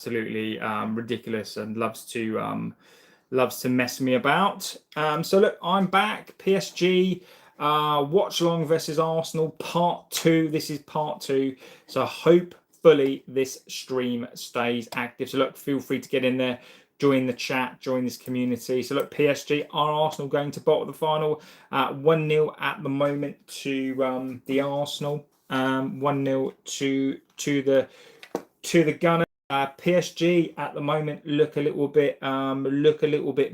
absolutely ridiculous and loves to mess me about. So look, I'm back. PSG Watchalong versus Arsenal part 2. This is part 2. So hopefully this stream stays active. So look, feel free to get in there, join the chat, join this community. So look, PSG are Arsenal going to bottom of the final. 1-0 at the moment to the Arsenal. 1-0 to the Gunners. PSG at the moment look a little bit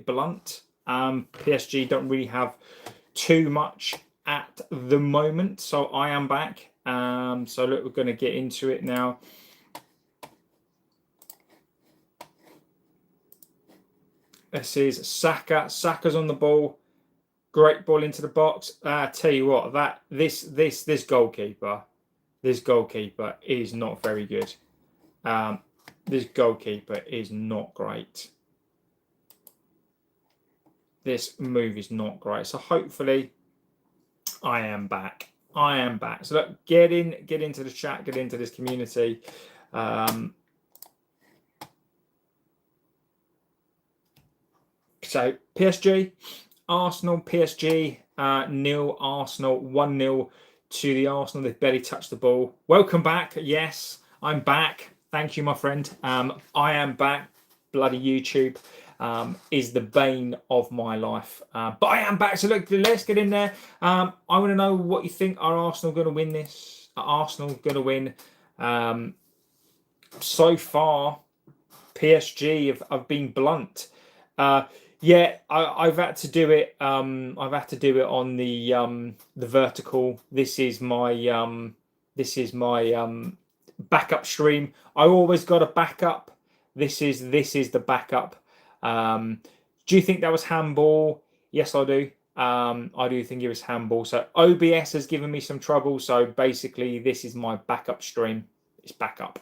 blunt. PSG don't really have too much at the moment, so I am back. So look, we're going to get into it now. This is Saka. Saka's on the ball. Great ball into the box. Tell you what, this goalkeeper is not very good. This goalkeeper is not great. This move is not great. So hopefully I am back. So look, get into the chat, get into this community. So PSG, Arsenal, PSG, 0, Arsenal, 1-0 to the Arsenal. They've barely touched the ball. Welcome back. Yes, I'm back. Thank you, my friend. I am back. Bloody YouTube is the bane of my life. But I am back. So look, let's get in there. I want to know what you think. Are Arsenal going to win this? Are Arsenal going to win? So far, PSG have been blunt. Yeah, I've had to do it. I've had to do it on the vertical. This is my backup stream. I always got a backup. This is the backup. Do you think that was handball? Yes, I do. I do think it was handball. So OBS has given me some trouble. So basically, this is my backup stream. It's backup.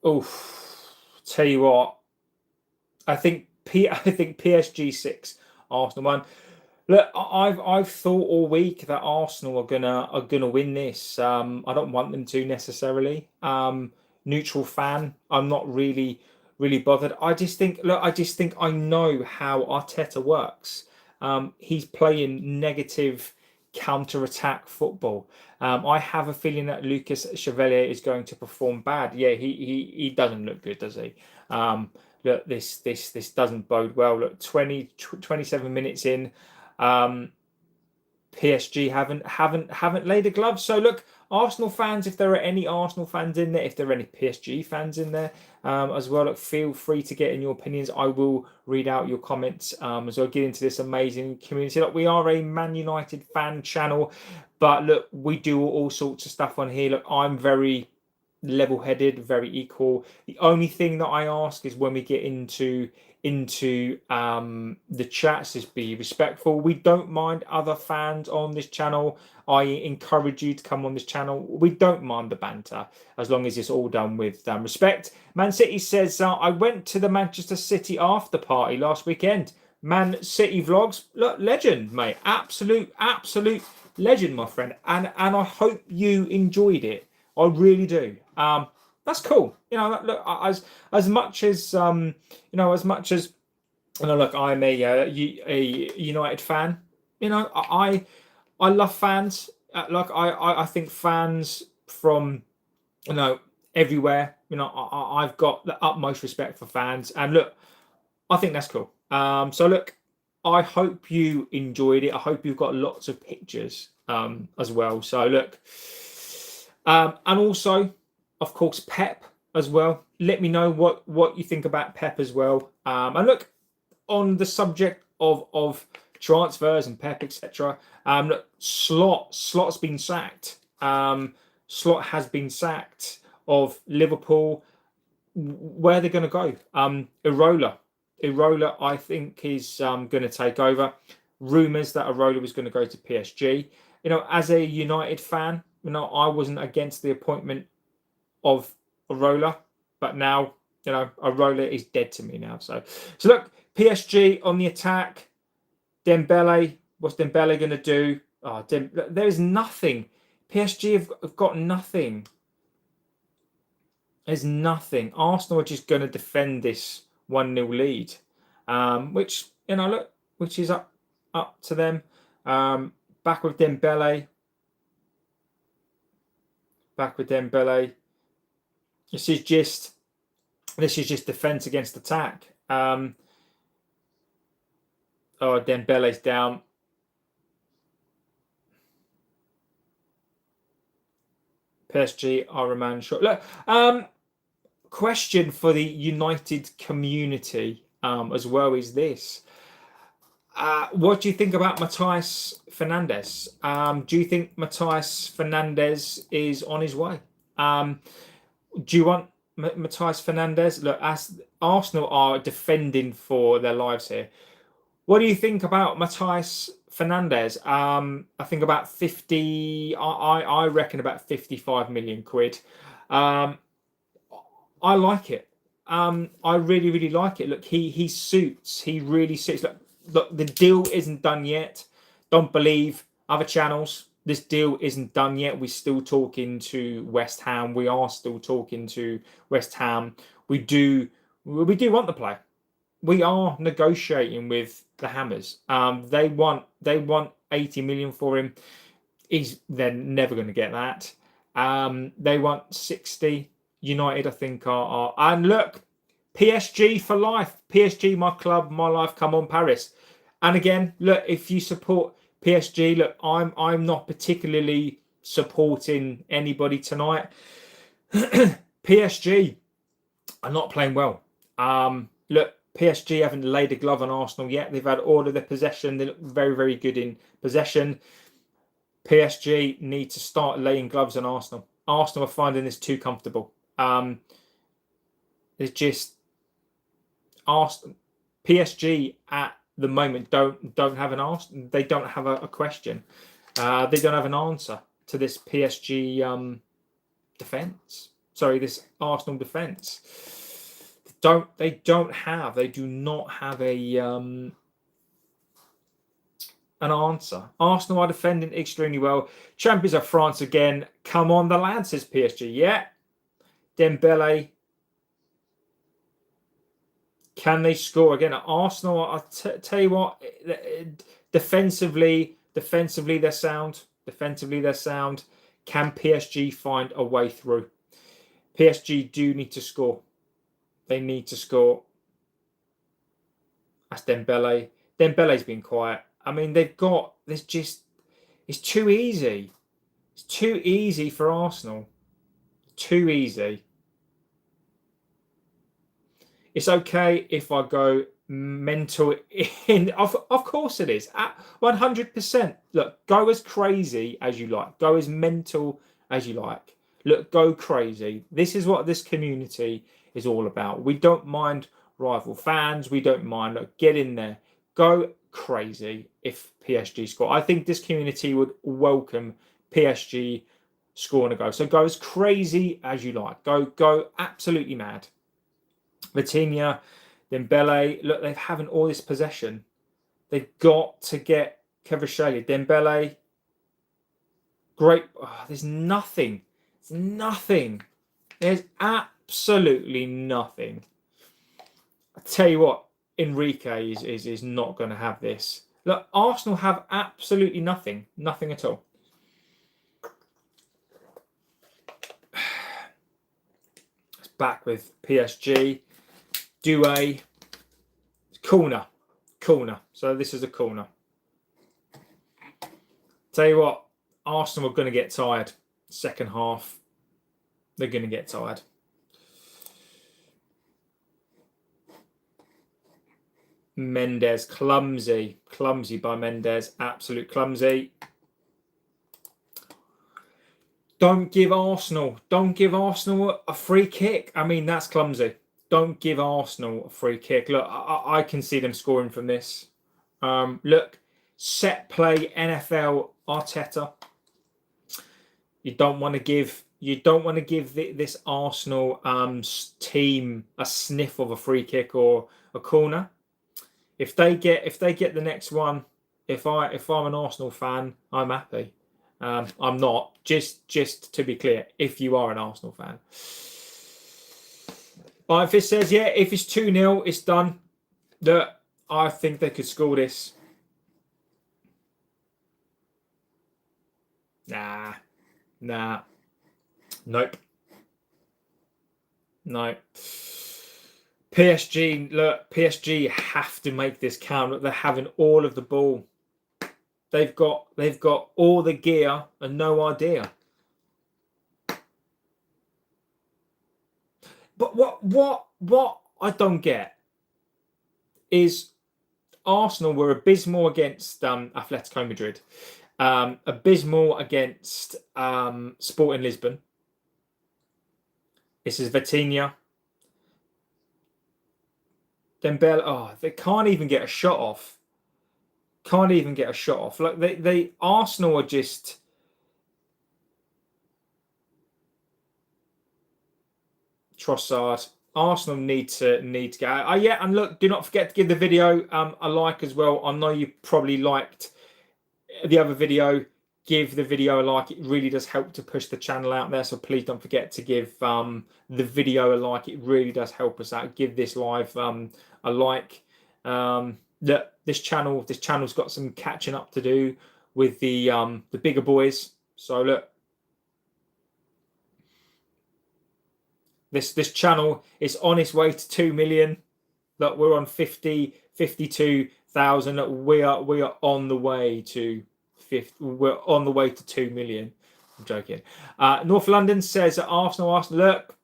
Oof. Tell you what. I think PSG 6, Arsenal 1. Look, I've thought all week that Arsenal are gonna win this. I don't want them to necessarily. Neutral fan, I'm not really bothered. I just think I know how Arteta works. He's playing negative counter-attack football. I have a feeling that Lucas Chevalier is going to perform bad. Yeah, he doesn't look good, does he? Look, this doesn't bode well. Look, 27 minutes in, PSG haven't laid a glove. So look, Arsenal fans, if there are any Arsenal fans in there, if there are any PSG fans in there as well, look, feel free to get in your opinions. I will read out your comments as well. Get into this amazing community. Look, we are a Man United fan channel, but look, we do all sorts of stuff on here. Look, I'm very level-headed, very equal. The only thing that I ask is when we get into the chats, is be respectful. We don't mind other fans on this channel. I encourage you to come on this channel. We don't mind the banter as long as it's all done with respect. Man City says, I went to the Manchester City after party last weekend. Man City vlogs, look, legend, mate. Absolute legend, my friend. And I hope you enjoyed it. I really do. That's cool. You know, look, as much as look, I'm a United fan. You know, I love fans. I think fans from everywhere. You know, I've got the utmost respect for fans, and look, I think that's cool. So look, I hope you enjoyed it. I hope you've got lots of pictures as well. So look. And also, of course, Pep as well. Let me know what you think about Pep as well. And look, on the subject of transfers and Pep, etc. Look, Slot's been sacked. Slot has been sacked of Liverpool. Where they're going to go? Irola, I think, is going to take over. Rumours that Irola was going to go to PSG. You know, as a United fan, you know, I wasn't against the appointment of Irola, but now, you know, Irola is dead to me now. So look, PSG on the attack. Dembele, what's Dembele going to do? There is nothing. PSG have got nothing. There's nothing. Arsenal are just going to defend this 1-0 lead, which, look, which is up to them. Back with Dembele. This is just defense against attack. Dembele's down. PSG are a man short. Look, question for the United community as well is this. What do you think about Matheus Fernandes? Do you think Matheus Fernandes is on his way? Do you want Matheus Fernandes? Look, as Arsenal are defending for their lives here, what do you think about Matheus Fernandes? I think about 50. I reckon about 55 million quid. I like it. I really, really like it. Look, he suits. He really suits. Look, the deal isn't done yet. Don't believe other channels. This deal isn't done yet. We're still talking to West Ham. We are still talking to West Ham. We do want the player. We are negotiating with the Hammers. They want 80 million for him. They're never going to get that. They want 60. United, I think, are and look, PSG for life. PSG, my club, my life. Come on, Paris. And again, look, if you support PSG, look, I'm not particularly supporting anybody tonight. PSG are not playing well. Look, PSG haven't laid a glove on Arsenal yet. They've had all of their possession. They look very, very good in possession. PSG need to start laying gloves on Arsenal. Arsenal are finding this too comfortable. It's just Arsenal, PSG at the moment don't have an answer. They don't have a question. They don't have an answer to this PSG defense. Sorry, this Arsenal defense. They do not have an answer. Arsenal are defending extremely well. Champions of France again. Come on, the lad, says PSG. Yeah. Dembele. Can they score again? Arsenal, I'll tell you what, defensively they're sound. Can PSG find a way through? PSG do need to score. They need to score. That's Dembele. Dembele's been quiet. I mean, it's too easy. It's too easy for Arsenal. Too easy. It's okay if I go mental in. Of course it is. At 100%. Look, go as crazy as you like. Go as mental as you like. Look, go crazy. This is what this community is all about. We don't mind rival fans. We don't mind. Look, get in there. Go crazy if PSG score. I think this community would welcome PSG scoring a goal. So go as crazy as you like. Go absolutely mad. Vitinha, Dembele, look, they're having all this possession. They've got to get Kvaratskhelia. Dembele, great. Oh, there's nothing. There's nothing. There's absolutely nothing. I tell you what, Enrique is not going to have this. Look, Arsenal have absolutely nothing. Nothing at all. It's back with PSG. Doué. Corner. So this is a corner. Tell you what, Arsenal are going to get tired. Second half, they're going to get tired. Mendes, clumsy by Mendes, absolute clumsy. Don't give Arsenal a free kick. I mean, that's clumsy. Don't give Arsenal a free kick. Look, I can see them scoring from this. Look, set play NFL Arteta. You don't want to give this Arsenal team a sniff of a free kick or a corner. If they get the next one, if I'm an Arsenal fan, I'm happy. I'm not. Just to be clear, if you are an Arsenal fan. If it says, yeah, if it's 2-0, it's done. That I think they could score this. Nah. Nope. No. PSG, look, PSG have to make this count. Look, they're having all of the ball. They've got all the gear and no idea. But what I don't get is Arsenal were abysmal against Atletico Madrid, abysmal against Sporting Lisbon. This is Vitinha. Dembele, oh, they can't even get a shot off. Can't even get a shot off. Like they Arsenal are just Trossard. Arsenal need to go. Yeah, and look, do not forget to give the video a like as well. I know you probably liked the other video. Give the video a like. It really does help to push the channel out there. So please don't forget to give the video a like. It really does help us out. Give this live a like. This channel's got some catching up to do with the bigger boys. So look, this channel is on its way to 2 million. Look, we're on 52,000. We are on the way to 50. We're on the way to 2 million. I'm joking. North London says that Arsenal. Look,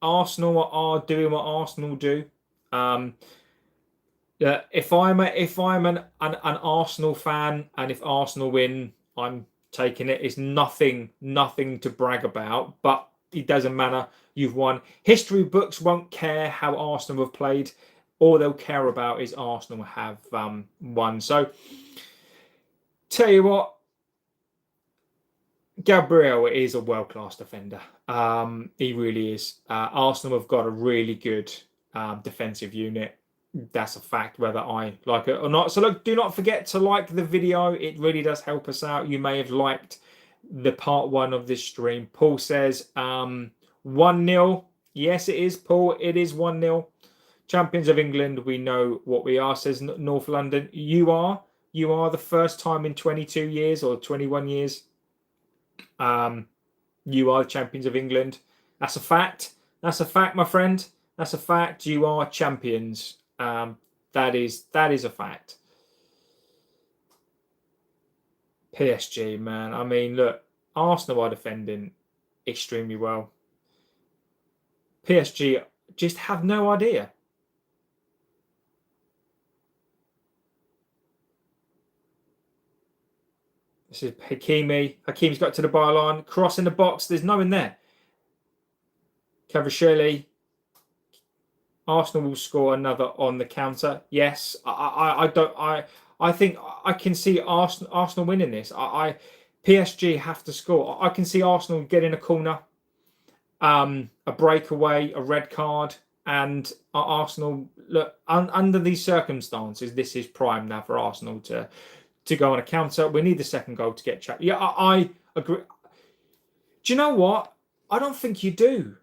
Arsenal are doing what Arsenal do. If I'm an Arsenal fan, and if Arsenal win, I'm taking it. It's nothing to brag about, but it doesn't matter. You've won. History books won't care how Arsenal have played. All they'll care about is Arsenal have won. So, tell you what, Gabriel is a world-class defender. He really is. Arsenal have got a really good defensive unit. That's a fact, whether I like it or not. So look, do not forget to like the video. It really does help us out. You may have liked the part 1 of this stream. Paul says 1-0. Yes, it is, Paul. It is 1-0. Champions of England, we know what we are, says North London. You are the first time in 22 years or 21 years. You are the champions of England. That's a fact. That's a fact, my friend. That's a fact. You are champions. That is a fact. PSG, man. I mean, look, Arsenal are defending extremely well. PSG just have no idea. This is Hakimi. Hakimi's got to the byline. Cross in the box. There's no in there. Kvaratskhelia. Arsenal will score another on the counter. Yes, I think I can see Arsenal winning this. PSG have to score. I can see Arsenal getting a corner, a breakaway, a red card, and Arsenal look under these circumstances. This is prime now for Arsenal to go on a counter. We need the second goal to get checked. Yeah, I agree. Do you know what? I don't think you do.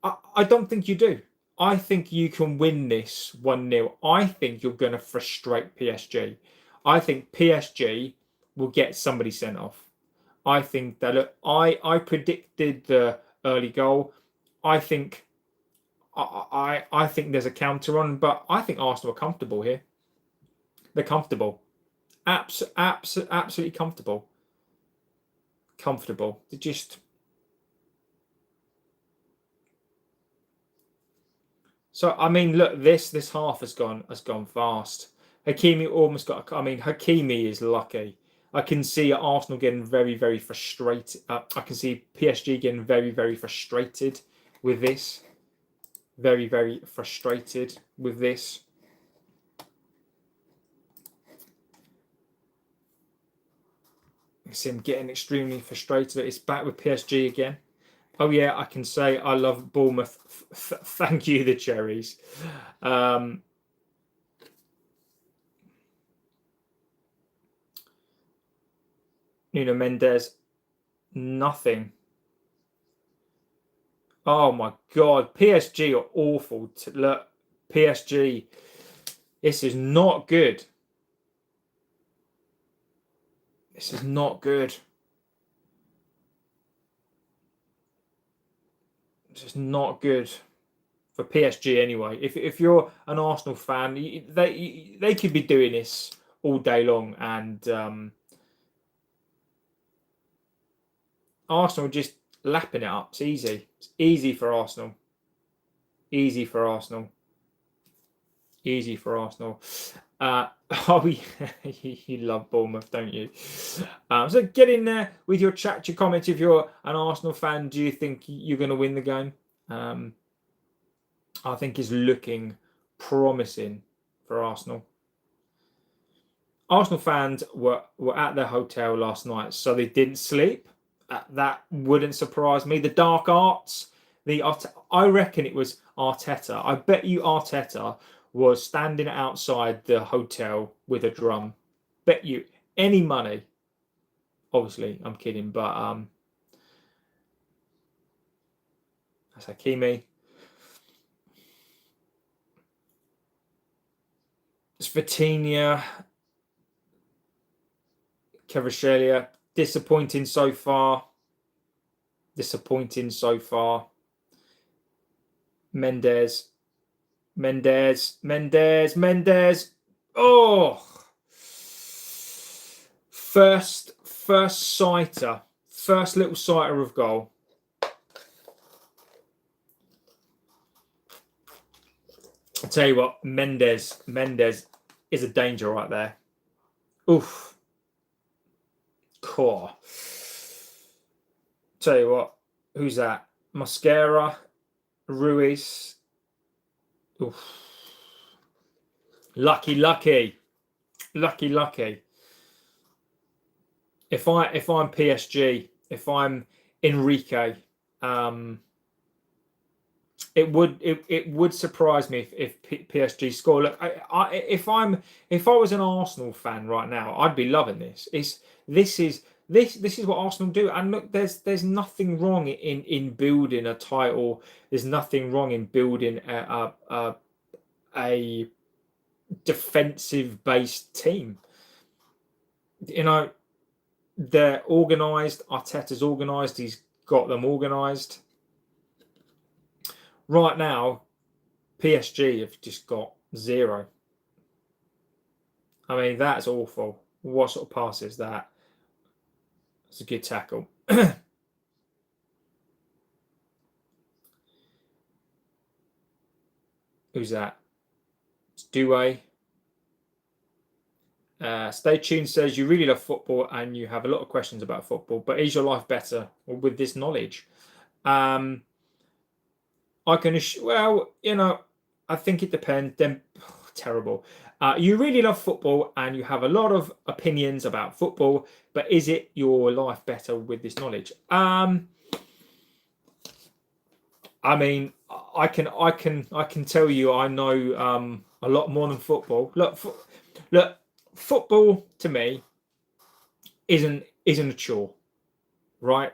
I don't think you do. I think you can win this 1-0. I think you're going to frustrate PSG. I think PSG will get somebody sent off. I think that look, I predicted the early goal. I think there's a counter on, but I think Arsenal are comfortable here. They're comfortable. Absolutely comfortable. Comfortable. They're just. So I mean, look, this half has gone fast. Hakimi almost got. I mean, Hakimi is lucky. I can see Arsenal getting very, very frustrated. I can see PSG getting very, very frustrated with this. Very, very frustrated with this. I see him getting extremely frustrated. It's back with PSG again. Oh yeah, I can say I love Bournemouth. Thank you, the Cherries. Nuno Mendes, nothing. Oh my God, PSG are awful. Look, PSG, this is not good. This is not good. This is not good for PSG anyway. If you're an Arsenal fan, they could be doing this all day long, and Arsenal just lapping it up. It's easy. It's easy for Arsenal. Easy for Arsenal. Easy for Arsenal. Oh, you love Bournemouth, don't you? So get in there with your chat, your comments. If you're an Arsenal fan, do you think you're going to win the game? I think it's looking promising for Arsenal. Arsenal fans were at their hotel last night, so they didn't sleep. That wouldn't surprise me. The dark arts, I reckon it was Arteta. I bet you Arteta was standing outside the hotel with a drum. Bet you any money. Obviously, I'm kidding, but that's Hakimi. Vitinha, Kvaratskhelia, disappointing so far. Disappointing so far. Mendes. Oh, first sighter, first little sighter of goal. I'll tell you what, Mendes is a danger right there. Oof. Core. Tell you what, who's that? Mosquera, Ruiz. Oof. Lucky. If I'm PSG, if I'm Enrique, it would surprise me if PSG score. Look, if I was an Arsenal fan right now, I'd be loving this. This is what Arsenal do. And look, there's nothing wrong in building a title. There's nothing wrong in building a defensive based team. You know, they're organised. Arteta's organised. He's got them organised. Right now, PSG have just got 0. I mean, that's awful. What sort of pass is that? It's a good tackle. Who's that? It's Doué. Stay tuned says you really love football and you have a lot of questions about football, but is your life better with this knowledge? I can, well, you know, I think it depends. Terrible. You really love football and you have a lot of opinions about football, but is it your life better with this knowledge? I mean, I can tell you I know a lot more than football. Look, football to me isn't a chore, right?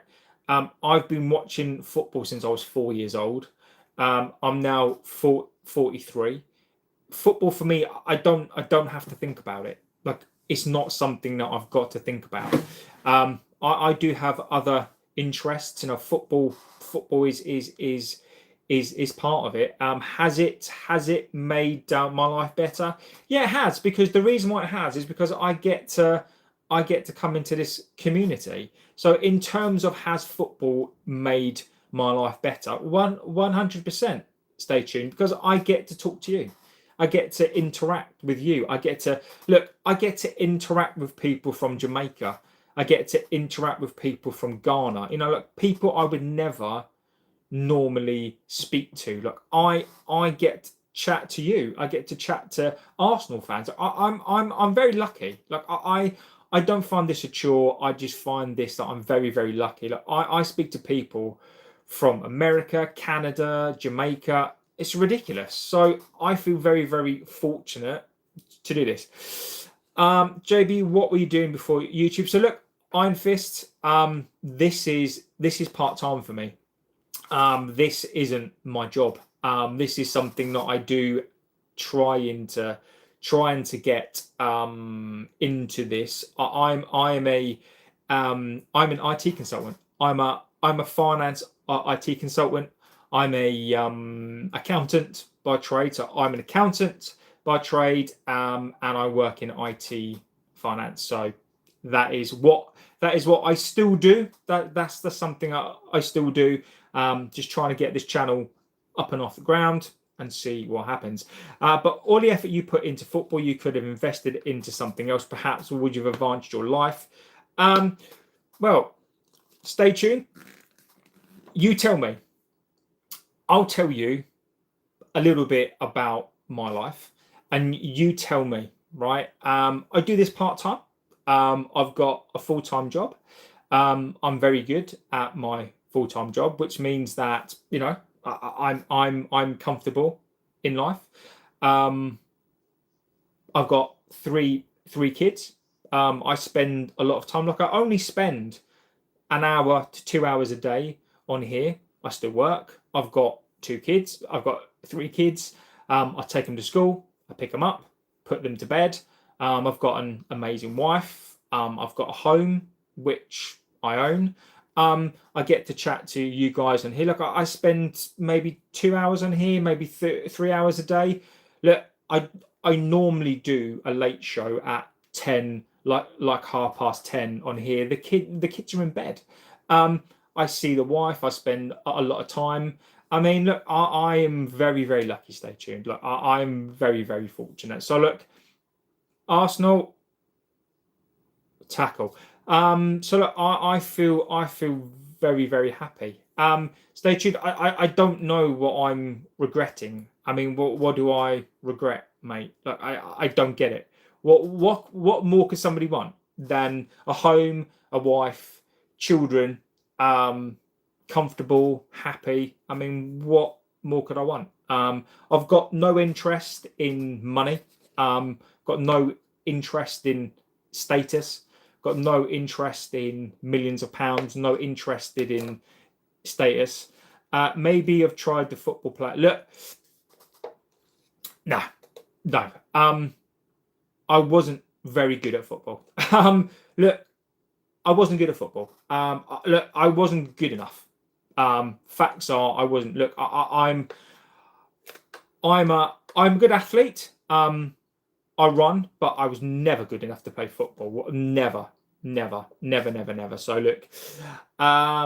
I've been watching football since I was 4 years old. I'm now 43. Football for me, I don't have to think about it. Like, it's not something that I've got to think about. I do have other interests. You know, football is part of it. Has it made my life better? Yeah, it has, because the reason why it has is because I get to come into this community. So in terms of has football made my life better, 100%. Stay tuned, because I get to talk to you. I get to interact with you. I get to interact with people from Jamaica. I get to interact with people from Ghana. You know, like people I would never normally speak to. Look, I get to chat to you. I get to chat to Arsenal fans. I'm very lucky. Like I don't find this a chore. I just find this that I'm very, very lucky. Like I speak to people from America, Canada, Jamaica. It's ridiculous. So I feel very, very fortunate to do this. JB, what were you doing before YouTube? So look, Iron Fist, this is part-time for me. this isn't my job. This is something that I do trying to get into this. I'm an IT consultant. I'm a finance IT consultant. I'm a accountant by trade. So I'm an accountant by trade, and I work in IT finance. So that is what I still do. That's something I still do. Just trying to get this channel up and off the ground and see what happens. But all the effort you put into football, you could have invested into something else, perhaps, or would you have advanced your life? Well, stay tuned. You tell me. I'll tell you a little bit about my life, and you tell me, right? I do this part-time. I've got a full-time job. I'm very good at my full-time job, which means that, you know, I'm comfortable in life. I've got three kids. I spend a lot of time. Like, I only spend an hour to 2 hours a day on here. I still work. I've got 2 kids. I've got 3 kids. I take them to school. I pick them up, put them to bed. I've got an amazing wife. I've got a home which I own. I get to chat to you guys on here. Look, I spend maybe 2 hours on here, maybe 3 hours a day. Look, I normally do a late show at 10, like 10:30 on here. The kids are in bed. I see the wife. I spend a lot of time. I mean, look, I am very, very lucky. Stay tuned. Look, I'm very, very fortunate. So look, Arsenal tackle. So look, I feel very, very happy. Stay tuned. I don't know what I'm regretting. I mean, what do I regret, mate? Like, I don't get it. What more could somebody want than a home, a wife, children, comfortable, happy? I mean, what more could I want? I've got no interest in money. Got no interest in status. Got no interest in millions of pounds. No interested in status. Maybe I've tried the football player. Look, no. I wasn't very good at football. Look, I wasn't good at football. Look, I wasn't good enough. Facts are, I wasn't. Look, I'm a good athlete. I run, but I was never good enough to play football. Never. So look,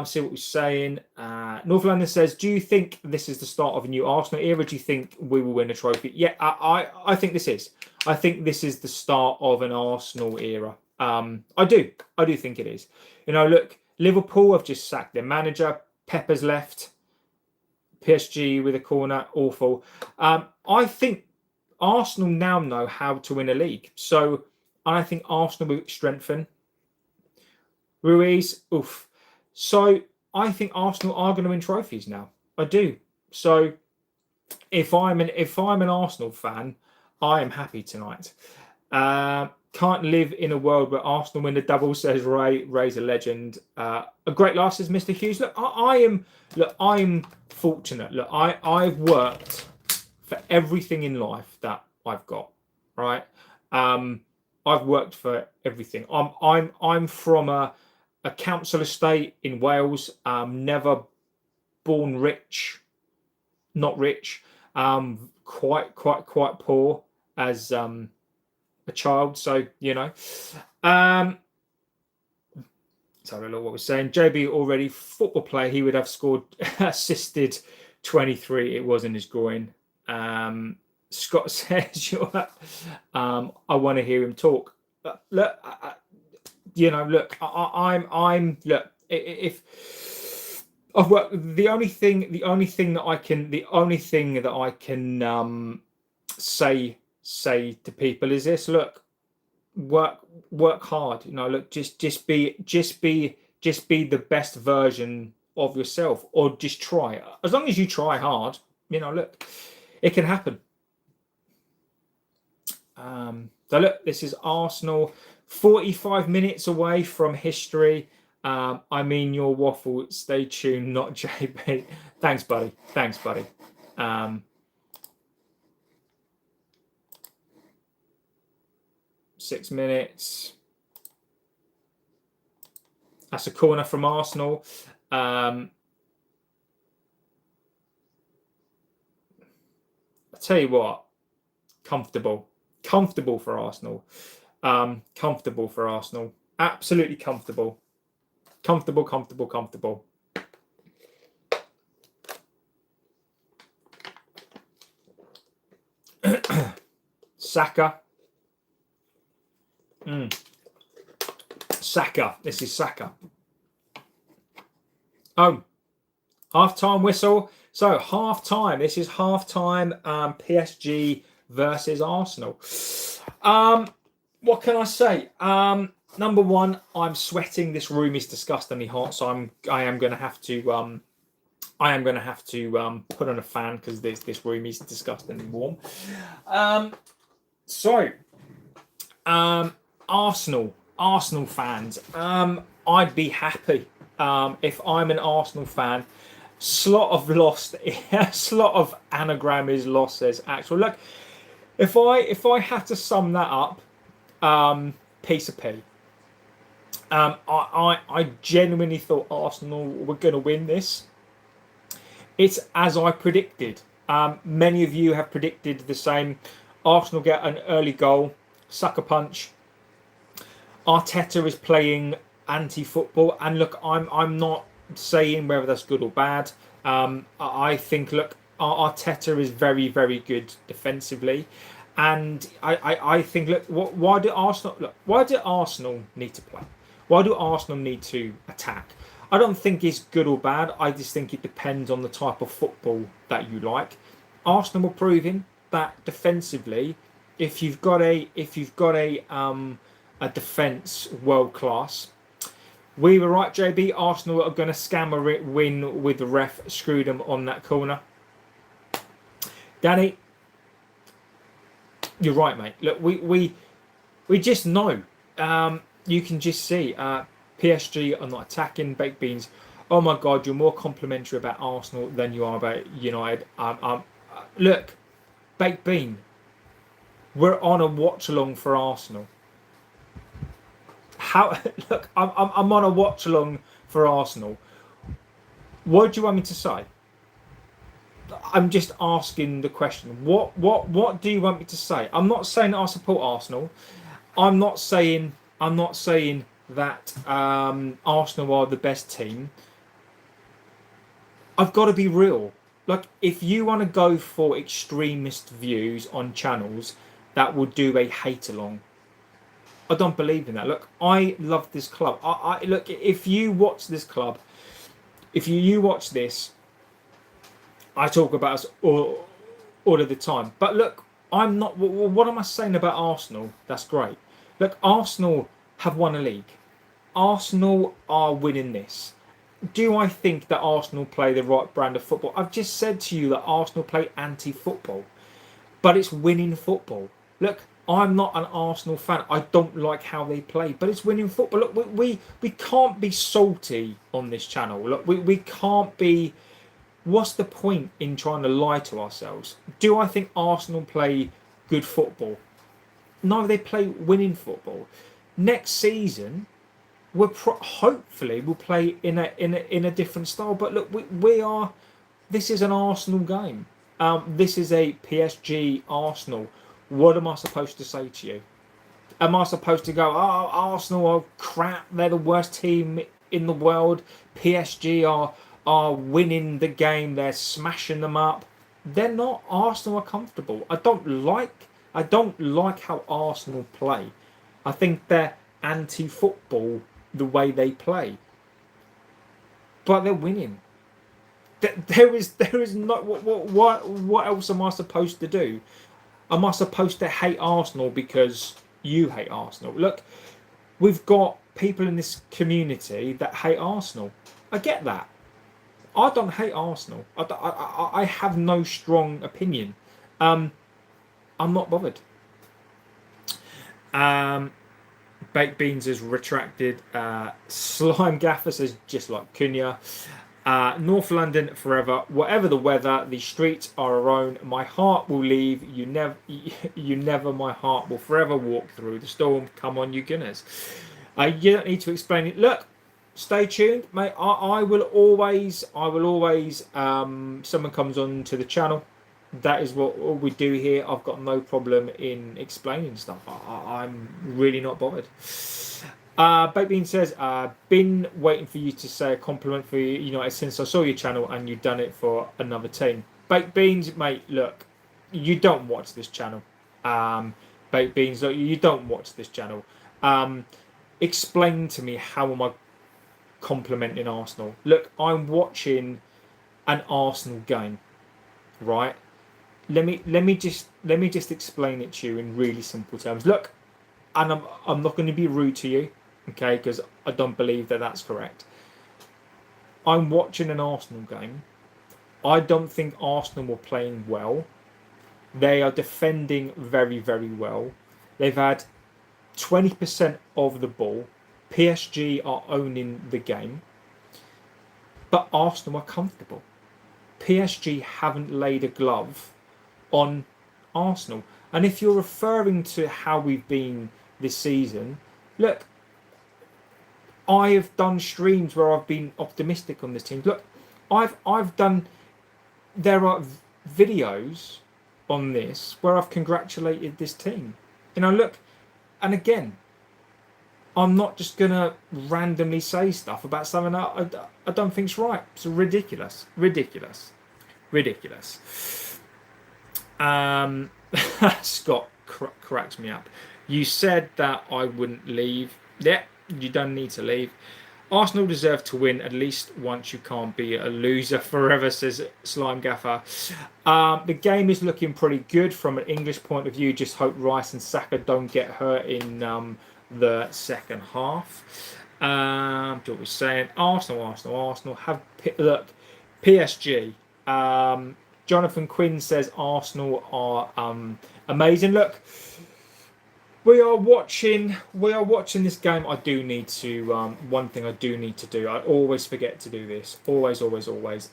see what we're saying. North London says, do you think this is the start of a new Arsenal era? Do you think we will win a trophy? Yeah, I think this is. I think this is the start of an Arsenal era. I do think it is. You know, look, Liverpool have just sacked their manager. Pepper's left. PSG with a corner, awful. I think Arsenal now know how to win a league. So I think Arsenal will strengthen. Ruiz, oof. So I think Arsenal are going to win trophies now. I do. So if I'm an Arsenal fan, I am happy tonight. Can't live in a world where Arsenal win the double, says Ray. Ray's a legend. A great laugh, says Mr. Hughes. Look, I'm fortunate. Look, I've worked for everything in life that I've got. Right. I've worked for everything. I'm from a council estate in Wales. Never born rich, not rich. Quite poor as a child. So you know. So I don't know what we're saying. JB already football player. He would have scored, assisted 23. It wasn't his groin. Scott says, I want to hear him talk. Look, you know, look, I'm look. If I've worked, the only thing that I can say to people is this: look, work hard. You know, look, just be the best version of yourself, or just try. As long as you try hard, you know, look, it can happen. So look, this is Arsenal, 45 minutes away from history. I mean your waffle. Stay tuned, not JB. Thanks, buddy. Thanks, buddy. 6 minutes. That's a corner from Arsenal. I tell you what, comfortable for Arsenal. Comfortable for Arsenal. Absolutely comfortable. Comfortable. Saka. Saka. This is Saka. Oh, half-time whistle. So half-time. This is half-time. PSG versus Arsenal. What can I say? Number one, I'm sweating. This room is disgustingly hot, so I am going to have to put on a fan because this room is disgustingly warm. Arsenal fans. I'd be happy if I'm an Arsenal fan. Slot of lost. Slot of anagram is lost, says actual. Look, if I had to sum that up, piece of pea. I genuinely thought Arsenal were going to win this. It's as I predicted. Many of you have predicted the same. Arsenal get an early goal, sucker punch. Arteta is playing anti-football, and look, I'm not saying whether that's good or bad. I think, look, Arteta is very, very good defensively, and I think, look, why do Arsenal need to play? Why do Arsenal need to attack? I don't think it's good or bad. I just think it depends on the type of football that you like. Arsenal were proving that defensively, if you've got a defence world class. We were right, JB. Arsenal are going to scam a win with the ref. Screwed them on that corner. Danny, you're right, mate. Look, we just know. You can just see PSG are not attacking. Baked beans. Oh my God, you're more complimentary about Arsenal than you are about United. Look, baked bean. We're on a watch along for Arsenal. Look, I'm on a watch along for Arsenal. What do you want me to say? I'm just asking the question. What do you want me to say? I'm not saying that I support Arsenal. I'm not saying that Arsenal are the best team. I've got to be real. Like, if you want to go for extremist views on channels that will do a hate along, I don't believe in that. Look, I love this club. I look, if you watch this club, if you watch this, I talk about us all of the time. But look, I'm not. What am I saying about Arsenal? That's great. Look, Arsenal have won a league. Arsenal are winning this. Do I think that Arsenal play the right brand of football? I've just said to you that Arsenal play anti-football, but it's winning football. Look, I'm not an Arsenal fan. I don't like how they play, but it's winning football. Look, we can't be salty on this channel. Look, we can't be. What's the point in trying to lie to ourselves? Do I think Arsenal play good football? No, they play winning football. Next season, hopefully we'll play in a different style. But look, we are. This is an Arsenal game. This is a PSG Arsenal. What am I supposed to say to you? Am I supposed to go, oh, Arsenal are crap, they're the worst team in the world, PSG are winning the game, they're smashing them up? They're not. Arsenal are comfortable. I don't like how Arsenal play. I think they're anti-football the way they play. But they're winning. There is not. What else am I supposed to do? Am I supposed to hate Arsenal because you hate Arsenal? Look, we've got people in this community that hate Arsenal. I get that. I don't hate Arsenal. I have no strong opinion. I'm not bothered. Baked Beans has retracted. Slime Gaffer says just like Cunha. North London forever. Whatever the weather, the streets are our own. My heart will leave. You never. You never. My heart will forever walk through the storm. Come on, you Gunners. You don't need to explain it. Look, stay tuned, mate. I will always. I will always. Someone comes on to the channel. That is what we do here. I've got no problem in explaining stuff. I'm really not bothered. Baked Bean says, been waiting for you to say a compliment for United since I saw your channel and you've done it for another team. Baked Beans, mate, look, you don't watch this channel. Baked Beans, look, you don't watch this channel. Explain to me, how am I complimenting Arsenal? Look, I'm watching an Arsenal game, right? Let me just explain it to you in really simple terms. Look, and I'm not going to be rude to you, okay? Because I don't believe that that's correct. I'm watching an Arsenal game. I don't think Arsenal were playing well. They are defending very, very well. They've had 20% of the ball. PSG are owning the game, but Arsenal are comfortable. PSG haven't laid a glove on Arsenal. And if you're referring to how we've been this season, look, I have done streams where I've been optimistic on this team. Look, I've done. There are videos on this where I've congratulated this team. Look, and again, I'm not just gonna randomly say stuff about something I don't think's right. It's ridiculous. Scott cracks me up. You said that I wouldn't leave. Yeah, you don't need to leave. Arsenal deserve to win at least once. You can't be a loser forever, says Slime Gaffer. The game is looking pretty good from an English point of view. Just hope Rice and Saka don't get hurt in the second half. What we're saying, Arsenal have look, PSG. Jonathan Quinn says Arsenal are amazing. Look, we are watching this game. I do need to one thing I do need to do. I always forget to do this. Always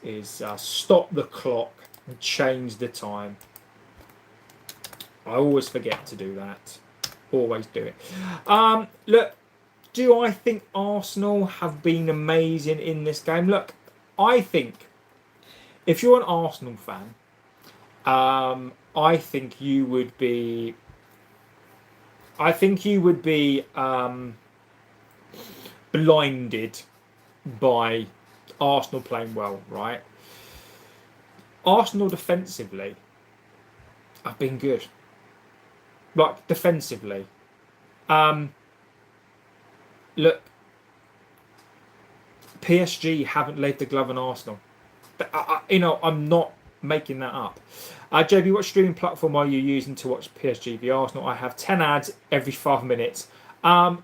is stop the clock and change the time. I always forget to do that. Always do it. Look, do I think Arsenal have been amazing in this game? Look, I think if you're an Arsenal fan, I think you would be. Blinded by Arsenal playing well, right? Arsenal defensively have been good. Like defensively, look, PSG haven't laid the glove on Arsenal. I'm not making that up. JB, what streaming platform are you using to watch PSG v Arsenal? I have 10 ads every 5 minutes. I'm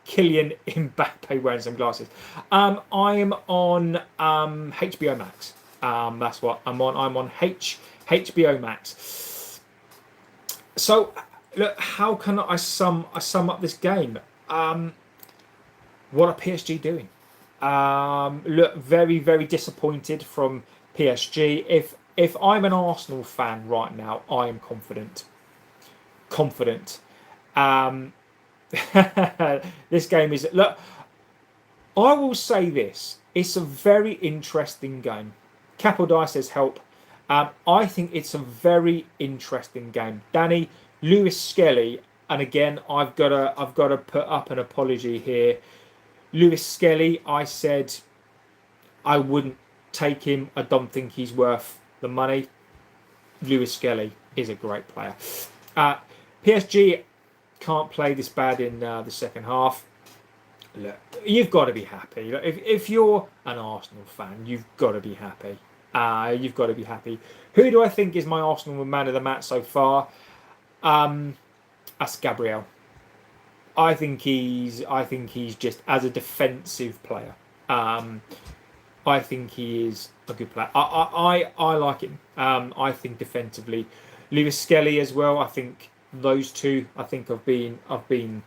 Kylian Mbappe wearing some glasses. I'm on HBO Max. That's what I'm on. I'm on HBO Max. So, look, how can I sum up this game? What are PSG doing? Look, very, very disappointed from PSG. If I'm an Arsenal fan right now, I am confident. This game is... Look, I will say this. It's a very interesting game. Capodai says help. I think it's a very interesting game. Danny, Lewis Skelly, and again, I've got to put up an apology here. Lewis Skelly, I said I wouldn't take him. I don't think he's worth the money. Lewis Skelly is a great player. PSG can't play this bad in the second half. Look, you've got to be happy. If you're an Arsenal fan, you've got to be happy. You've got to be happy. Who do I think is my Arsenal man of the match so far? That's Gabriel. I think he's just, as a defensive player, I think he is a good player. I like him. I think defensively, Lewis Skelly as well. I think those two. I think have been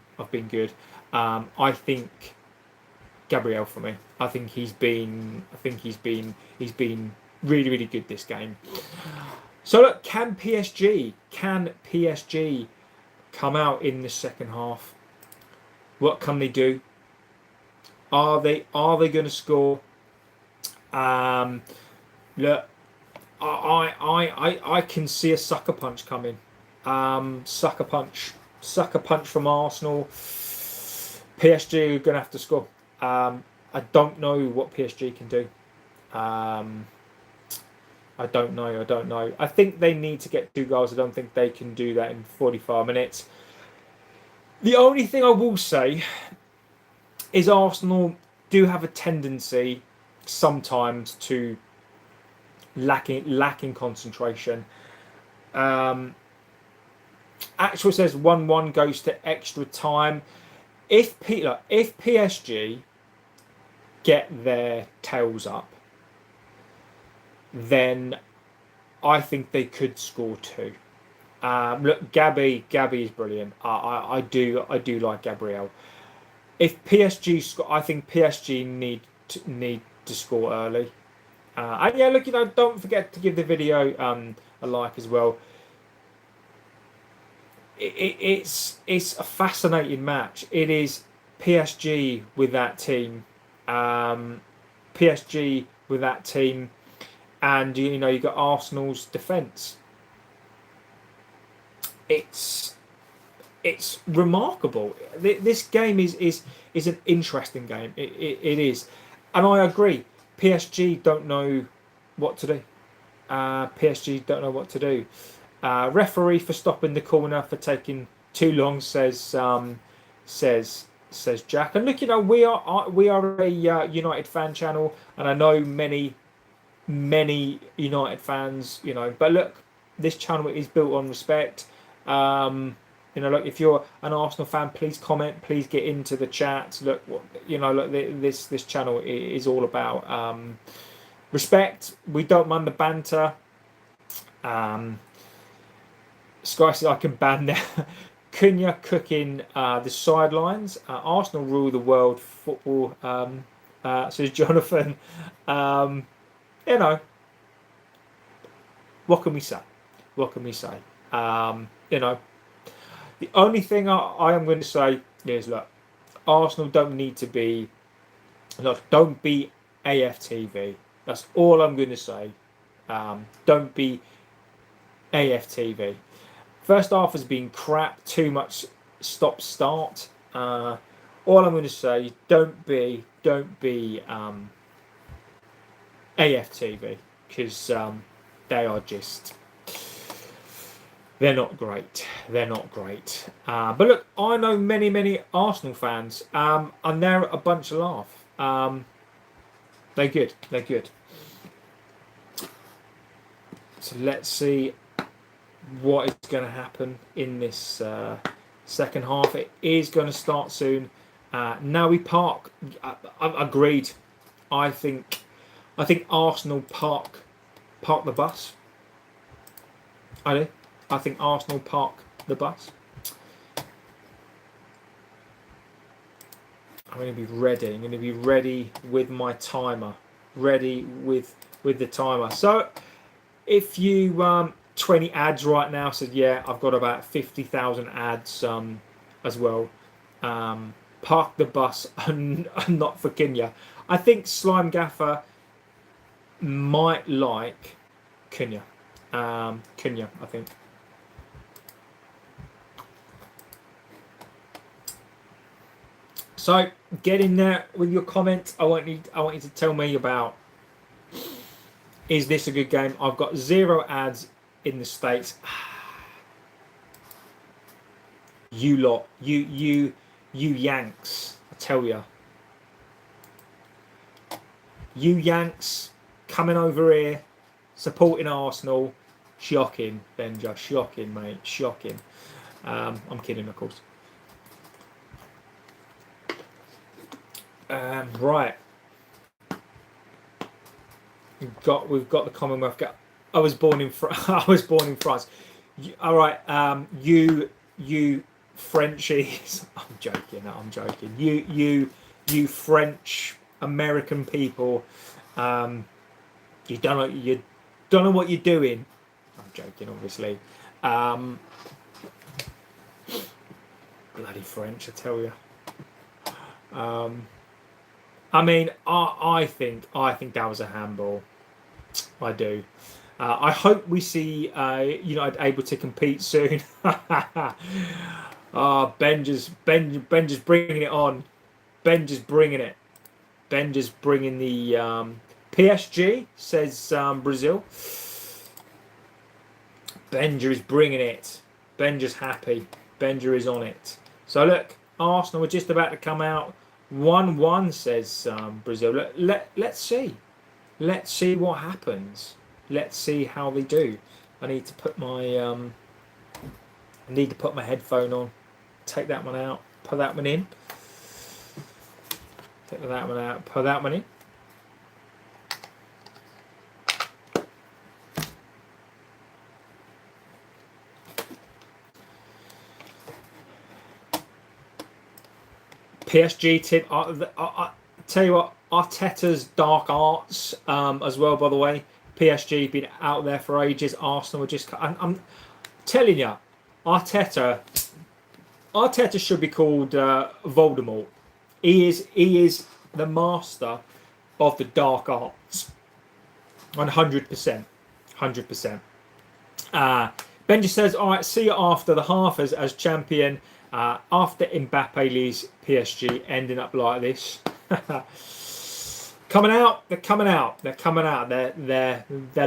good. I think Gabriel for me. I think he's been really, really good this game. So look, can PSG come out in the second half? What can they do? Are they going to score? Look, I can see a sucker punch coming. Sucker punch from Arsenal. PSG are going to have to score. I don't know what PSG can do. I don't know. I think they need to get 2 goals. I don't think they can do that in 45 minutes. The only thing I will say is Arsenal do have a tendency sometimes to lacking concentration. Actual says 1-1 goes to extra time. If PSG get their tails up, then I think they could score 2. Look, Gabby is brilliant. I do like Gabriel. If PSG score, I think PSG need to score early. And yeah, look, don't forget to give the video a like as well. It's a fascinating match. It is PSG with that team. PSG with that team, and you got Arsenal's defence. It's remarkable. This game is an interesting game. It is, and I agree. PSG don't know what to do. PSG don't know what to do. Referee for stopping the corner for taking too long, says Jack. And look, we are a United fan channel, and I know many United fans. But look, this channel is built on respect. Look, if you're an Arsenal fan, please comment. Please get into the chat. Look, look, this channel is all about respect. We don't mind the banter. Sky says I can ban there. Cunha cooking the sidelines. Arsenal rule the world football. Says Jonathan. What can we say? The only thing I am going to say is, look, Arsenal don't need to be. Look, don't be AFTV. That's all I'm going to say. Don't be AFTV. First half has been crap. Too much stop-start. All I'm going to say, don't be AFTV, because they are just. They're not great. But look, I know many Arsenal fans, and they're a bunch of laugh. They're good. So let's see what is going to happen in this second half. It is going to start soon. Now we park. Agreed. I think Arsenal park the bus. I do. I think Arsenal park the bus. I'm going to be ready. I'm going to be ready with my timer. Ready with the timer. So if you 20 ads right now, said yeah, I've got about 50,000 ads as well. Park the bus and not for Cunha. I think Slime Gaffer might like Cunha. Cunha, I think. So get in there with your comments. I want you to tell me about, is this a good game? I've got 0 ads in the States. You lot, you Yanks, I tell you. You Yanks coming over here, supporting Arsenal. Shocking, Benja. Shocking, mate. Shocking. I'm kidding, of course. Right. We've got the Commonwealth. I was born in France. All right. You Frenchies. I'm joking. I'm joking. You French American people. You don't know what you're doing. I'm joking, obviously. Bloody French, I tell you. I mean, I think that was a handball. I do. I hope we see United able to compete soon. Ben just bringing it on. Ben just bringing it. Ben just bringing the PSG, says Brazil. Benja is bringing it. Benja's happy. Benja is on it. So look, Arsenal are just about to come out. 1-1, says Brazil. Let's see. Let's see what happens. Let's see how they do. I need to put my headphone on. Take that one out. Put that one in. Take that one out. Put that one in. PSG tip. I tell you what, Arteta's dark arts as well. By the way, PSG been out there for ages. Arsenal were just. I'm telling you, Arteta should be called Voldemort. He is the master of the dark arts. 100%. Ben just says, all right, see you after the half as champion. After Mbappe leaves PSG, ending up like this. Coming out. They're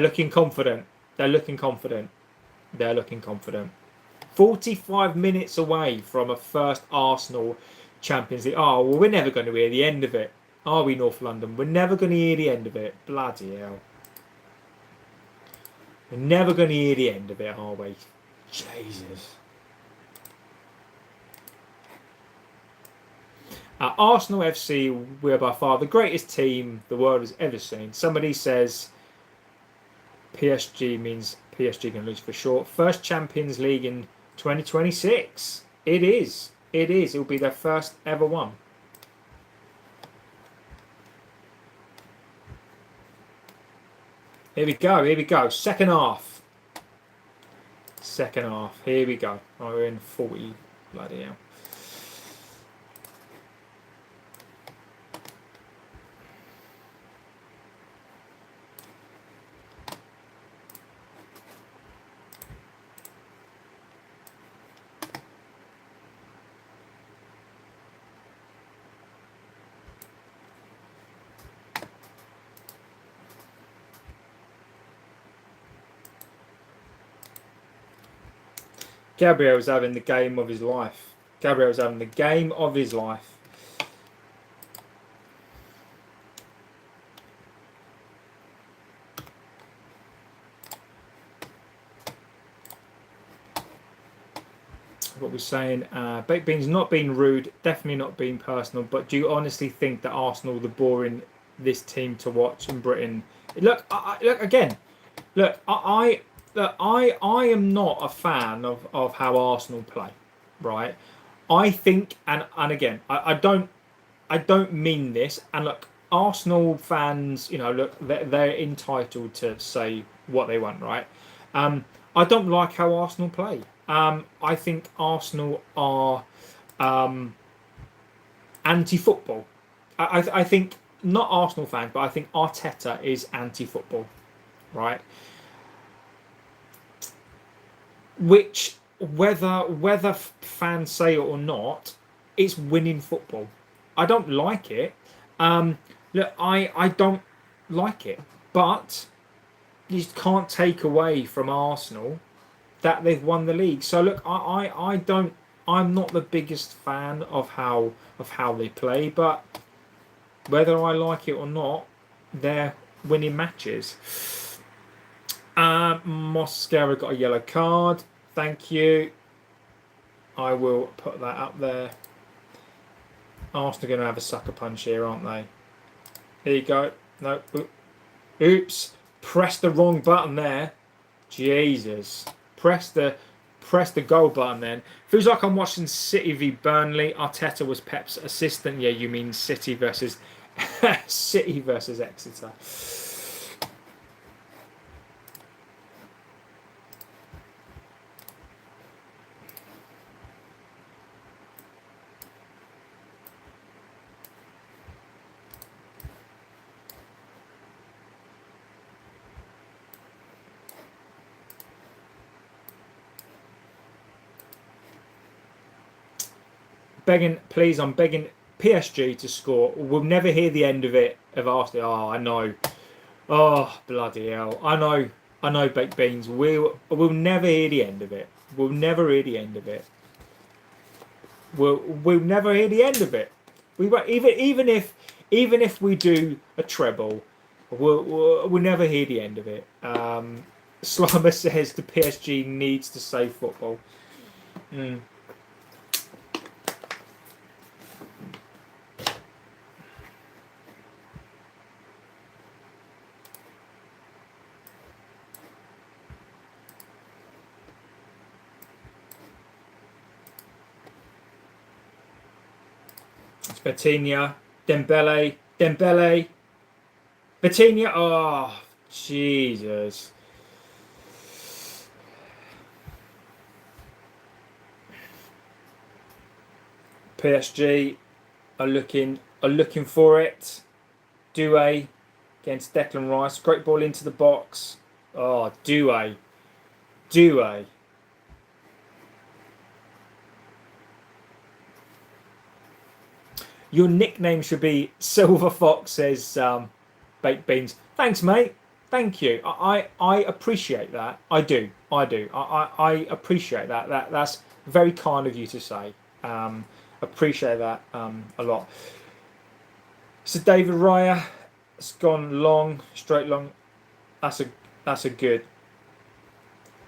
looking confident. 45 minutes away from a first Arsenal Champions League. Oh, well, we're never going to hear the end of it. Are we, North London? We're never going to hear the end of it. Bloody hell. We're never going to hear the end of it, are we? Jesus. Arsenal FC, we're by far the greatest team the world has ever seen. Somebody says PSG means PSG going to lose for sure. First Champions League in 2026. It is. It will be their first ever one. Here we go. Second half. Here we go. Oh, we're in 40. Bloody hell. Gabriel's having the game of his life. What we're saying, Baked Beans not being rude, definitely not being personal, but do you honestly think that Arsenal are the boring this team to watch in Britain? Look, I am not a fan of how Arsenal play, right? I think, and again, I don't mean this. And look, Arsenal fans, look, they're entitled to say what they want, right? I don't like how Arsenal play. I think Arsenal are anti-football. I think not Arsenal fans, but I think Arteta is anti-football, right? Which, whether fans say it or not, it's winning football. I don't like it. Look, I don't like it, but you can't take away from Arsenal that they've won the league. So look, I'm not the biggest fan of how they play, but whether I like it or not, they're winning matches. Moscara got a yellow card. Thank you. I will put that up there. Arsenal are going to have a sucker punch here, aren't they? Here you go. No. Oops. Press the wrong button there. Jesus. Press the press the goal button then. Feels like I'm watching City v Burnley. Arteta was Pep's assistant. Yeah, you mean City versus City versus Exeter. Begging, please, I'm begging PSG to score. We'll never hear the end of it. Of Arsenal. Oh, I know. Oh, bloody hell. I know, baked beans. We'll never hear the end of it. We'll never hear the end of it. We'll never hear the end of it. We won't, even if we do a treble, we'll never hear the end of it. Slimer says the PSG needs to save football. Vitinha, Dembele, Vitinha. Oh, Jesus. PSG are looking for it. Doué against Declan Rice. Great ball into the box. Oh, Doué. Your nickname should be Silver Fox, says Baked Beans. Thanks, mate. Thank you. I appreciate that. I do. I appreciate that. That's very kind of you to say. Appreciate that a lot. So David Raya, it's gone long, straight long. That's a good.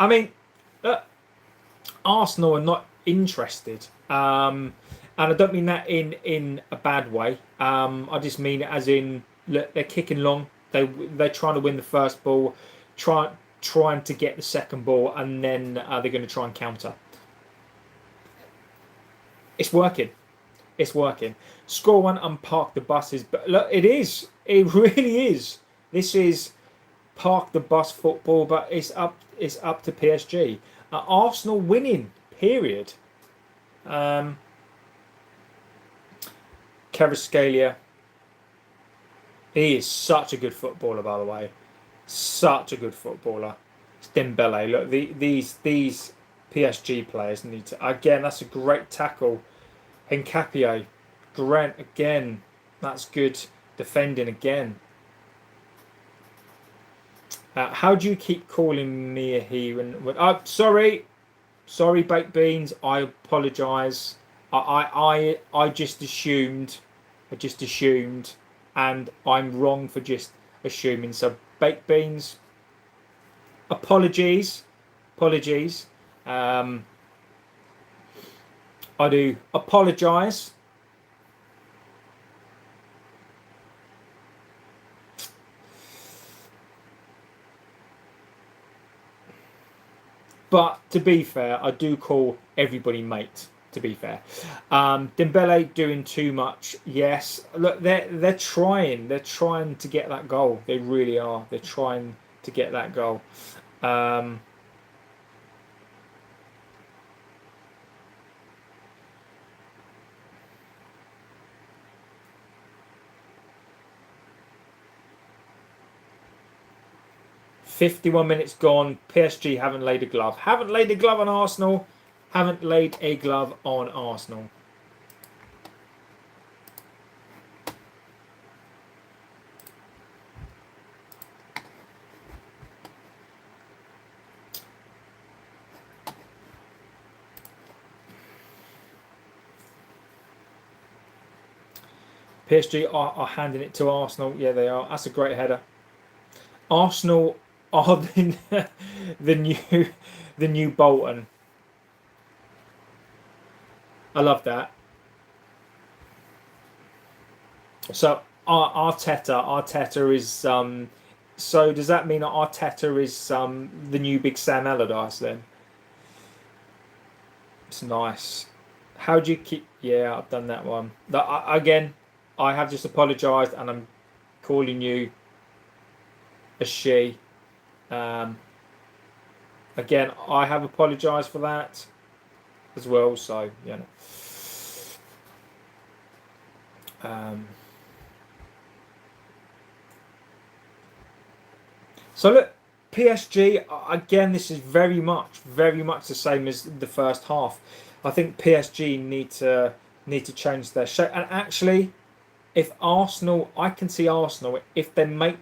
I mean, Arsenal are not interested. And I don't mean that in a bad way. I just mean it as in, look, they're kicking long. They're trying to win the first ball, trying to get the second ball, and then they're going to try and counter. It's working. Score one and park the buses. But look, it is. It really is. This is park the bus football, but it's up to PSG. Arsenal winning. Period. Kvaratskhelia. He is such a good footballer, by the way. Such a good footballer. It's Dembele. Look, these PSG players need to. Again, that's a great tackle. Nkapie. Grant again. That's good defending again. How do you keep calling me a he? Sorry, baked beans. I apologise. I just assumed, and I'm wrong for just assuming. So baked beans, apologies. I do apologise. But to be fair, I do call everybody mate. To be fair, Dembele doing too much. Yes, look, they're trying to get that goal. They really are. They're trying to get that goal. 51 minutes gone. PSG haven't laid a glove. Haven't laid a glove on Arsenal. Haven't laid a glove on Arsenal. PSG are handing it to Arsenal. Yeah, they are. That's a great header. Arsenal are the new Bolton. I love that. So Arteta is so does that mean that Arteta is the new big Sam Allardyce then? It's nice. How do you keep? Yeah, I've done that one. Again, I have just apologised, and I'm calling you a she. Um, Again, I have apologised for that as well. So Um, so look, PSG again. This is very much the same as the first half. I think PSG need to change their shape. And actually, if Arsenal, I can see Arsenal if they make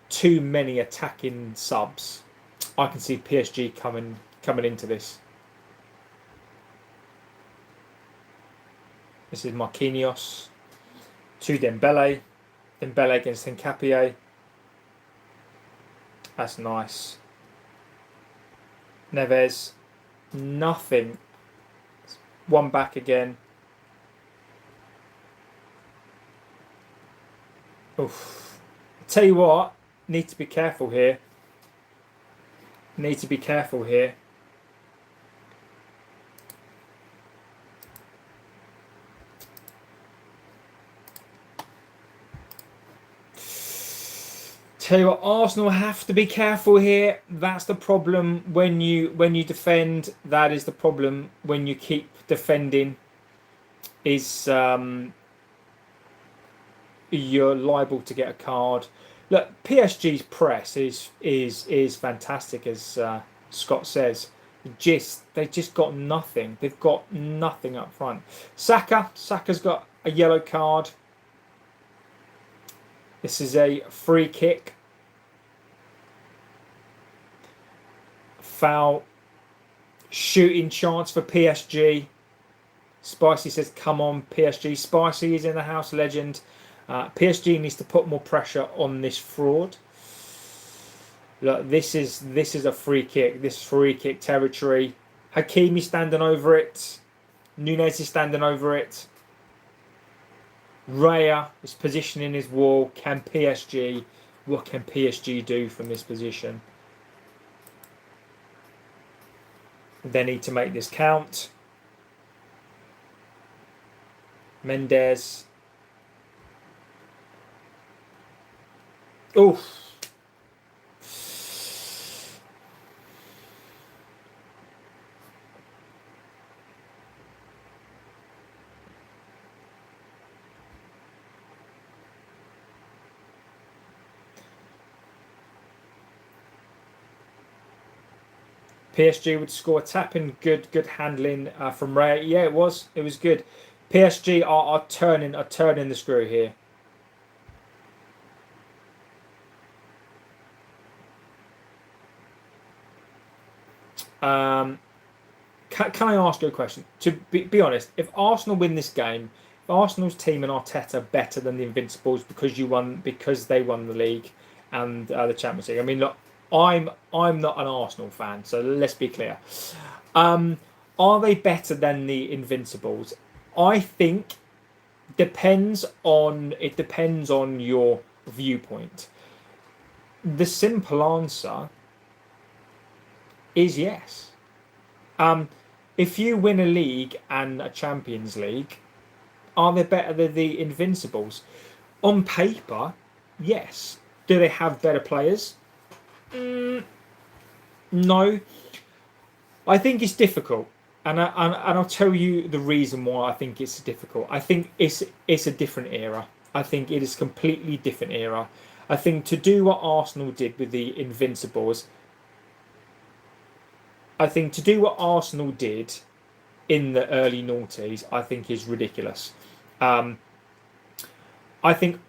too many attacking subs, I can see PSG coming into this. This is Marquinhos to Dembele. Dembele against Nkapie. That's nice. Neves. Nothing. One back again. Oof. Tell you what, need to be careful here. Need to be careful here. Tell you what, Arsenal have to be careful here. That's the problem when you defend. That is the problem when you keep defending. Is you're liable to get a card. Look, PSG's press is fantastic, as Scott says. They just got nothing. They've got nothing up front. Saka's got a yellow card. This is a free kick. Foul. Shooting chance for PSG. Spicy says, come on, PSG. Spicy is in the house, legend. PSG needs to put more pressure on this fraud. Look, this is a free kick. This free kick territory. Hakimi standing over it. Nunez is standing over it. Raya is positioning his wall. What can PSG do from this position? They need to make this count. Mendes. Oof. PSG would score. Tapping, good handling from Ray. Yeah, it was good. PSG are turning the screw here. Can I ask you a question? To be honest, if Arsenal win this game, if Arsenal's team and Arteta are better than the Invincibles because they won the league and the Champions League. I mean, look, I'm not an Arsenal fan, so let's be clear. Are they better than the Invincibles? I think it depends on your viewpoint. The simple answer is yes. If you win a league and a Champions League, are they better than the Invincibles? On paper, yes. Do they have better players? No. I think it's difficult, and I'll tell you the reason why I think it's difficult. I think it's a different era. I think it is a completely different era. I think to do what Arsenal did with the Invincibles, I think to do what Arsenal did in the early noughties, I think is ridiculous. I think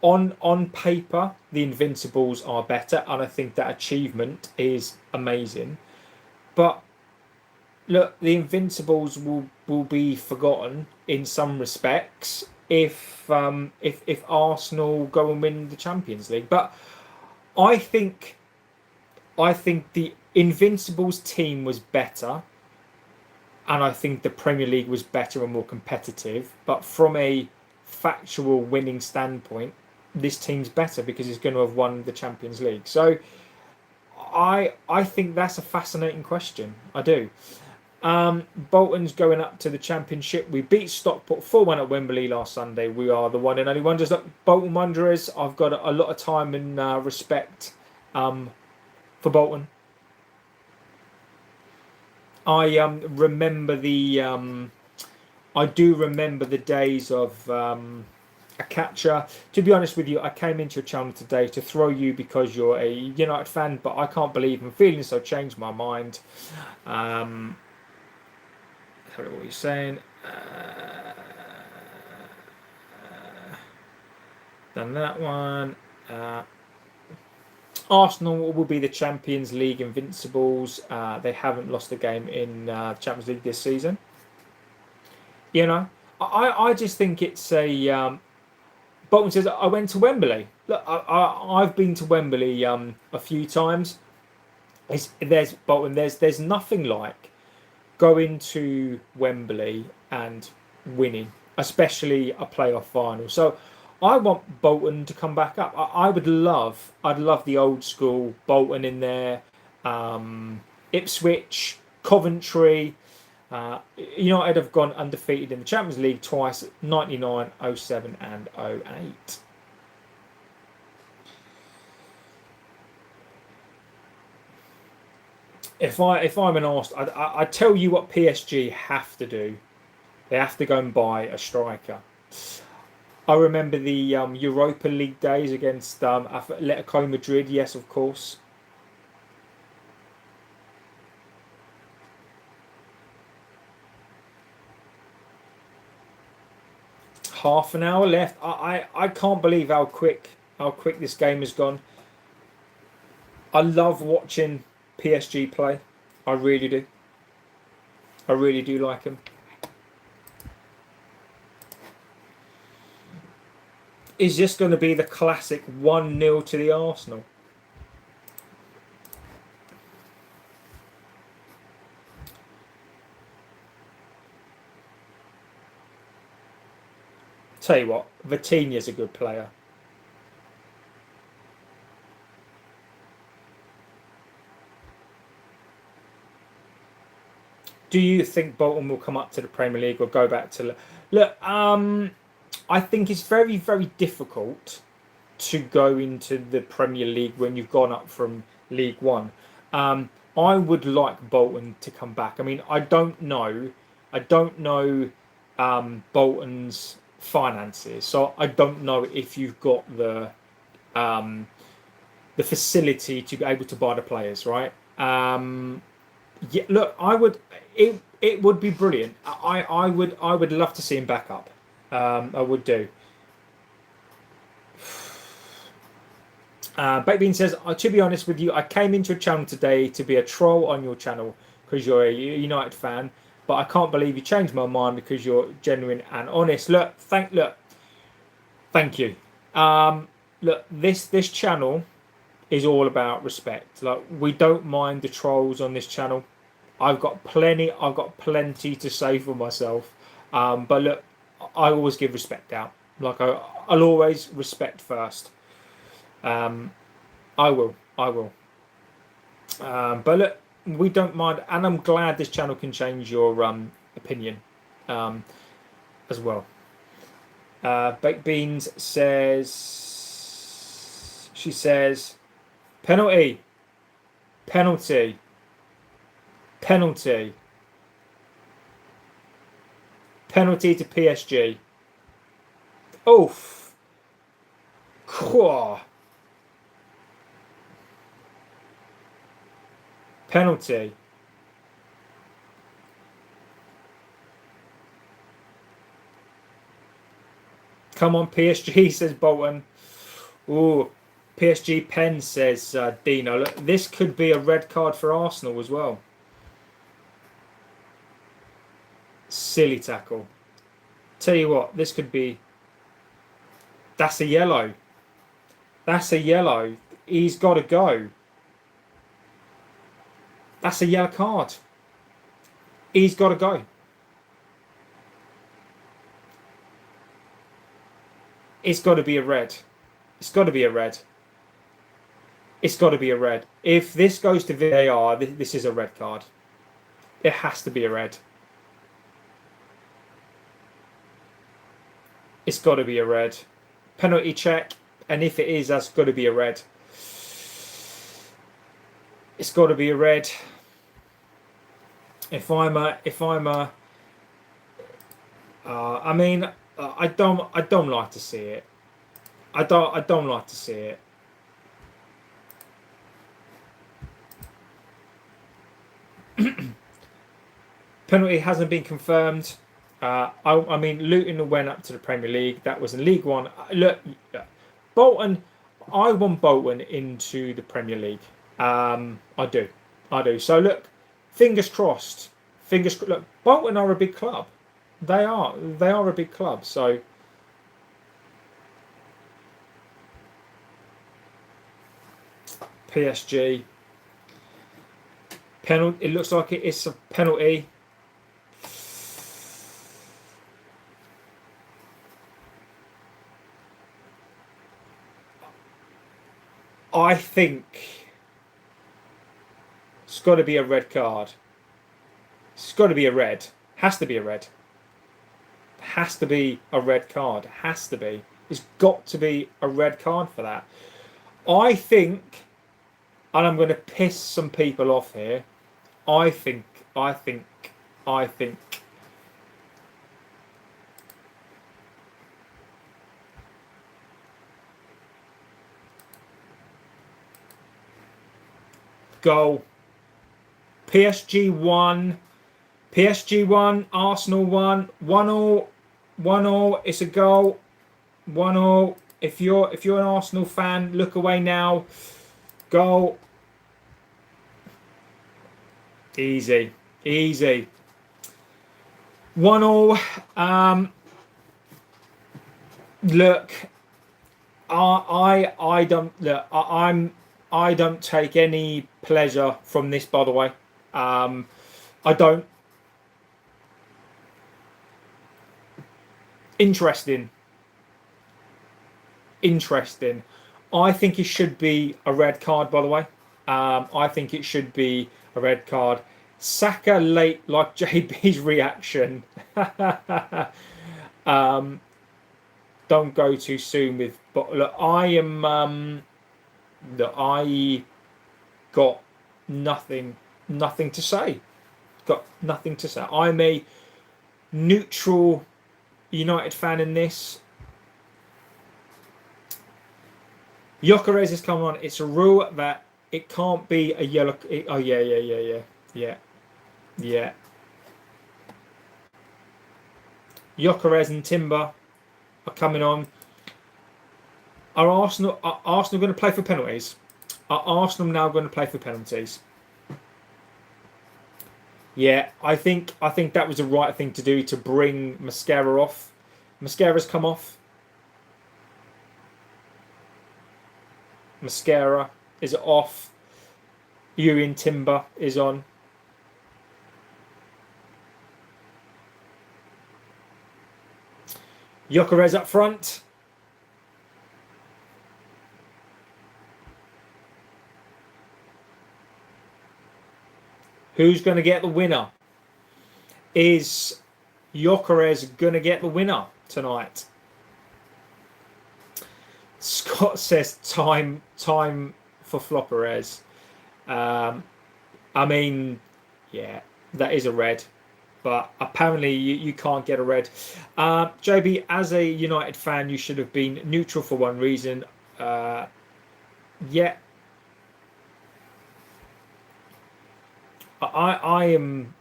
on paper the Invincibles are better, and I think that achievement is amazing. But look, the Invincibles will be forgotten in some respects if Arsenal go and win the Champions League. But I think the Invincibles team was better, and I think the Premier League was better and more competitive. But from a factual winning standpoint, this team's better because it's going to have won the Champions League. So I think that's a fascinating question. I do. Bolton's going up to the Championship. We beat Stockport 4-1 at Wembley last Sunday. We are the one and only one. Just look, Bolton Wanderers, I've got a lot of time and respect for Bolton. I remember I do remember the days of a catcher. To be honest with you, I came into your channel today to throw you because you're a United fan, but I can't believe I'm feeling so. Changed my mind. What are you saying? Done that one. Arsenal will be the Champions League invincibles. They haven't lost a game in Champions League this season. You know, I just think it's a. Bolton says I went to Wembley. Look, I've been to Wembley a few times. There's Bolton. There's nothing like going to Wembley and winning, especially a playoff final. So I want Bolton to come back up. I'd love the old school Bolton in there, Ipswich, Coventry. United have gone undefeated in the Champions League twice, 99, 07 and 08. If I'm an Arsenal, I tell you what PSG have to do. They have to go and buy a striker. I remember the Europa League days against Atletico Madrid. Yes, of course. Half an hour left. I can't believe how quick this game has gone. I love watching PSG play. I really do. I really do like them. Is this going to be the classic 1-0 to the Arsenal? Tell you what, Vitinha's a good player. Do you think Bolton will come up to the Premier League or go back to... Look, I think it's very, very difficult to go into the Premier League when you've gone up from League One. I would like Bolton to come back. I mean, I don't know Bolton's finances, so I don't know if you've got the facility to be able to buy the players, right? Yeah, look, I would. It would be brilliant. I would love to see him back up. I would do. Bakebean says, to be honest with you, I came into your channel today to be a troll on your channel because you're a United fan, but I can't believe you changed my mind because you're genuine and honest. Look, thank you. Look, this channel is all about respect. Like, we don't mind the trolls on this channel. I've got plenty to say for myself. But look, I always give respect out. Like, I'll always respect first. I will. But look, we don't mind, and I'm glad this channel can change your opinion as well. Baked Beans says, penalty to PSG. Oof. Penalty. Come on, PSG, says Bolton. Ooh, PSG pen, says Dino. Look, this could be a red card for Arsenal as well. Silly tackle. Tell you what, this could be... That's a yellow. That's a yellow. He's got to go. That's a yellow card. He's got to go. It's got to be a red. It's got to be a red. It's got to be a red. If this goes to VAR, this is a red card. It has to be a red. It's got to be a red. Penalty check, and if it is, that's got to be a red. It's got to be a red. I mean, I don't like to see it. I don't like to see it. Penalty hasn't been confirmed. I mean, Luton went up to the Premier League. That was in League One. Look, Bolton. I want Bolton into the Premier League. I do. So look, fingers crossed. Look, Bolton are a big club. They are a big club. So PSG penalty. It looks like it is a penalty. I think it's got to be a red card. It's got to be a red. Has to be a red. Has to be a red card. Has to be. It's got to be a red card for that. I think, and I'm going to piss some people off here. I think. Goal. PSG 1. PSG 1. Arsenal 1. 1-1. 1-1. It's a goal. 1-1. If you're an Arsenal fan, look away now. Goal. Easy. 1-1. Look, I don't look. I don't take any pleasure from this, by the way. I don't. Interesting. I think it should be a red card, by the way. I think it should be a red card. Saka late, like JB's reaction. Don't go too soon with. But look, I got nothing to say. Got nothing to say. I'm a neutral United fan in this. Gyökeres is coming on. It's a rule that it can't be a yellow. Oh yeah. Gyökeres and Timber are coming on. Are Arsenal going to play for penalties? Are Arsenal now going to play for penalties? Yeah, I think that was the right thing to do to bring Mascara off. Mascara's come off. Mascara is off. Ewan Timber is on. Gyökeres up front. Who's going to get the winner? Is Gyökeres going to get the winner tonight? Scott says time for Flopperez. I mean, yeah, that is a red. But apparently you can't get a red. JB, as a United fan, you should have been neutral for one reason. Yeah. I am.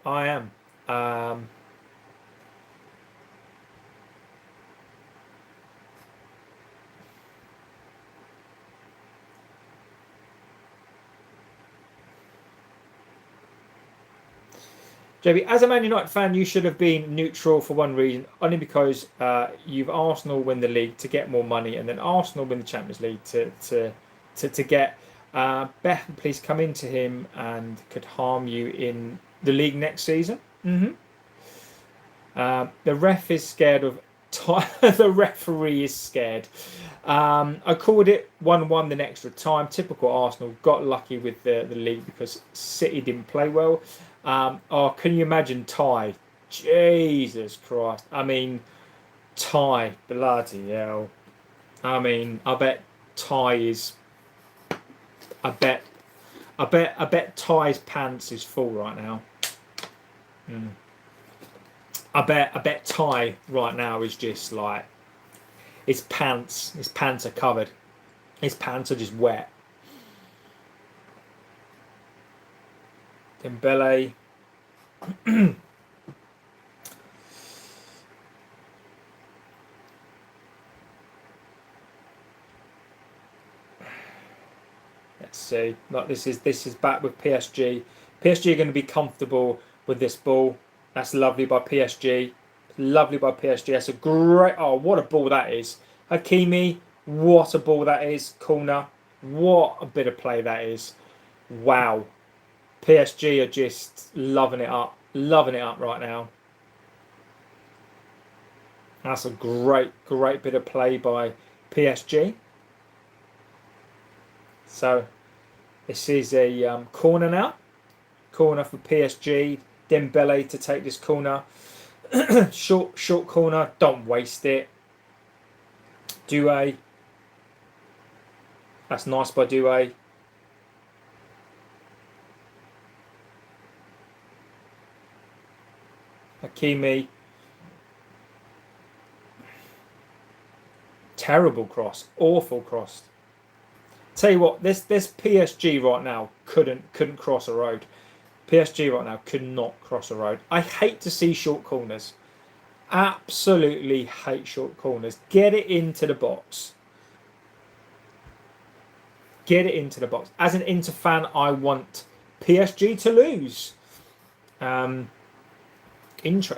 JB, as a Man United fan, you should have been neutral for one reason, only because you've Arsenal win the league to get more money, and then Arsenal win the Champions League to get Beth, please come into him and could harm you in the league next season. The ref is scared of The referee is scared. I called it 1-1 in extra time. Typical Arsenal. Got lucky with the league because City didn't play well. Oh, can you imagine tie? Jesus Christ. I mean, tie. Bloody hell. I mean, I bet tie is. I bet Ty's pants is full right now. I bet Ty right now is just like his pants are covered. His pants are just wet. Dembele. Let's see. Like this is back with PSG. PSG are going to be comfortable with this ball. That's lovely by PSG. Lovely by PSG. That's a great. Oh, what a ball that is. Hakimi. What a ball that is. Corner. What a bit of play that is. Wow. PSG are just loving it up. Loving it up right now. That's a great bit of play by PSG. So this is a corner now. Corner for PSG. Dembele to take this corner. short corner. Don't waste it. Doué. That's nice by Doué. Hakimi. Terrible cross. Awful cross. Tell you what, this PSG right now couldn't cross a road. PSG right now could not cross a road. I hate to see short corners. Absolutely hate short corners. Get it into the box. Get it into the box. As an Inter fan, I want PSG to lose.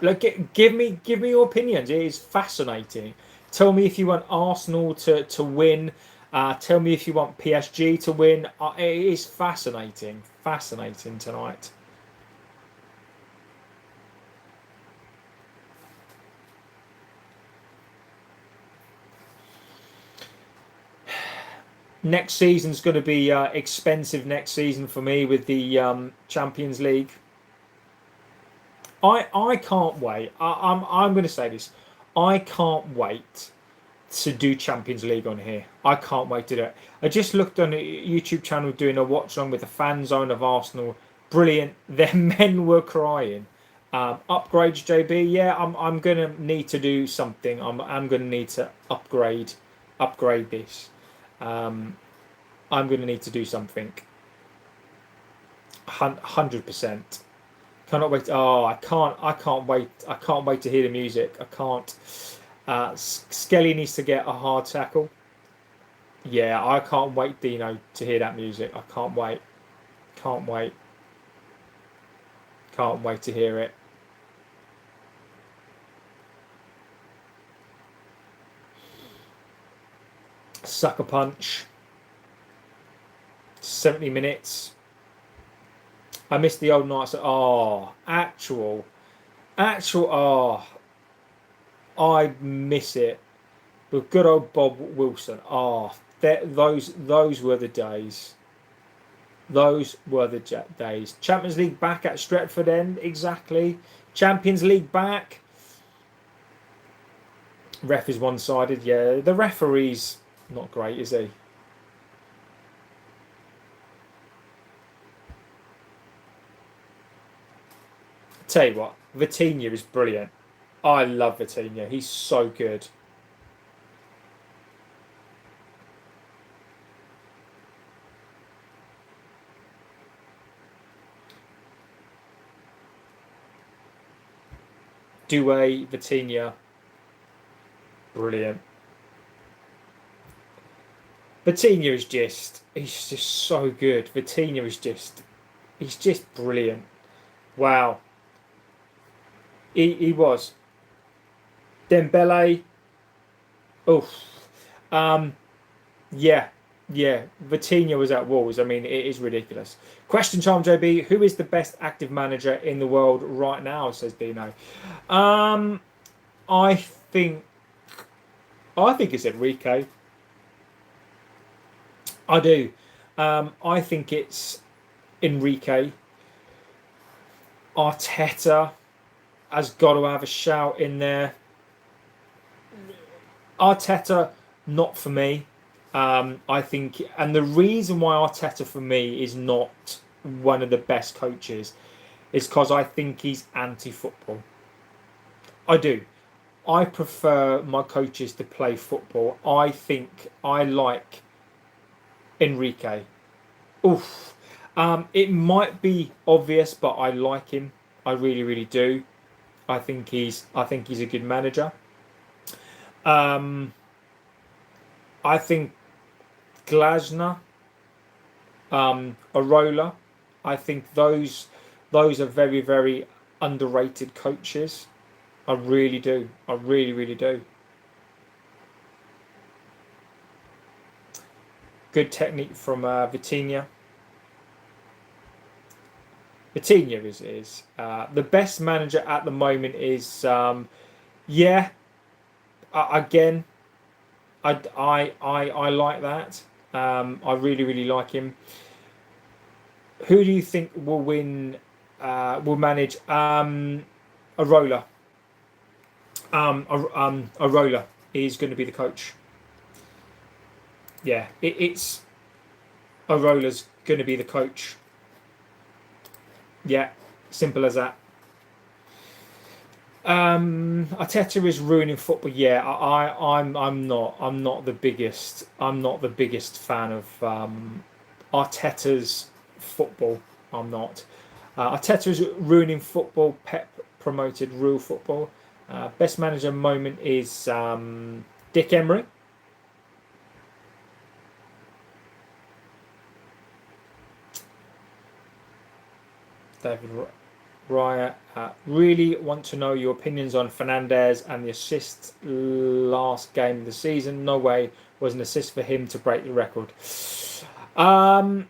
Look, give me your opinions. It is fascinating. Tell me if you want Arsenal to win. Tell me if you want PSG to win. It is fascinating. Fascinating tonight. Next season's going to be expensive next season for me with the Champions League. I can't wait. I'm going to say this. I can't wait to do Champions League on here. I can't wait to do it. I just looked on a YouTube channel doing a watch on with the fan zone of Arsenal. Brilliant. Their men were crying. Upgrades, JB. Yeah, I'm gonna need to do something. I'm gonna need to upgrade this. I'm gonna need to do something. 100%. Cannot wait. Oh, I can't wait. I can't wait to hear the music. I can't. Skelly needs to get a hard tackle. Yeah, I can't wait, Dino, to hear that music. I can't wait. Can't wait. Can't wait to hear it. Sucker punch. 70 minutes. I missed the old nights. Oh, actual. Oh, I miss it. With good old Bob Wilson. Oh, those were the days. Those were the days. Champions League back at Stretford End, exactly. Champions League back. Ref is one-sided. Yeah, the referee's not great, is he? Tell you what, Vitinha is brilliant. I love Vitinha. He's so good. Doué, Vitinha. Brilliant. Vitinha is he's just so good. Vitinha is he's just brilliant. Wow. He was. Dembele. Oof. Yeah. Vitinha was at Wolves. I mean, it is ridiculous. Question time, JB. Who is the best active manager in the world right now? Says Dino. I think I think it's Enrique. I do. I think it's Enrique. Arteta has got to have a shout in there. Arteta, not for me. I think, and the reason why Arteta for me is not one of the best coaches is because I think he's anti-football. I do. I prefer my coaches to play football. I think I like Enrique. Oof. It might be obvious, but I like him. I really, really do. I think he's a good manager. Um, I think Glasner, Arola. I think those are very, very underrated coaches. I really do. I really, really do. Good technique from Vitinha. Vitinha is the best manager at the moment. Is yeah. Again, I like that. I really, really like him. Who do you think will win? Will manage? Arola. Arola is going to be the coach. Yeah, it's Arola's going to be the coach. Yeah, simple as that. Arteta is ruining football. Yeah, I'm not the biggest fan of Arteta's football. I'm not. Arteta is ruining football. Pep promoted real football. Best manager moment is Dick Emery. David Raya. Really want to know your opinions on Fernandez and the assist last game of the season. No way was an assist for him to break the record. I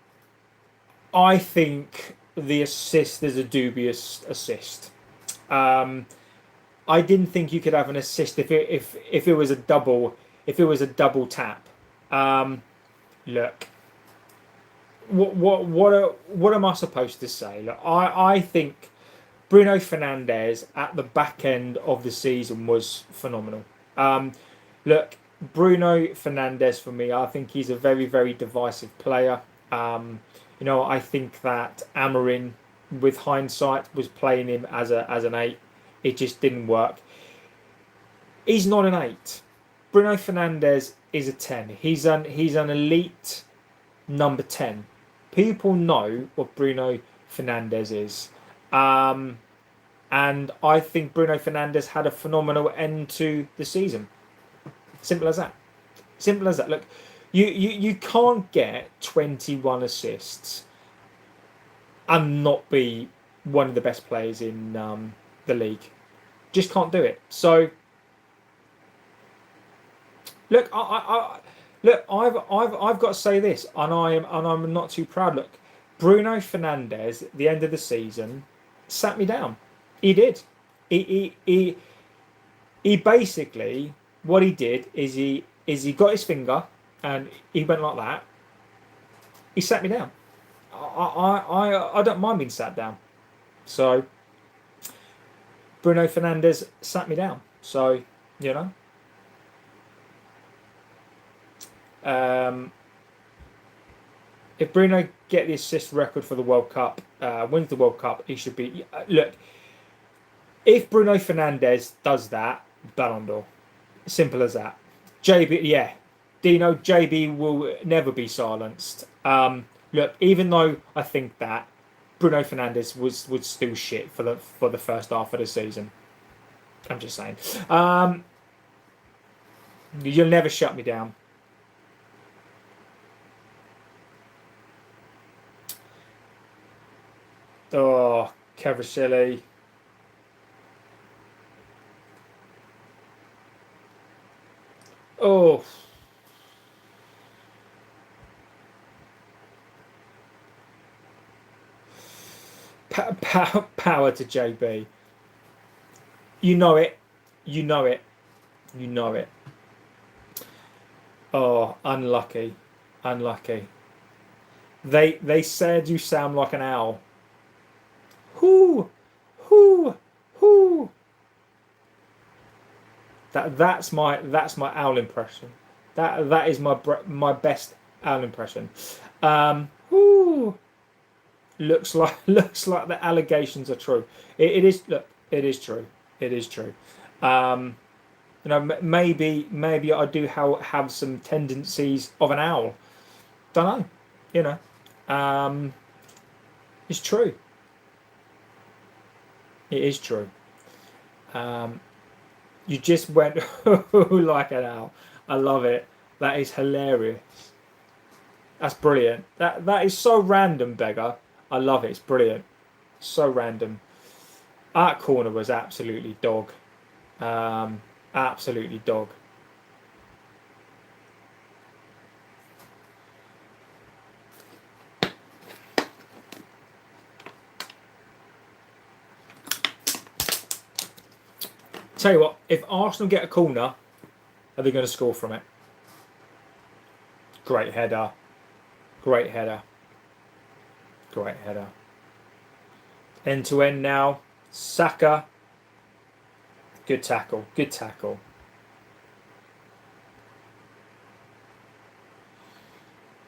think the assist is a dubious assist. I didn't think you could have an assist if it was a double tap. Look, what am I supposed to say? Look, I think Bruno Fernandes at the back end of the season was phenomenal. Look, Bruno Fernandes for me, I think he's a very, very divisive player. I think that Amorim, with hindsight, was playing him as an 8. It just didn't work. He's not an 8. Bruno Fernandes is a 10. He's an elite number 10. People know what Bruno Fernandes is. And I think Bruno Fernandes had a phenomenal end to the season. Simple as that. Simple as that. Look, you can't get 21 assists and not be one of the best players in the league. Just can't do it. So, look, I've got to say this, and I'm not too proud. Look, Bruno Fernandes, at the end of the season, sat me down. He did. He basically, what he did is he got his finger and he went like that. He sat me down. I don't mind being sat down. So Bruno Fernandes sat me down. So you know. If Bruno get the assist record for the World Cup, wins the World Cup, he should be. Look, if Bruno Fernandes does that, Ballon d'Or. Simple as that. JB, yeah, Dino, JB will never be silenced. Look, even though I think that Bruno Fernandes was still shit for the first half of the season. I'm just saying. You'll never shut me down. Oh, Kvaratskhelia. Oh. Power to JB. You know it. You know it. You know it. Oh, unlucky, unlucky. They said you sound like an owl. Whoo, whoo, whoo. That's my owl impression. That is my best owl impression. Whoo. Looks like the allegations are true. It is. Look, it is true. It is true. Um, maybe I do have some tendencies of an owl. Don't know. You know, it's true. It is true. Um, you just went like an owl. I love it. That is hilarious. That's brilliant. That is so random, beggar. I love it. It's brilliant. So random. That corner was absolutely dog. Absolutely dog. Tell you what, if Arsenal get a corner, are they going to score from it? Great header. Great header. Great header. End to end now. Saka. Good tackle. Good tackle.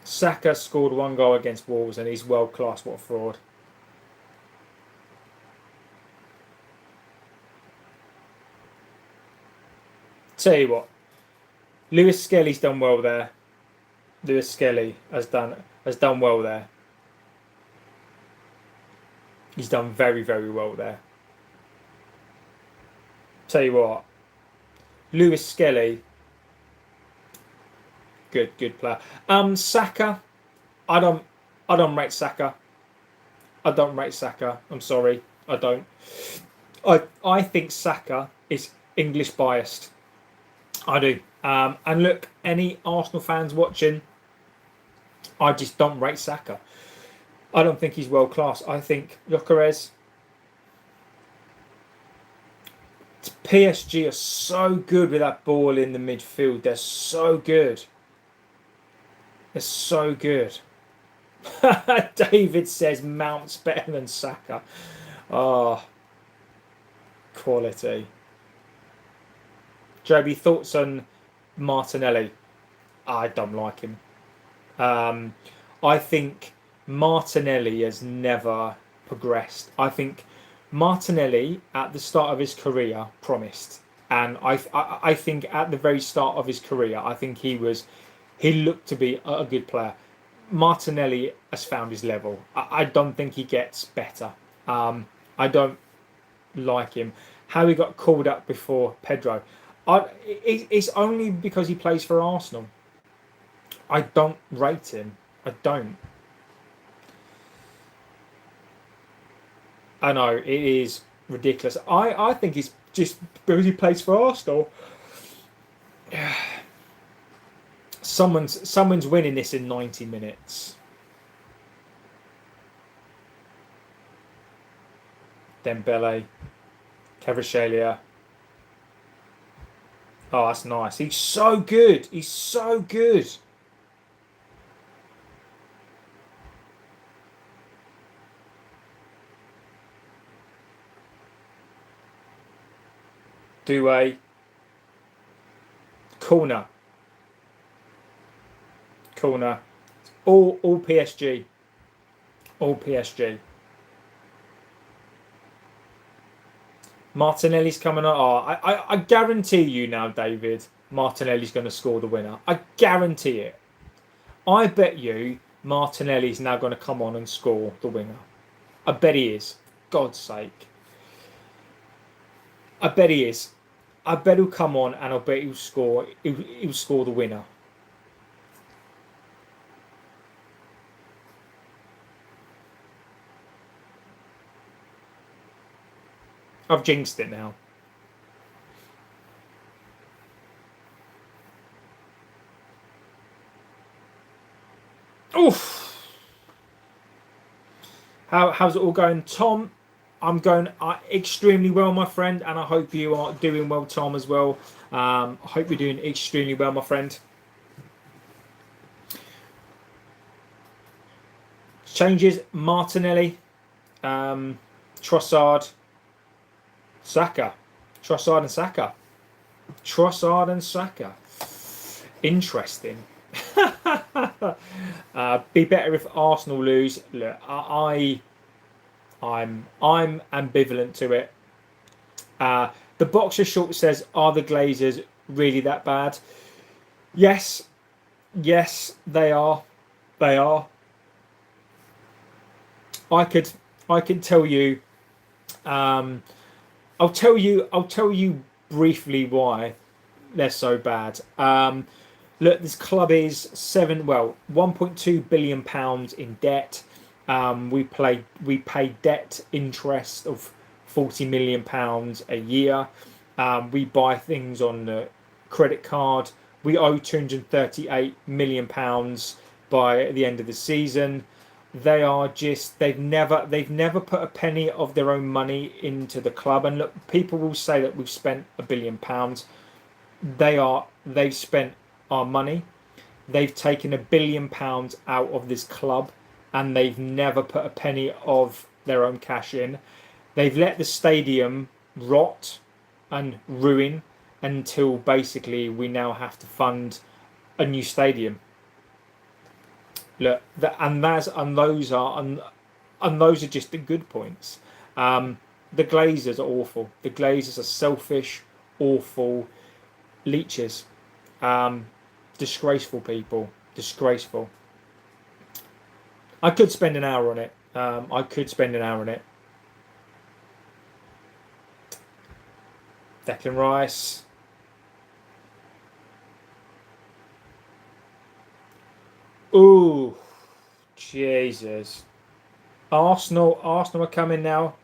Saka scored 1 goal against Wolves and he's world class. What a fraud. Tell you what, Lewis Skelly's done well there. Lewis Skelly has done well there. He's done very, very well there. Tell you what, Lewis Skelly, good player. Saka, I don't rate Saka. I don't rate Saka. I'm sorry, I don't. I think Saka is English biased. I do. And look, any Arsenal fans watching, I just don't rate Saka. I don't think he's world class. I think Gyökeres, PSG are so good with that ball in the midfield. They're so good. They're so good. David says Mount's better than Saka. Oh, quality. Joby, thoughts on Martinelli? I don't like him. I think Martinelli has never progressed. I think Martinelli at the start of his career promised, and I think at the very start of his career, I think he looked to be a good player. Martinelli has found his level. I don't think he gets better. I don't like him. How he got called up before Pedro. It's only because he plays for Arsenal. I don't rate him. I don't. I know it is ridiculous. I think it's just because he plays for Arsenal. Someone's winning this in 90 minutes. Dembele, Kvaratskhelia. Oh, that's nice. He's so good. He's so good. Doué. Corner. All PSG. All PSG. Martinelli's coming up. Oh, I guarantee you now, David, Martinelli's going to score the winner. I guarantee it. I bet you Martinelli's now going to come on and score the winner. I bet he is. God's sake. I bet he is. I bet he'll come on and I bet he'll score. He'll score the winner. I've jinxed it now. Oof. How's it all going, Tom? I'm going extremely well, my friend, and I hope you are doing well, Tom, as well. I hope you're doing extremely well, my friend. Changes: Martinelli, Trossard, Saka. Trossard and Saka. Trossard and Saka. Interesting. Be better if Arsenal lose. Look, I'm ambivalent to it. The boxer short says, "Are the Glazers really that bad?" Yes, they are. They are. I could tell you. I'll tell you briefly why they're so bad. Look, this club is 1.2 billion pounds in debt. We pay debt interest of 40 million pounds a year. We buy things on the credit card. We owe 238 million pounds by the end of the season. They've never put a penny of their own money into the club. And look, people will say that we've spent £1 billion. They've spent our money. They've taken £1 billion out of this club, and they've never put a penny of their own cash in. They've let the stadium rot and ruin until basically we now have to fund a new stadium. Look, those are just the good points. The Glazers are awful. The Glazers are selfish, awful leeches. Disgraceful people. Disgraceful. I could spend an hour on it. Declan Rice. Ooh, Jesus. Arsenal are coming now.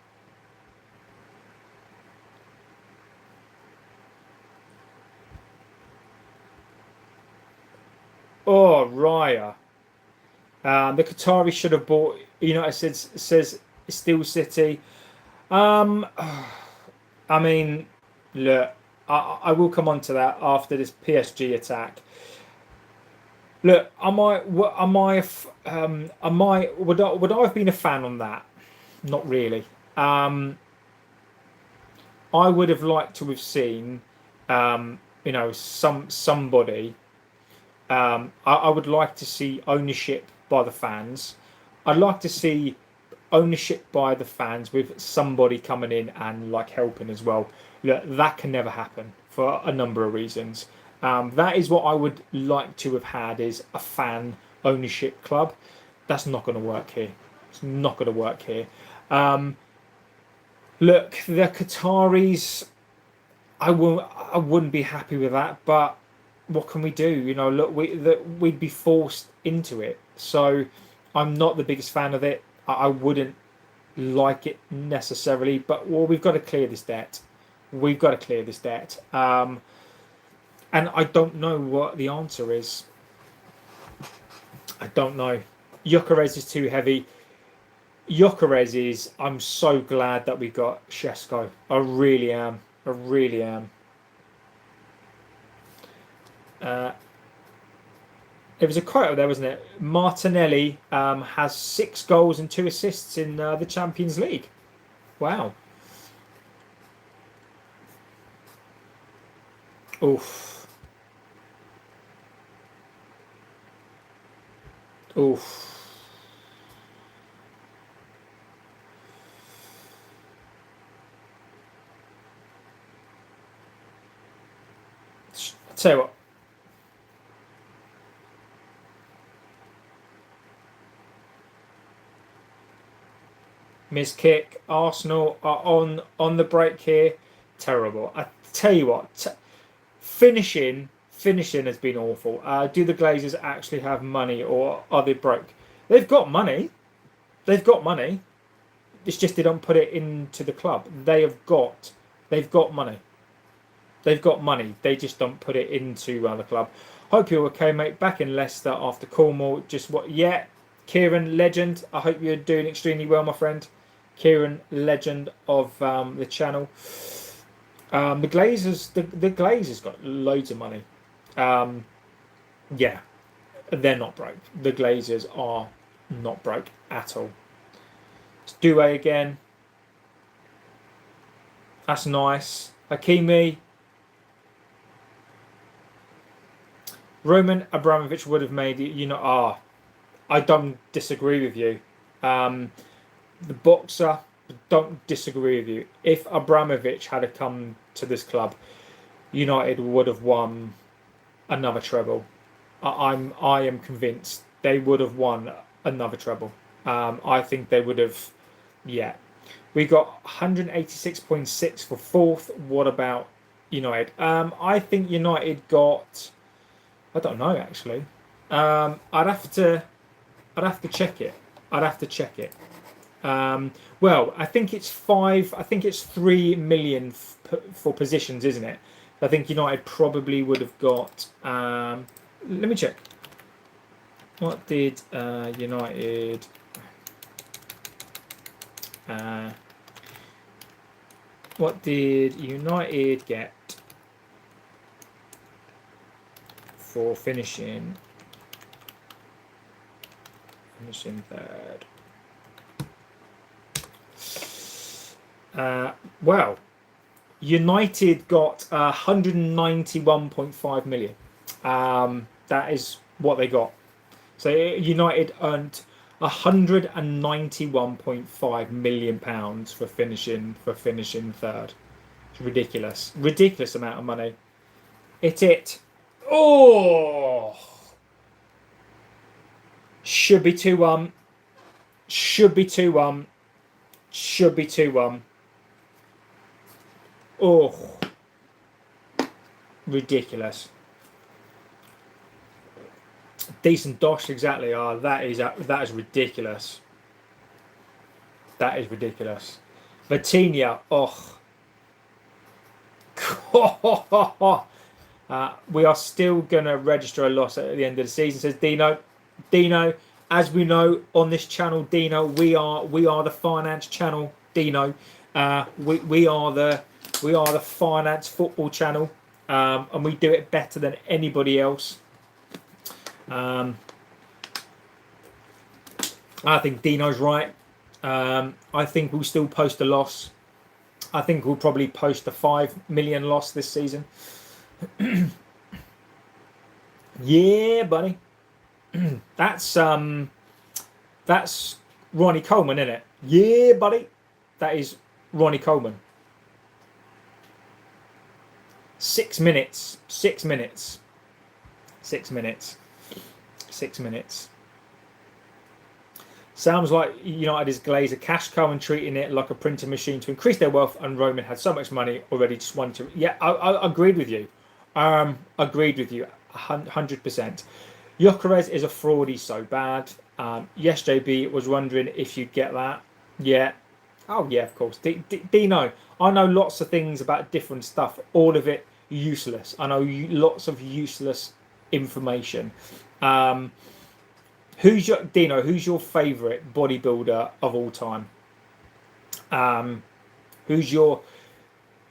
Oh, Raya. The Qataris should have bought. It says Steel City. I mean, look, I will come on to that after this PSG attack. Look, would I have been a fan on that? Not really. I would have liked to have seen, somebody. I would like to see ownership by the fans. I'd like to see ownership by the fans with somebody coming in and helping as well. Look, that can never happen for a number of reasons. That is what I would like to have had, is a fan ownership club. That's not going to work here. It's not going to work here. Look, the Qataris, I wouldn't be happy with that, but what can we do? Look, we'd be forced into it. So I'm not the biggest fan of it. I wouldn't like it necessarily, but we've got to clear this debt. And I don't know what the answer is. I don't know. Gyökeres is too heavy. I'm so glad that we got Šeško. I really am. There was a quote there, wasn't it? Martinelli has 6 goals and 2 assists in the Champions League. Wow. Oof. I'll tell you what. Miss kick. Arsenal are on the break here. Terrible. I tell you what. Finishing has been awful. Do the Glazers actually have money, or are they broke? They've got money. It's just they don't put it into the club. They've got money. They just don't put it into the club. Hope you're okay, mate. Back in Leicester after Cornwall. Yeah, Kieran, legend. I hope you're doing extremely well, my friend. Kieran, legend of the channel. The Glazers got loads of money. Yeah, they're not broke. The Glazers are not broke at all. It's Due again. That's nice. Hakimi. Roman Abramovich would have made it. I don't disagree with you. The boxer, don't disagree with you. If Abramovich had come to this club, United would have won another treble. I am convinced they would have won another treble. I think they would have. Yeah, we got 186.6 for fourth. What about United? I think United got. I don't know actually. I'd have to check it. I'd have to check it. Well, I think it's 3 million for positions, isn't it? I think United probably would have got. Let me check. What did United? What did United get for finishing third? Well, United got 191.5 million. That is what they got. So United earned 191.5 million pounds for finishing third. It's ridiculous amount of money. It. Oh, should be 2-1. Should be 2-1. Should be 2-1. Oh, ridiculous. Decent dosh, exactly. That is ridiculous. That is ridiculous. Vitinha, we are still gonna register a loss at the end of the season, says Dino. Dino, as we know on this channel, Dino, we are the finance channel. Dino, we are the finance football channel, and we do it better than anybody else. I think Dino's right. I think we'll still post a loss. I think we'll probably post a 5 million loss this season. Yeah, buddy. That's Ronnie Coleman, isn't it? Yeah, buddy. That is Ronnie Coleman. 6 minutes. 6 minutes. 6 minutes. 6 minutes. Sounds like United is Glazer cash cow and treating it like a printer machine to increase their wealth, and Roman had so much money already, just wanted to. Yeah, I agreed with you. Agreed with you 100%. Gyökeres is a fraud. He's so bad. Yes, JB was wondering if you'd get that. Yeah. Oh yeah, of course. Dino, I know lots of things about different stuff. All of it useless. I know lots of useless information. Who's your favourite bodybuilder of all time? Who's your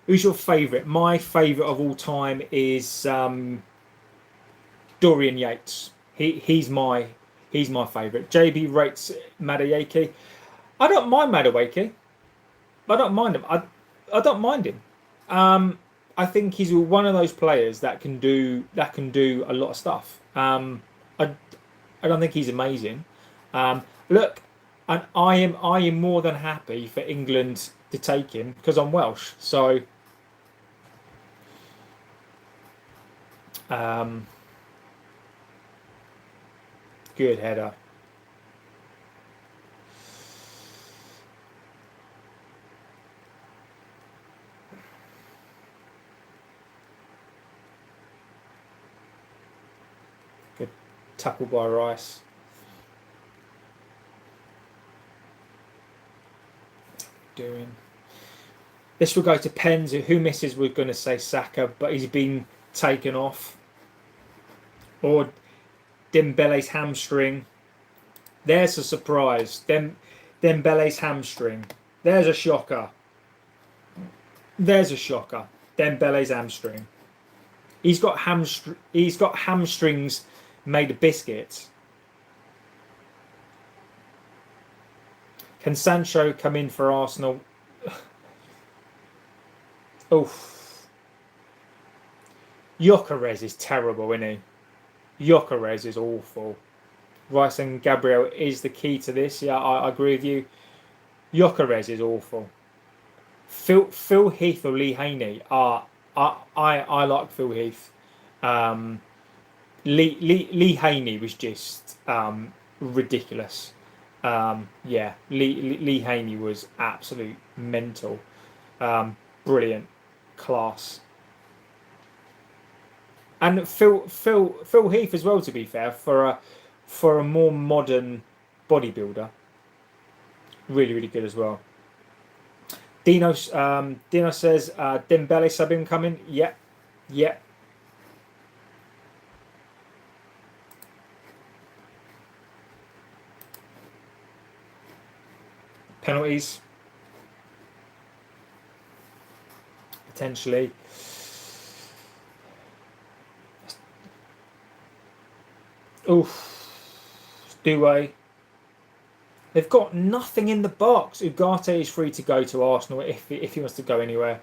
favourite? My favourite of all time is Dorian Yates. He's my favourite. JB rates Madueke. I don't mind Madueke. I don't mind him. I don't mind him. I think he's one of those players that can do a lot of stuff. I don't think he's amazing. Look, and I am more than happy for England to take him because I'm Welsh. So, good header. Good tackle by Rice. This will go to Pens, who misses. We're going to say Saka, but he's been taken off. Or Dembele's hamstring. There's a surprise. Dembele's hamstring. There's a shocker. There's a shocker. Dembele's hamstring. He's got hamstrings made of biscuits. Can Sancho come in for Arsenal? Oof. Gyökeres is terrible, isn't he? Gyökeres is awful. Rice and Gabriel is the key to this. Yeah, I agree with you. Gyökeres is awful. Phil Heath or Lee Haney are I like Phil Heath. Um, Lee Haney was just ridiculous. Yeah, Lee Haney was absolute mental. Brilliant, class. And Phil Heath as well. To be fair, for a more modern bodybuilder, really good as well. Dino says Dembele subbing coming. Yep, yep. Penalties potentially. Oof. Douay. They've got nothing in the box. Ugarte is free to go to Arsenal if he wants to go anywhere.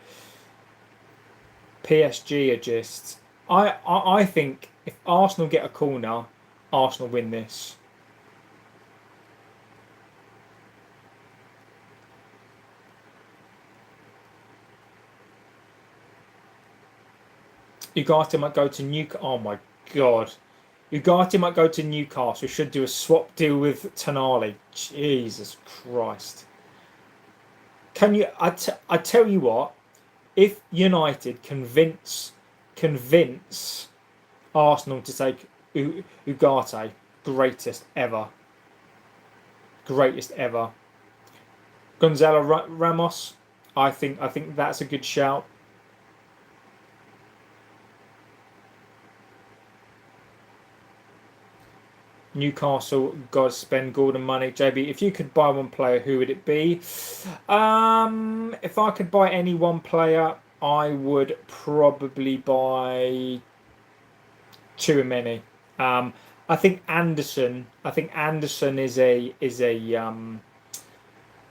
PSG are just. I think if Arsenal get a corner, Arsenal win this. Ugarte might go to Newcastle. Oh my god. Ugarte might go to Newcastle. Should do a swap deal with Tonali. Jesus Christ. Can you? I tell you what. If United convince Arsenal to take Ugarte, greatest ever. Greatest ever. Gonzalo Ramos. I think that's a good shout. Newcastle got to spend Gordon money. JB, if you could buy one player, who would it be? If I could buy any one player, I would probably buy Tchouaméni. I think Anderson. I think Anderson is a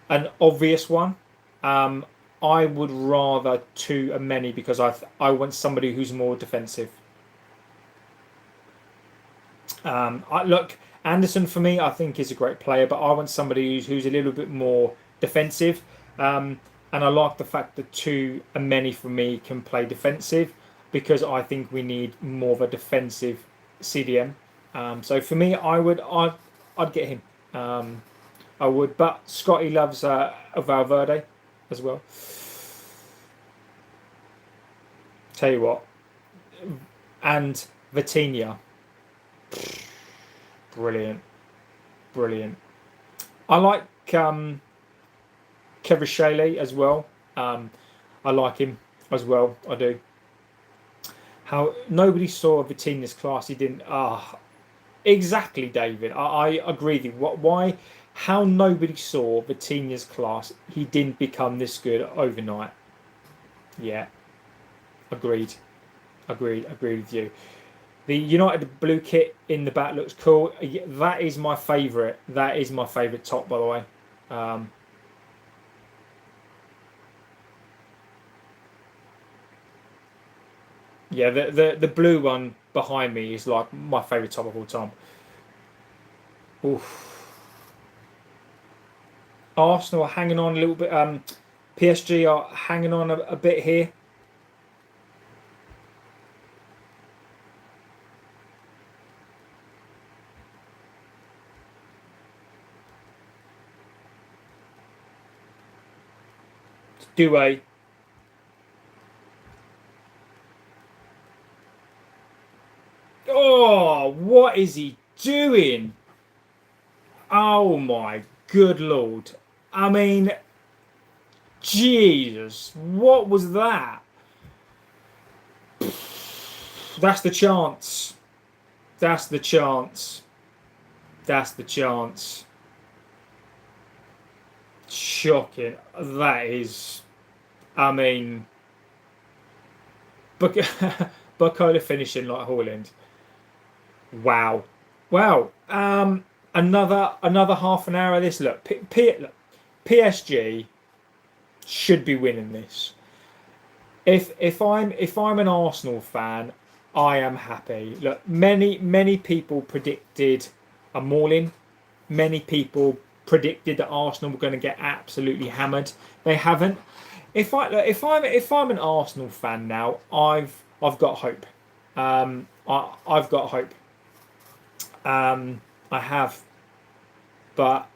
an obvious one. I would rather Tchouaméni because I want somebody who's more defensive. Look, Anderson for me, I think is a great player, but I want somebody who's a little bit more defensive. And I like the fact that Tchouaméni for me can play defensive because I think we need more of a defensive CDM. So for me, I'd get him. I would, but Scotty loves Valverde as well. Tell you what, and Vitinha. Brilliant. I like Kvaratskhelia as well. I like him as well. I do. How nobody saw Vitinha's class. He didn't. Exactly, David. I agree with you. Why? How nobody saw Vitinha's class. He didn't become this good overnight. Yeah. Agreed with you. The United blue kit in the back looks cool. That is my favourite. That is my favourite top, by the way. Yeah, the blue one behind me is like my favourite top of all time. Oof. Arsenal are hanging on a little bit. PSG are hanging on a bit here. Douay. Oh, what is he doing? Oh my good lord. I mean, Jesus, what was that? That's the chance. That's the chance. That's the chance. Shocking. That is. I mean, Bukola finishing like Haaland. Wow. Another half an hour of this. Look, PSG should be winning this. If I'm an Arsenal fan, I am happy. Look, many people predicted a mauling. Many people predicted that Arsenal were going to get absolutely hammered. They haven't. If I'm an Arsenal fan now, I've got hope. I've got hope. I have, but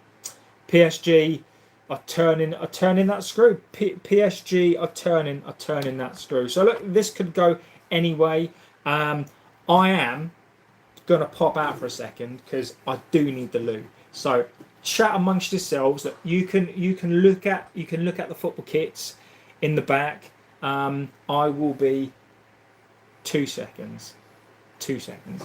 PSG are turning that screw. PSG are turning that screw. So look, this could go anyway. I am gonna pop out for a second because I do need the loo. So chat amongst yourselves. That you can look at the football kits in the back. I will be 2 seconds. 2 seconds.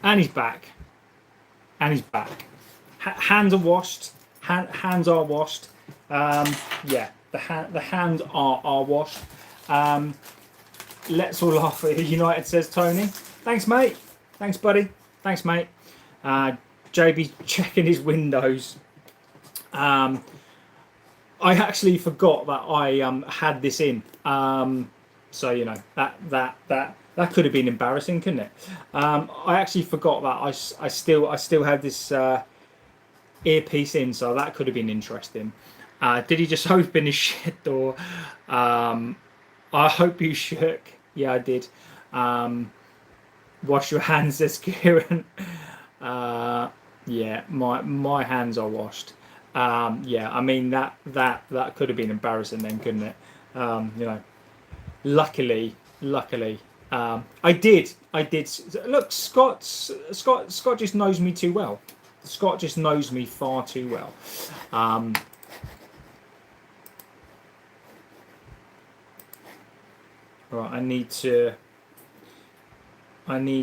And he's back. And he's back. Hands are washed. Hands are washed. Yeah, the hands are washed. Let's all laugh at United, says Tony. Thanks, mate. Thanks, buddy. Thanks, mate. JB checking his windows. I actually forgot that I had this in. So you know that could have been embarrassing, couldn't it? I actually forgot that I still had this earpiece in, so that could have been interesting. Did he just open his shed door? I hope you shook. Yeah, I did. Wash your hands, says Kieran. Yeah, my hands are washed. Yeah, I mean that could have been embarrassing then, couldn't it? You know, luckily, I did. Look, Scott just knows me too well. Scott just knows me far too well. Right, I need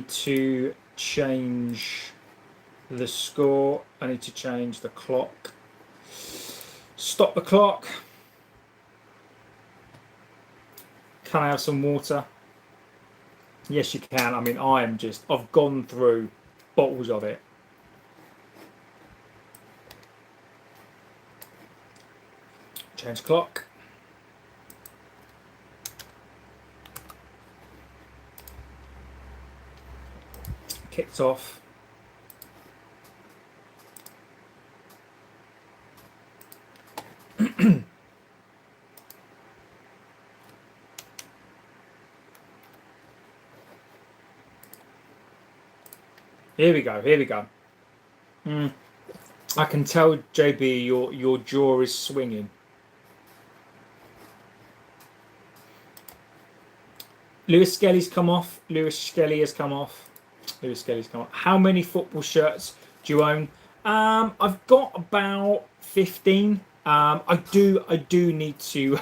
to change the score. I need to change the clock. Stop the clock. Can I have some water? Yes, you can. I mean, I've gone through bottles of it. Change clock. kicked off. Here we go. Here we go. I can tell, JB, your jaw is swinging. Lewis Skelly's come off. Lewis Skelly has come off. Lewis Skelly's come off. How many football shirts do you own? I've got about 15. I do need to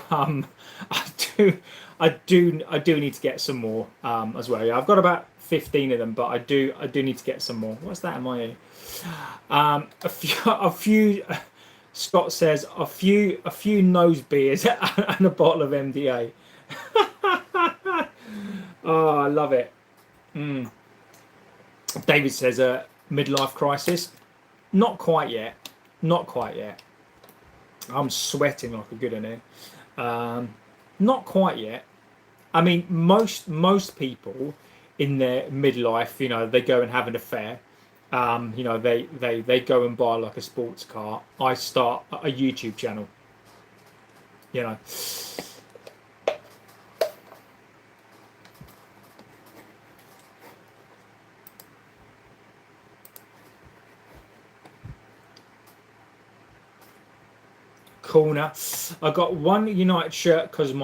I do need to get some more as well. Yeah, I've got about 15 of them, but I do need to get some more. What's that in my ear? A few. Scott says a few nose beers and a bottle of MDA. Oh, I love it. David says a midlife crisis. Not quite yet. Not quite yet. I'm sweating like a good one here. Not quite yet. I mean, most people in their midlife, you know, they go and have an affair. You know, they go and buy like a sports car. I start a YouTube channel. You know. Corner. I got one United shirt because of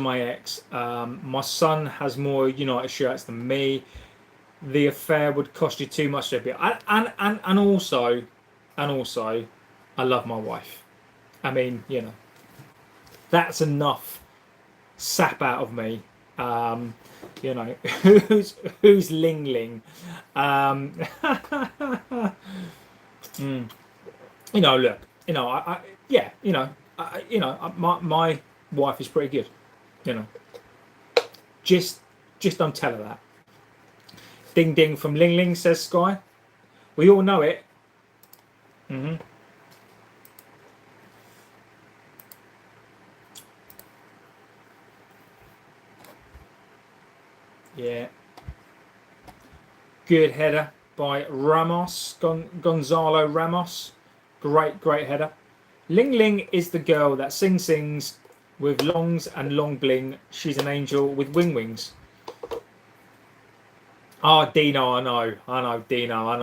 my ex. My son has more United shirts than me. The affair would cost you too much to be. And also, I love my wife. I mean, you know, that's enough sap out of me. You know, who's Ling Ling? You know, look. You know, yeah, you know, my wife is pretty good. You know, just don't tell her that. Ding ding from Ling Ling, says Sky. We all know it. Yeah. Good header by Ramos, Gonzalo Ramos. Great header. Ling Ling is the girl that sings with longs and long bling. She's an angel with wings. Oh, Dino, I know, Dino, I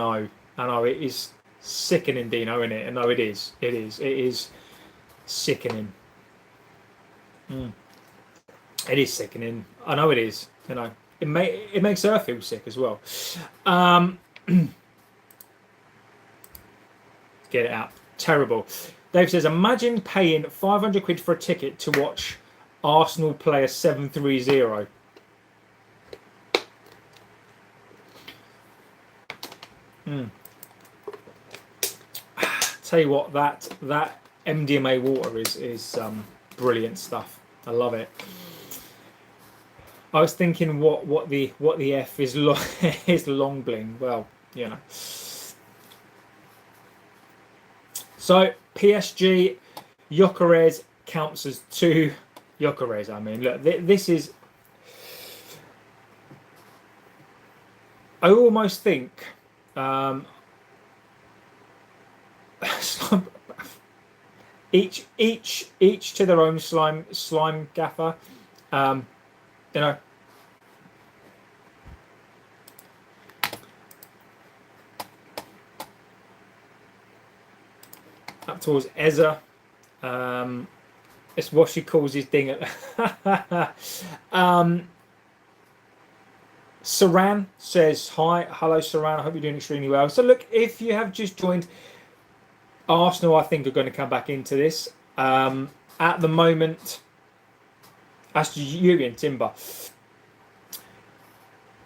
know. It is sickening, Dino, isn't it? No, it is. It is sickening. It is sickening. I know it is. You know, it makes her feel sick as well. Get it out. Terrible. Dave says, imagine paying 500 quid for a ticket to watch Arsenal play a 7-3-0. Tell you what, that MDMA water is brilliant stuff. I love it. I was thinking what the F is is long bling. Well, you know. So PSG Gyökeres counts as 2 Gyökeres. I mean, look, this is. I almost think. Each to their own slime gaffer. You know. Up towards Ezra. It's what she calls his ding. Saran says, hi. Hello, Saran. I hope you're doing extremely well. So, look, if you have just joined, Arsenal, I think, are going to come back into this. At the moment, as Jurgen Timber.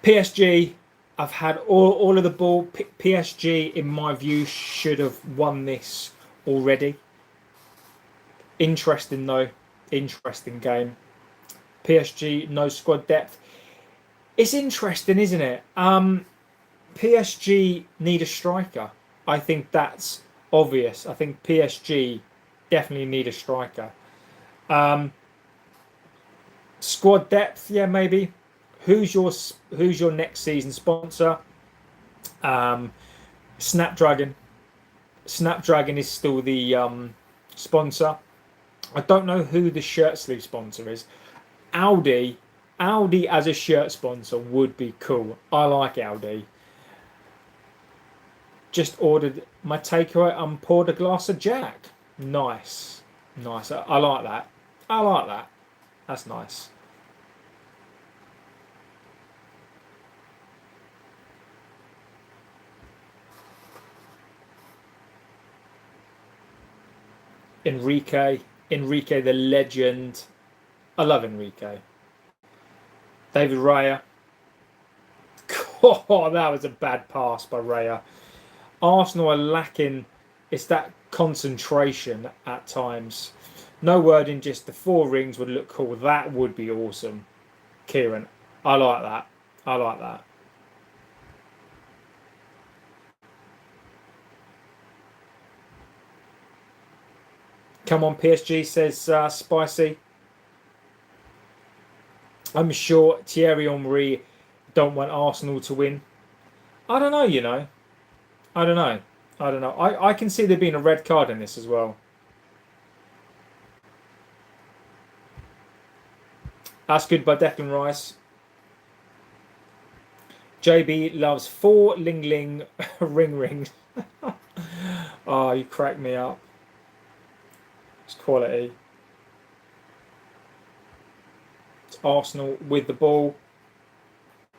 PSG, I've had all of the ball. PSG, in my view, should have won this already. Interesting though. Interesting game. PSG, no squad depth. It's interesting, isn't it? PSG need a striker. I think that's obvious. I think PSG definitely need a striker. Squad depth, yeah, maybe. Who's your next season sponsor? Um, Snapdragon. Snapdragon is still the sponsor. I don't know who the shirt sleeve sponsor is. Audi. Audi as a shirt sponsor would be cool. I like Audi. Just ordered my takeaway and poured a glass of Jack. Nice. Nice. I like that. I like that. That's nice. Enrique. Enrique the legend. I love Enrique. David Raya. Oh, that was a bad pass by Raya. Arsenal are lacking. It's that concentration at times. No word in just the 4 rings would look cool. That would be awesome. Kieran, I like that. I like that. Come on, PSG, says Spicy. I'm sure Thierry Henry don't want Arsenal to win. I don't know, you know. I don't know. I don't know. I can see there being a red card in this as well. That's good by Declan Rice. JB loves 4 Ling Ling ring rings. Oh, you cracked me up. It's quality. It's Arsenal with the ball.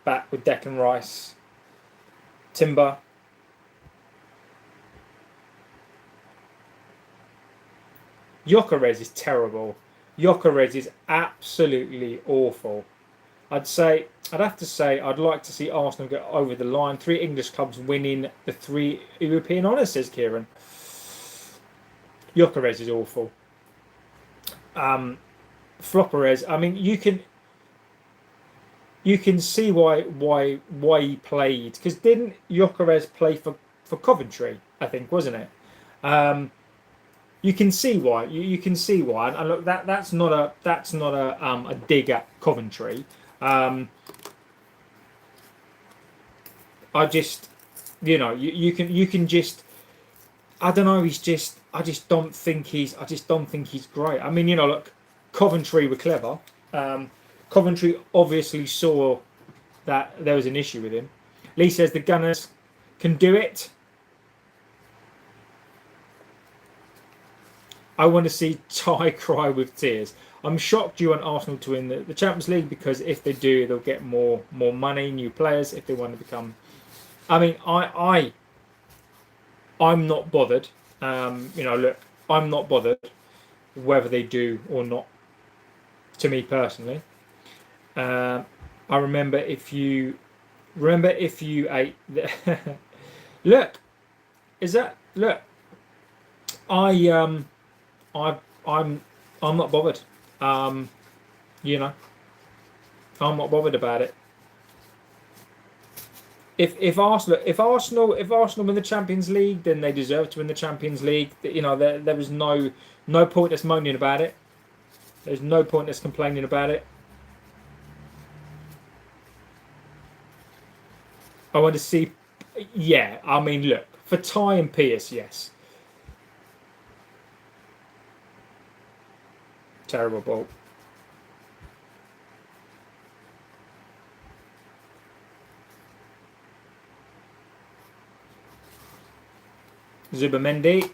Back with Declan Rice. Timber. Gyökeres is terrible. Gyökeres is absolutely awful. I'd have to say I'd like to see Arsenal get over the line. 3 English clubs winning the 3 European honours, says Kieran. Gyökeres is awful. Flopperez. I mean, you can see why he played, because didn't Gyökeres play for Coventry? I think, wasn't it? You can see why. You can see why. And look, that's not a dig at Coventry. I just, you can just. I don't know. I just don't think he's great. I mean, look, Coventry were clever. Coventry obviously saw that there was an issue with him. Lee says the Gunners can do it. I want to see Ty cry with tears. I'm shocked you want Arsenal to win the Champions League, because if they do, they'll get more money, new players. If they want to become, I mean, I'm not bothered. Look, I'm not bothered whether they do or not. To me personally, I remember if you ate. Look, is that look? I'm not bothered. I'm not bothered about it. If Arsenal win the Champions League, then they deserve to win the Champions League. There was no point us moaning about it. There's no point us complaining about it. I want to see. Yeah, I mean, look, for Ty and Pierce, yes. Terrible ball. Zubamendi.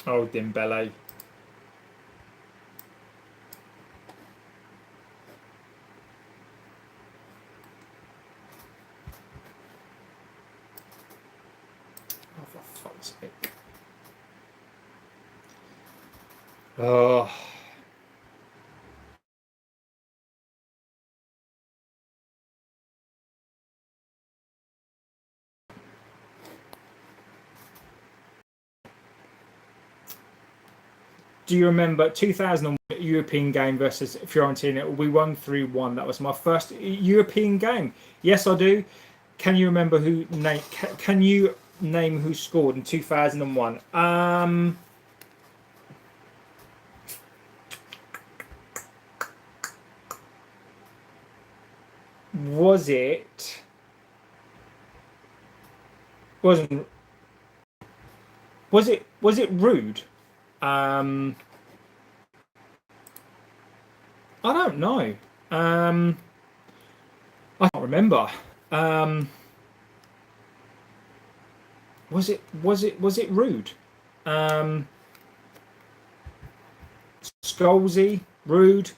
Oh, Dembele. Oh, for fuck's sake. Oh. Do you remember 2001 European game versus Fiorentina? We won 3-1. That was my first European game. Yes, I do. Can you remember who name? Can you name who scored in 2001? Was it? Wasn't? Was it? Was it rude? Um, I don't know. Um, I can't remember. Um, was it? Was it? Was it rude? Um, Scholesy, rude.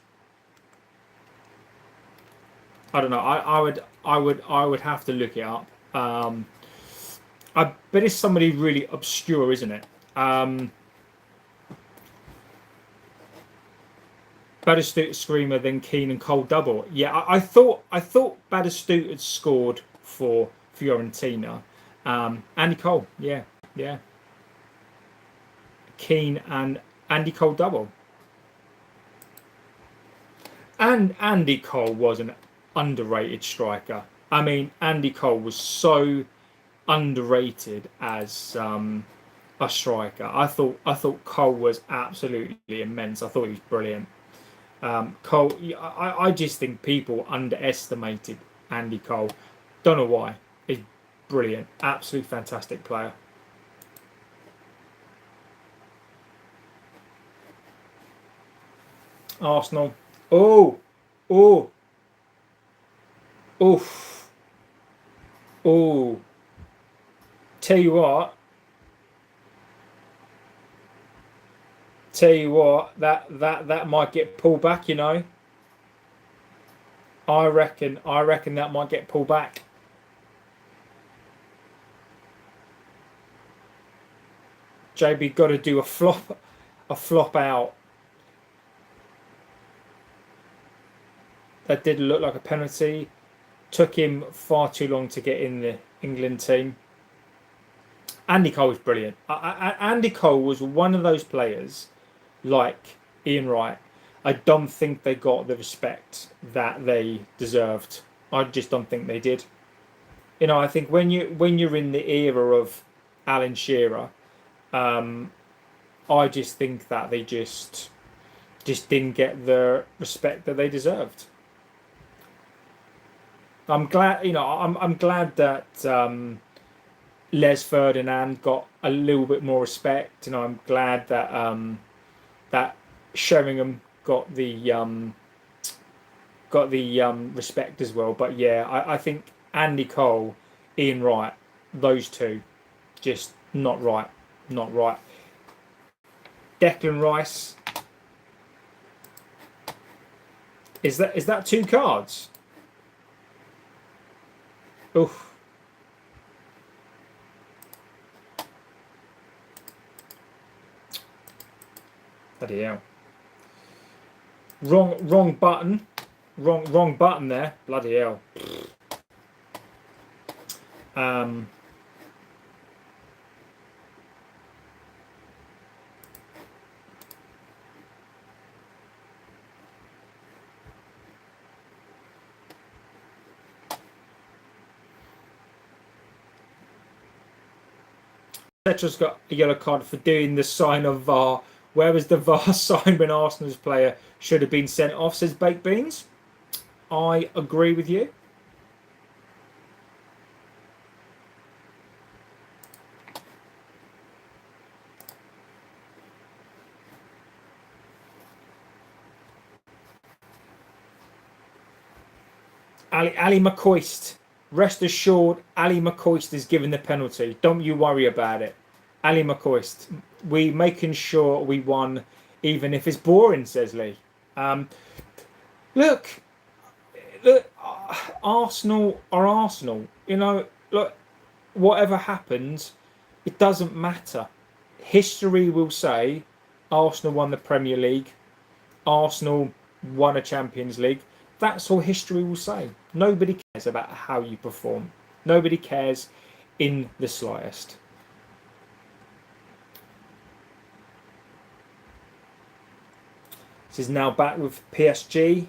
I don't know. I would have to look it up. I bet it's somebody really obscure, isn't it? Batistuta screamer, then Keane and Cole double. Yeah, I thought Batistuta had scored for Fiorentina. Andy Cole, yeah, yeah. Keane and Andy Cole double. And Andy Cole was an underrated striker. I mean, Andy Cole was so underrated as a striker. I thought Cole was absolutely immense. I thought he was brilliant. Cole, I just think people underestimated Andy Cole. Don't know why. He's brilliant, absolute fantastic player. Arsenal. Oh, oh, oof, oh. Tell you what, that might get pulled back. You know, I reckon that might get pulled back. JB got to do a flop out. That did look like a penalty. Took him far too long to get in the England team. Andy Cole was brilliant. Andy Cole was one of those players like Ian Wright. I don't think they got the respect that they deserved. I just don't think they did. You know, I think when you're in the era of Alan Shearer, um, I just think that they just didn't get the respect that they deserved. I'm glad, I'm glad that Les Ferdinand got a little bit more respect. I'm glad that that Sheringham got the respect as well. But yeah, I think Andy Cole, Ian Wright, those two, just not right, not right. Declan Rice, is that two cards? Oof, bloody hell. Wrong button. Wrong button there. Bloody hell. Um, Tetra's got a yellow card for doing the sign of VAR. Where was the VAR sign when Arsenal's player should have been sent off? Says Baked Beans. I agree with you. Ali McCoist. Rest assured, Ali McCoist is given the penalty. Don't you worry about it. Ali McCoist. We making sure we won, even if it's boring, says Lee. Um, look, look, Arsenal are Arsenal. Look, whatever happens, it doesn't matter. History will say Arsenal won the Premier League, Arsenal won a Champions League. That's all history will say. Nobody cares about how you perform. Nobody cares in the slightest. This is now back with PSG.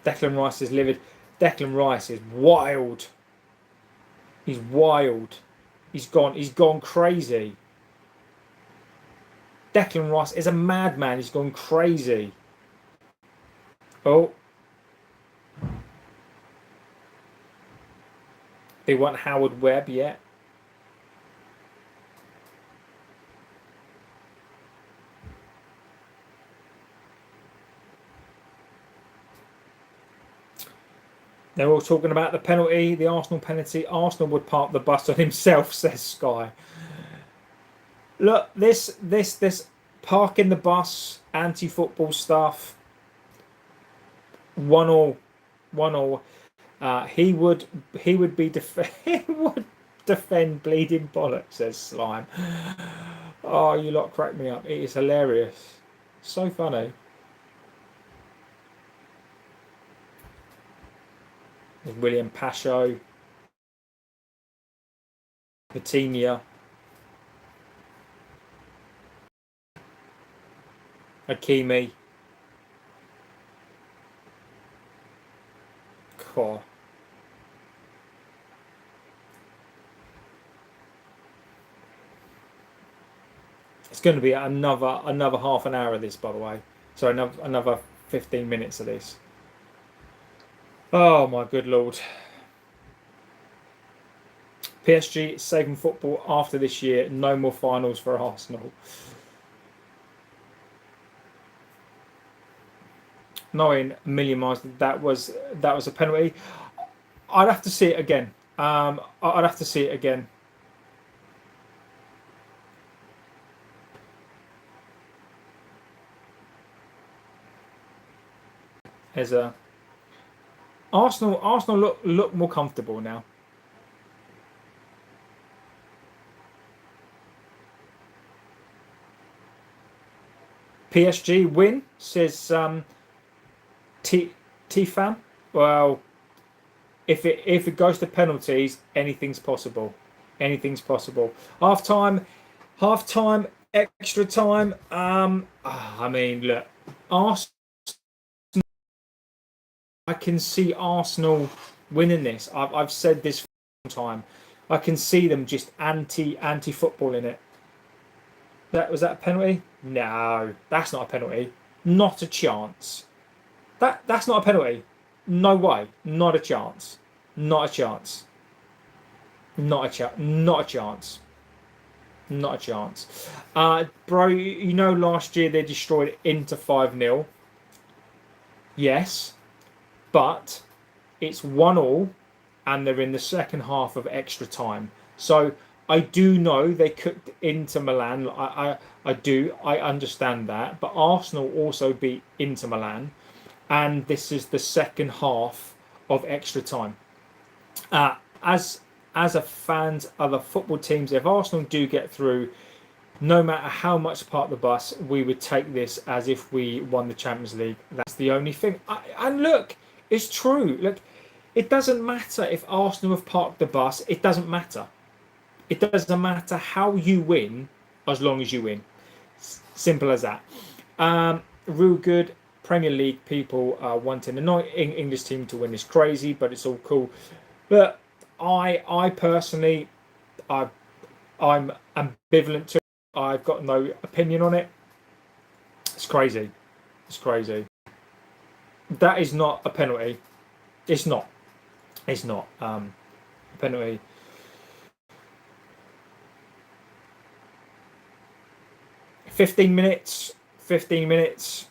Declan Rice is livid. Declan Rice is wild. He's wild. He's gone crazy. Declan Rice is a madman. He's gone crazy. Oh, They want Howard Webb, yeah. They're all talking about the penalty, the Arsenal penalty. Arsenal would park the bus on himself, says Sky. Look, this parking the bus, anti-football stuff. 1-1, 1-1. He would he would defend bleeding bollocks, says Slime. Oh, you lot crack me up. It is hilarious. So funny. There's William Pasho, Patinia, Hakimi. Cool. It's going to be another half an hour of this, by the way. So another 15 minutes of this. Oh my good lord. PSG saving football after this year. No more finals for Arsenal. 9 million miles. That was a penalty. I'd have to see it again. I'd have to see it again. As a Arsenal look more comfortable now. PSG win, says T-Fan. Well, if it goes to penalties, anything's possible. Anything's possible. Half time, extra time. I mean, look, Arsenal. I can see Arsenal winning this. I've said this for a long time. I can see them just anti-football in it. Was that a penalty? No, that's not a penalty. Not a chance. That's not a penalty. No way. Not a chance. Not a chance. Not a chance. Not a chance. Not a chance. Bro, you know last year they destroyed Inter 5-0. Yes. But it's 1-1 and they're in the second half of extra time. So I do know they cooked Inter Milan. I do. I understand that. But Arsenal also beat Inter Milan. And this is the second half of extra time. As a fans, other football teams, if Arsenal do get through, no matter how much part of the bus, we would take this as if we won the Champions League. That's the only thing. And look, it's true. Look, it doesn't matter if Arsenal have parked the bus. It doesn't matter. It doesn't matter how you win, as long as you win. Simple as that. Real good Premier League people wanting the English team to win is crazy, but it's all cool. But I personally, I'm ambivalent to it. I've got no opinion on it. It's crazy. It's crazy. That is not a penalty. It's not. It's not a penalty. Fifteen minutes. 15 minutes.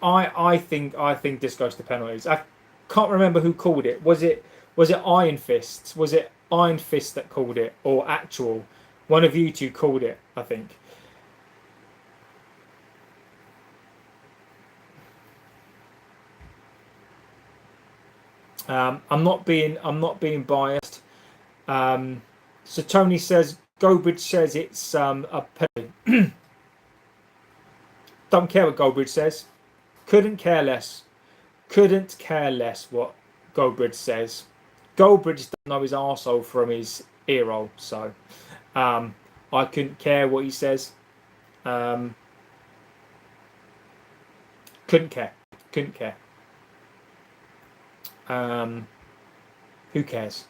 I think this goes to penalties. I can't remember who called it. Was it Iron Fists? Was it Iron Fist that called it, or Actual? One of you two called it, I think. I'm not being biased. So Tony says Goldbridge says it's a penalty. Don't care what Goldbridge says. Couldn't care less. Couldn't care less what Goldbridge says. Goldbridge doesn't know his arsehole from his earhole, so I couldn't care what he says. Couldn't care. Couldn't care. Who cares?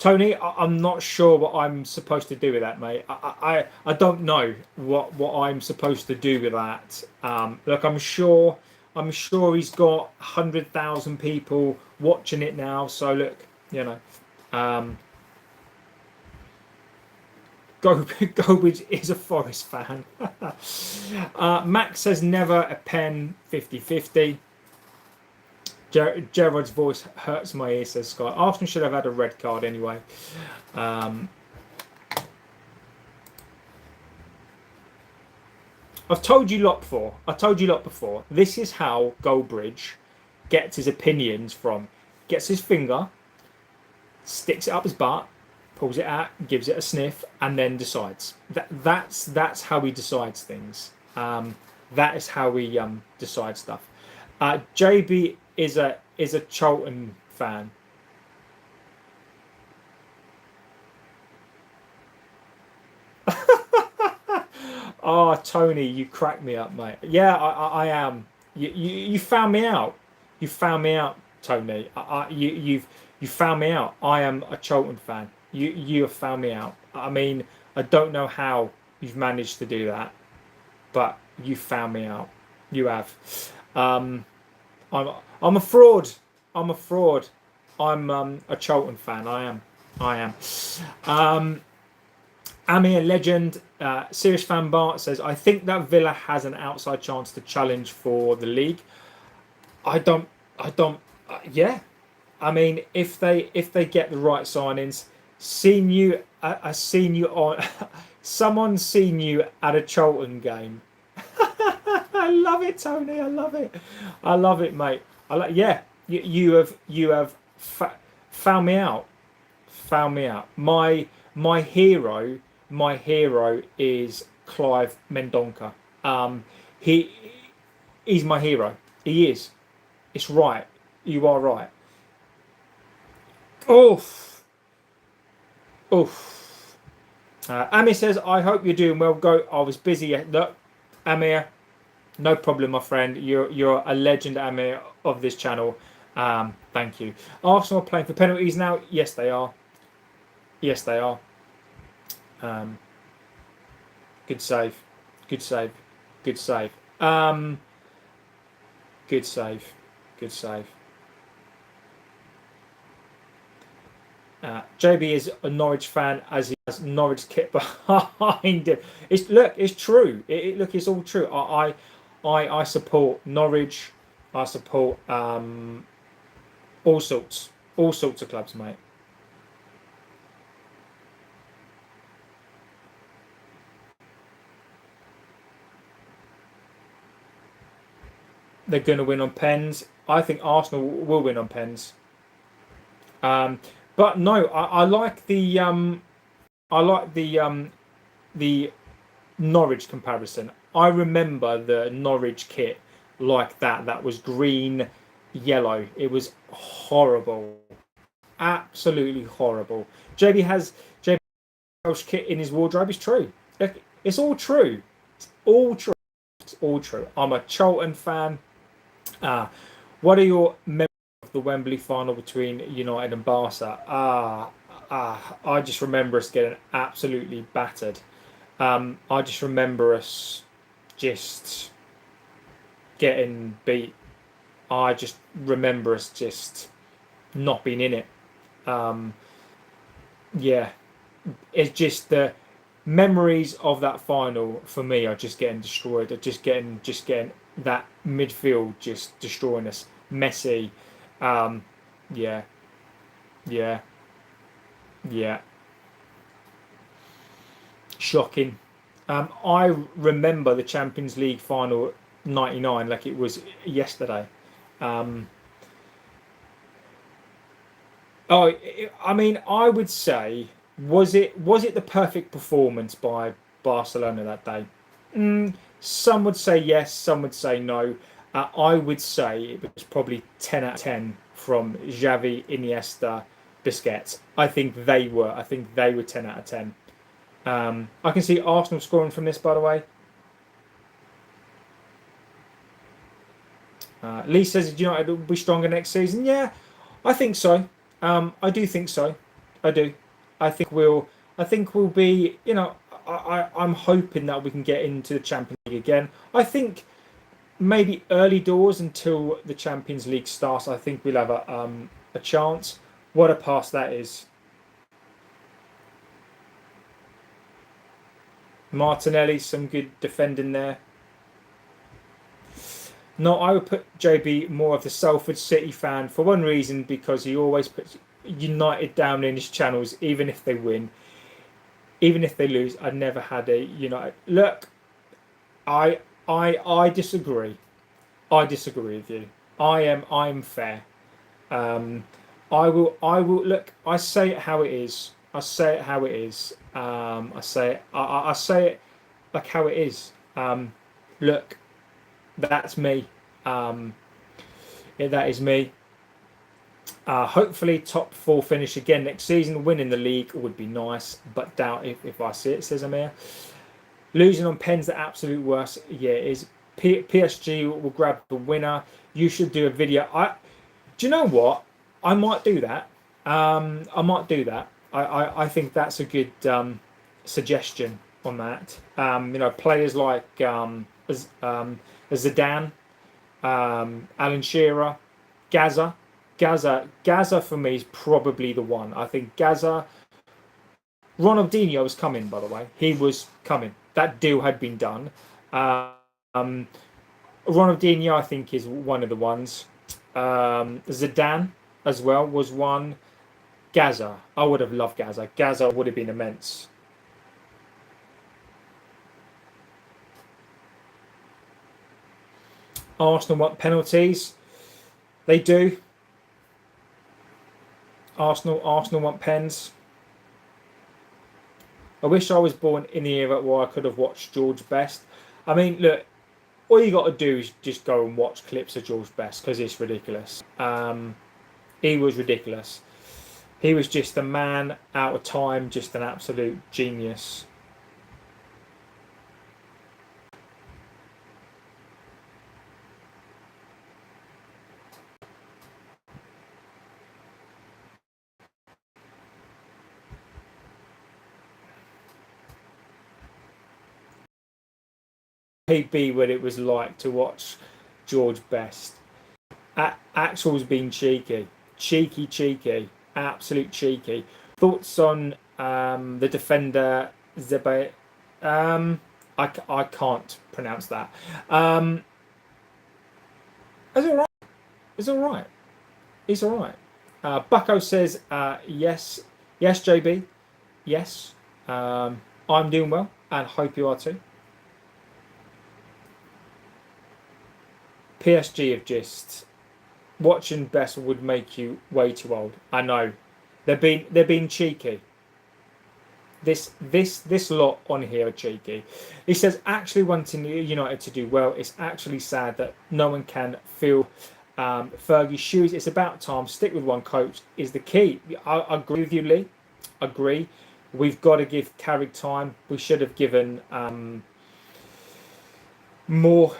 Tony, I'm not sure what I'm supposed to do with that, mate. I don't know what I'm supposed to do with that. Look, I'm sure he's got 100,000 people watching it now. So look, you know, um, Gobridge is a Forest fan. Max says never a pen 50-50. Gerard's voice hurts my ear, says Scott. Arsenal should have had a red card anyway. I've told you lot before. This is how Goldbridge gets his opinions from. Gets his finger, sticks it up his butt, pulls it out, gives it a sniff, and then decides. That's how he decides things. That is how we decide stuff. JB is a Charlton fan. Oh, Tony, you crack me up, mate. Yeah, I am. You found me out. You found me out, Tony. You found me out. I am a Charlton fan. You have found me out. I mean, I don't know how you've managed to do that, but you found me out. You have. I'm a fraud. I'm a fraud. I'm a Charlton fan. I am. Amir Legend, Serious Fan Bart says, I think that Villa has an outside chance to challenge for the league. I don't. Yeah, I mean, if they get the right signings, I seen you on. Someone's seen you at a Charlton game. I love it, Tony. I love it. I love it, mate. Yeah. You have found me out. Found me out. My hero is Clive Mendonca. He's my hero. He is. It's right. You are right. Oof. Oof. Amir says, I hope you're doing well. Go. I was busy. Look, Amir, no problem, my friend. You're a legend, Amir, of this channel. Thank you. Arsenal are playing for penalties now. Yes, they are. Yes, they are. Good save. Good save. Good save. Good save. Good save. JB is a Norwich fan as he has Norwich kit behind him. It's true. Look, it's all true. I support Norwich. I support all sorts of clubs, mate. They're going to win on pens. I think Arsenal will win on pens. But no, I like the the Norwich comparison. I remember the Norwich kit like that. That was green, yellow. It was horrible, absolutely horrible. JB has Welsh kit in his wardrobe. It's true. It's all true. It's all true. It's all true. I'm a Charlton fan. What are your memories of the Wembley final between United and Barca? I just remember us getting absolutely battered. I just remember us just getting beat. I just remember us just not being in it. Yeah, it's just the memories of that final for me are just getting destroyed. Are just getting that midfield just destroying us. Messi, yeah, yeah, yeah. Shocking. I remember the Champions League final '99 like it was yesterday. I mean, I would say, was it the perfect performance by Barcelona that day? Some would say yes, some would say no. I would say it was probably 10 out of 10 from Xavi, Iniesta, Busquets. I think they were 10 out of 10. I can see Arsenal scoring from this, by the way. Lee says United will be stronger next season. Yeah, I think so. I do think so. I do. I think we'll. I think we'll be. I'm hoping that we can get into the Champions League again. I think maybe early doors until the Champions League starts. I think we'll have a chance. What a pass that is! Martinelli, some good defending there. No, I would put JB more of the Salford City fan for one reason, because he always puts United down in his channels, even if they win, even if they lose. I never had a United. Look, I disagree. I disagree with you. I'm fair. Um, I will look. I say it how it is. I say it how it is. I say it like how it is. Look, that's me. Um, yeah, that is me. Hopefully, top four finish again next season. Winning the league would be nice, but doubt if I see it, says Amir. Losing on pens, the absolute worst. Yeah, it is. PSG will grab the winner. You should do a video. Do you know what? I might do that. I might do that. I think that's a good suggestion on that. Players like Zidane, Alan Shearer, Gaza. Gaza for me is probably the one. I think Gaza. Ronaldinho was coming, by the way. He was coming. That deal had been done. Um, Ronaldinho, I think, is one of the ones. Zidane as well was one. Gaza. I would have loved Gaza. Gaza would have been immense. Arsenal want penalties. They do. Arsenal want pens. I wish I was born in the era where I could have watched George Best. I mean, look, all you got to do is just go and watch clips of George Best, because it's ridiculous. He was ridiculous. He was just a man out of time, just an absolute genius. He'd be what it was like to watch George Best. Axel's been cheeky, absolute cheeky. Thoughts on the defender Zebe? I can't pronounce that. It's all right. It's all right. It's all right. Bucko says yes, JB, yes. I'm doing well, and hope you are too. PSG have just watching Best would make you way too old. I know, they're being cheeky. This lot on here are cheeky. He says actually wanting United to do well. It's actually sad that no one can fill Fergie's shoes. It's about time. Stick with one coach is the key. I agree with you, Lee. Agree. We've got to give Carrick time. We should have given more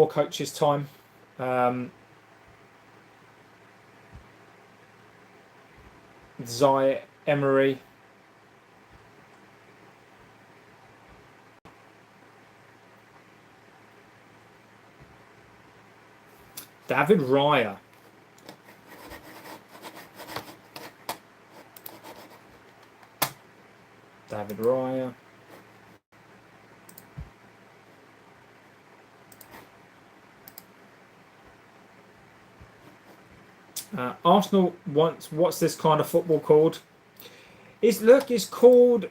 coaches time. Zai Emery. David Raya. David Raya. Arsenal what's this kind of football called? It's called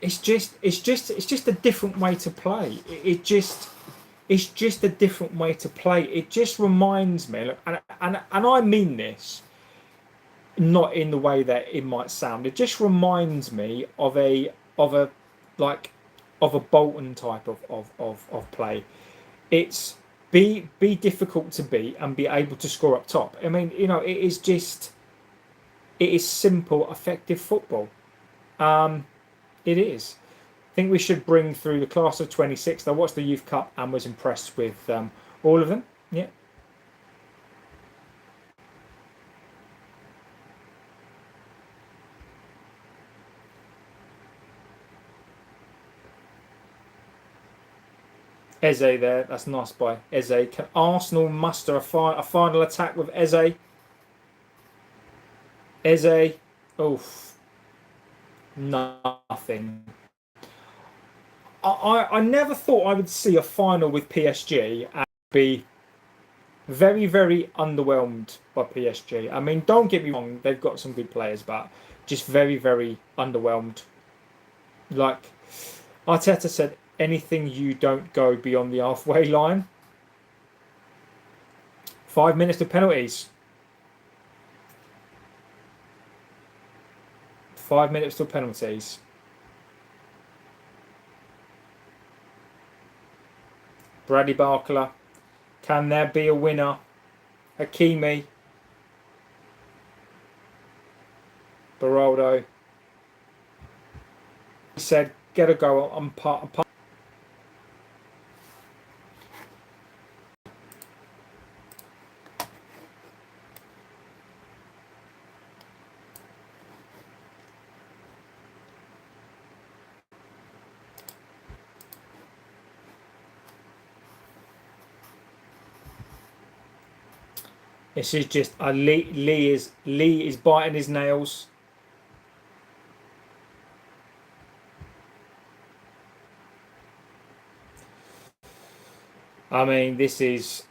it's just a different way to play. It's just a different way to play. It just reminds me, and I mean this not in the way that it might sound. It just reminds me of a Bolton type of play. It's be difficult to beat and be able to score up top. I mean, it is simple, effective football. It is. I think we should bring through the class of 26. I watched the Youth Cup and was impressed with all of them. Yeah. Eze there. That's nice by Eze. Can Arsenal muster a final attack with Eze? Eze. Oof. Nothing. I never thought I would see a final with PSG and be very, very underwhelmed by PSG. I mean, don't get me wrong, they've got some good players, but just very, very underwhelmed. Like Arteta said, anything you don't go beyond the halfway line. 5 minutes to penalties. 5 minutes to penalties. Bradley Barcola. Can there be a winner? Hakimi. Baraldo. He said, get a go on part. This is just Lee is biting his nails. I mean, this is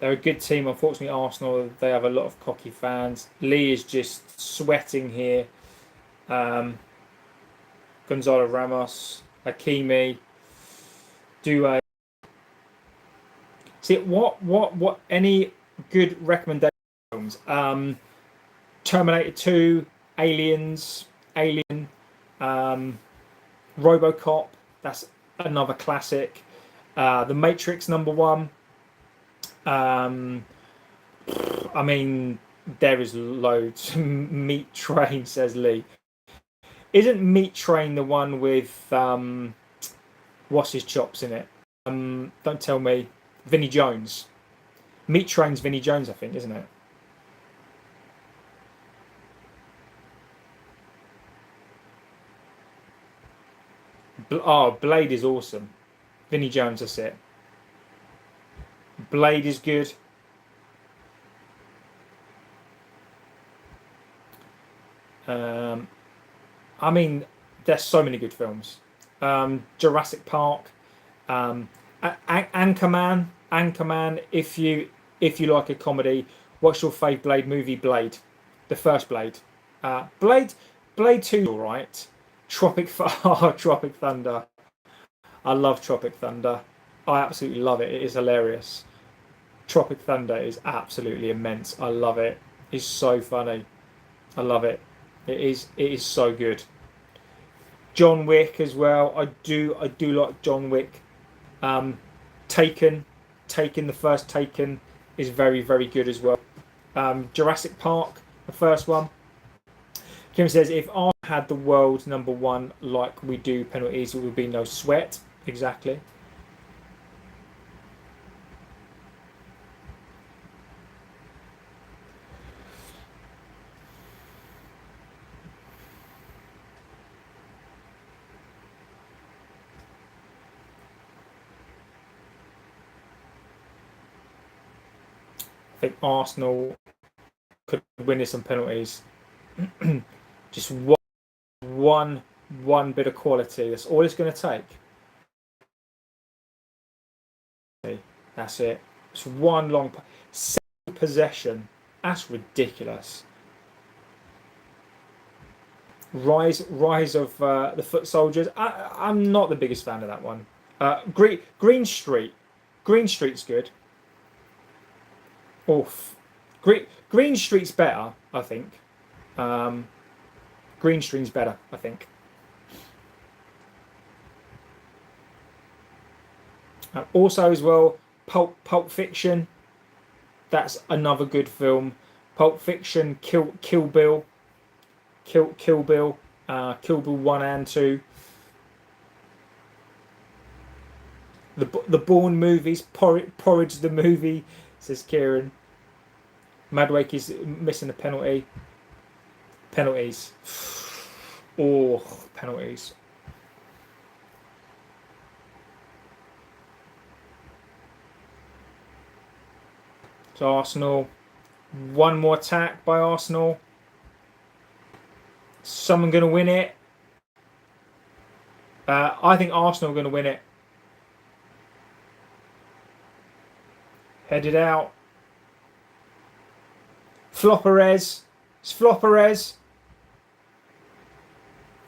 they're a good team. Unfortunately, Arsenal, they have a lot of cocky fans. Lee is just sweating here. Gonzalo Ramos, Hakimi, Due. See what any good recommendations? Terminator 2, Aliens, Alien, RoboCop. That's another classic. The Matrix #1. I mean, there is loads. Meat Train, says Lee. Isn't Meat Train the one with what's his chops in it? Don't tell me. Vinnie Jones. Meat Train's Vinnie Jones, I think, isn't it? Blade is awesome. Vinnie Jones, that's it. Blade is good. I mean, there's so many good films. Jurassic Park, Anchorman. If you like a comedy, what's your fave Blade movie? Blade, the first Blade. Blade 2, all right. Tropic Thunder. I love Tropic Thunder. I absolutely love it. It is hilarious. Tropic Thunder is absolutely immense. I love it. It's so funny. I love it. It is so good. John Wick as well. I do like John Wick. Taken, the first Taken is very, very good as well. Jurassic Park, the first one. Kim says, if I had the world #1 like we do penalties, it would be no sweat. Exactly. I think Arsenal could win this on penalties. Just one bit of quality. That's all it's going to take. That's it. It's one long possession. That's ridiculous. Rise of the Foot Soldiers. I'm not the biggest fan of that one. Green Street. Green Street's good. Oof. Green Street's better, I think. Green Street's better, I think. Also, as well, Pulp Fiction. That's another good film. Pulp Fiction, Kill Bill, Kill Bill 1 and 2. The Bourne movies, Porridge the movie, says Kieran. Madwake is missing a penalty. Penalties. Oh, penalties. So Arsenal. One more attack by Arsenal. Someone going to win it? I think Arsenal are going to win it. Headed out. Flopperez. It's Flopperez.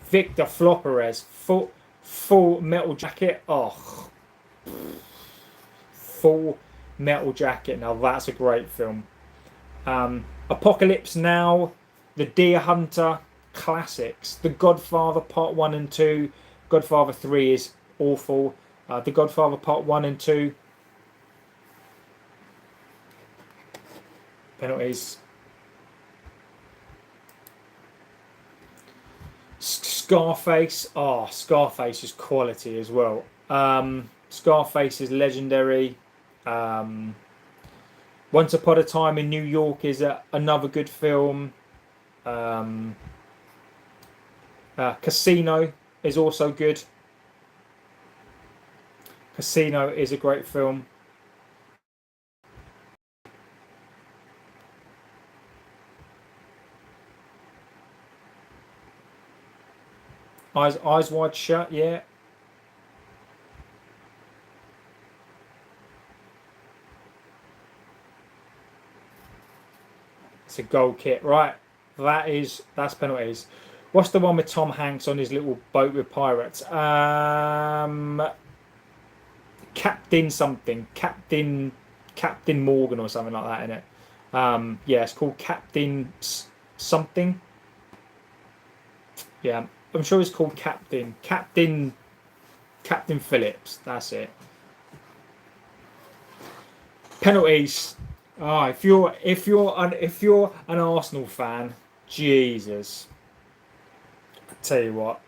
Victor Flopperez. Full metal jacket. Oh. Full metal jacket. Now that's a great film. Apocalypse Now. The Deer Hunter. Classics. The Godfather Part 1 and 2. Godfather 3 is awful. The Godfather Part 1 and 2. Penalties. Scarface. Oh, Scarface is quality as well. Scarface is legendary. Once Upon a Time in New York is another good film. Casino is also good. Casino is a great film. Eyes Wide Shut, yeah. It's a goal kit, right? That's penalties. What's the one with Tom Hanks on his little boat with pirates? Captain something, Captain Morgan or something like that, isn't it? Yeah, it's called Captain something. Yeah, I'm sure it's called Captain Phillips. That's it. Penalties. Oh, if you're an Arsenal fan, Jesus. I tell you what.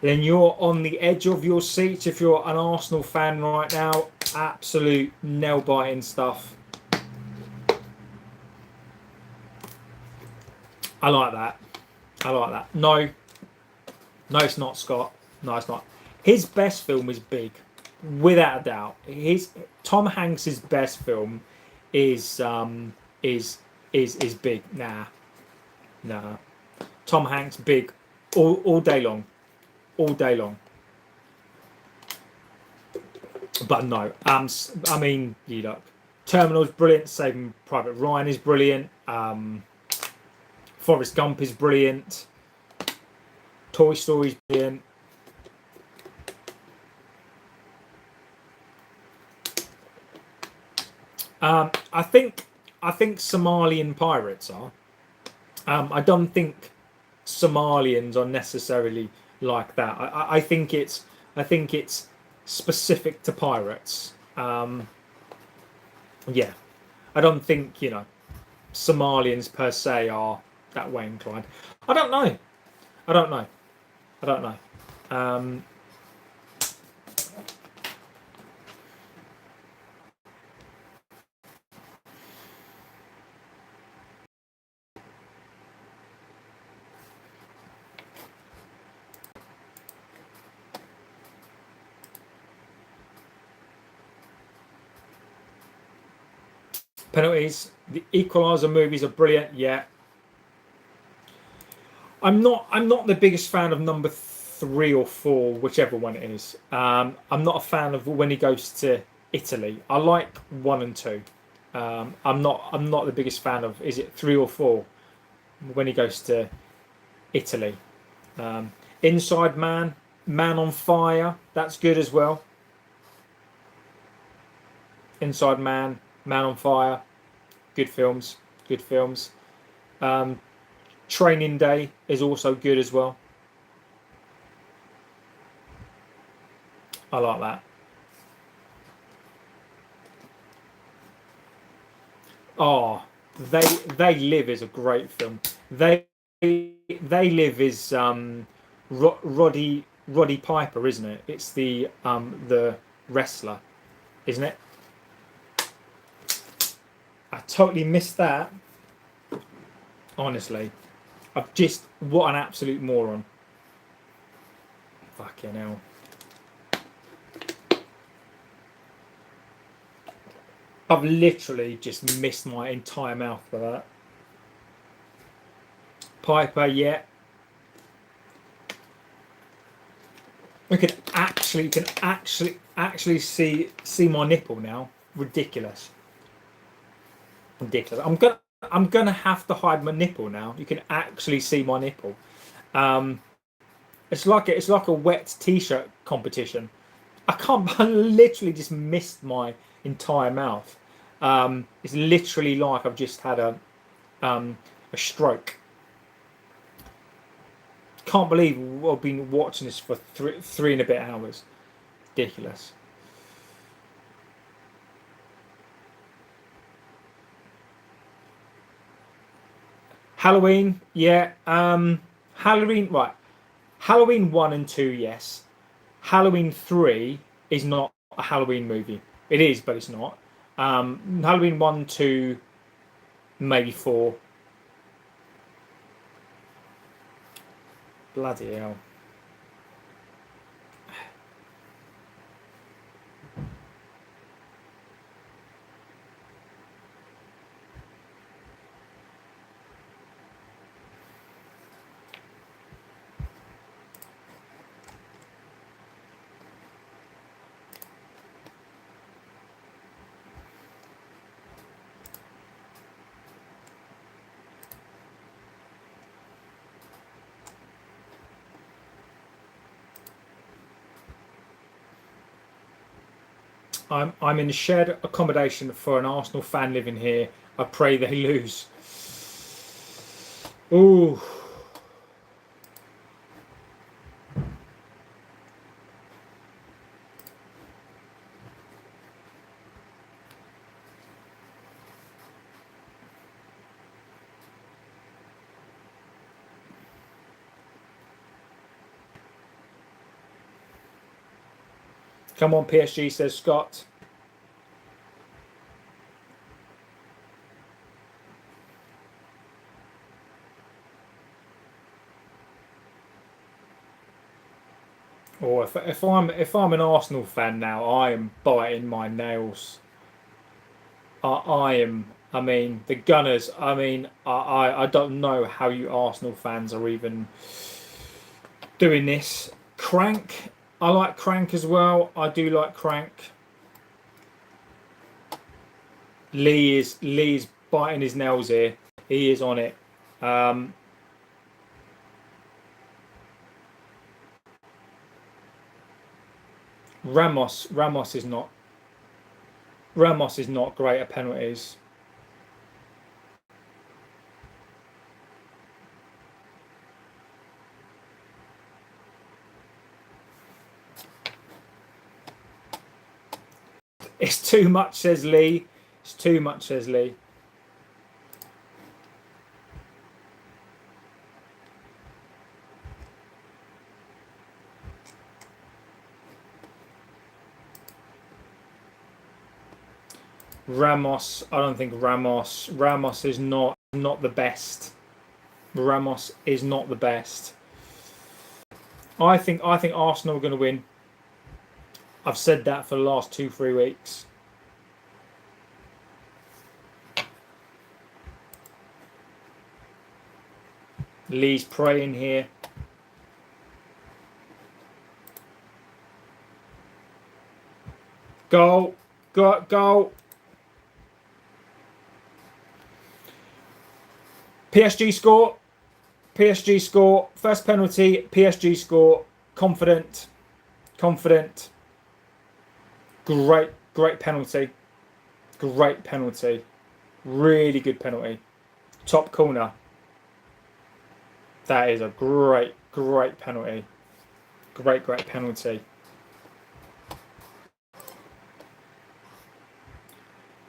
Then you're on the edge of your seat. If you're an Arsenal fan right now, absolute nail-biting stuff. I like that. I like that. No, it's not, Scott. No, it's not. His best film is Big, without a doubt. Tom Hanks's best film is Big. Nah. Tom Hanks, Big, all day long. All day long. But no, I mean, you look. Terminal's brilliant. Saving Private Ryan is brilliant. Forrest Gump is brilliant. Toy Story's brilliant. I think Somalian pirates are. I don't think Somalians are necessarily like that. I think it's specific to pirates. Yeah, I don't think Somalians per se are that way inclined. I don't know. Penalties. The Equalizer movies are brilliant. Yeah. I'm not the biggest fan of number 3 or 4, whichever one it is. I'm not a fan of when he goes to Italy. I like 1 and 2. I'm not the biggest fan of, is it 3 or 4 when he goes to Italy. Inside Man, Man on Fire, that's good as well. Inside Man, Man on Fire, good films. Training Day is also good as well. I like that. Oh, They Live is a great film. They Live is Roddy Piper, isn't it? It's the wrestler, isn't it? I totally missed that. Honestly, what an absolute moron. Fucking hell. I've literally just missed my entire mouth for that. Piper, yeah. You can actually see my nipple now. Ridiculous. Ridiculous. I'm gonna have to hide my nipple now. You can actually see my nipple. It's like a wet t-shirt competition. I literally just missed my entire mouth. It's literally like I've just had a stroke. Can't believe I've been watching this for three and a bit hours. Ridiculous. Halloween, yeah. Halloween, right. Halloween 1 and 2, yes. Halloween 3 is not a Halloween movie. It is, but it's not. Halloween 1, 2, maybe 4. Bloody hell. I'm in shared accommodation for an Arsenal fan living here. I pray they lose. Ooh. Come on, PSG, says Scott. Or if I'm an Arsenal fan now, I am biting my nails. I am. I mean, the Gunners. I mean, I don't know how you Arsenal fans are even doing this. Crank. I like Crank as well. I do like Crank. Lee's biting his nails here. He is on it. Ramos is not great at penalties. It's too much, says Lee. It's too much, says Lee. Ramos, I don't think Ramos is not the best. Ramos is not the best. I think Arsenal are going to win. I've said that for the last 2-3 weeks. Lee's praying here. Goal. Goal. PSG score. PSG score. First penalty. PSG score. Confident. Great penalty. Great penalty. Really good penalty. Top corner. That is a great penalty. Great penalty.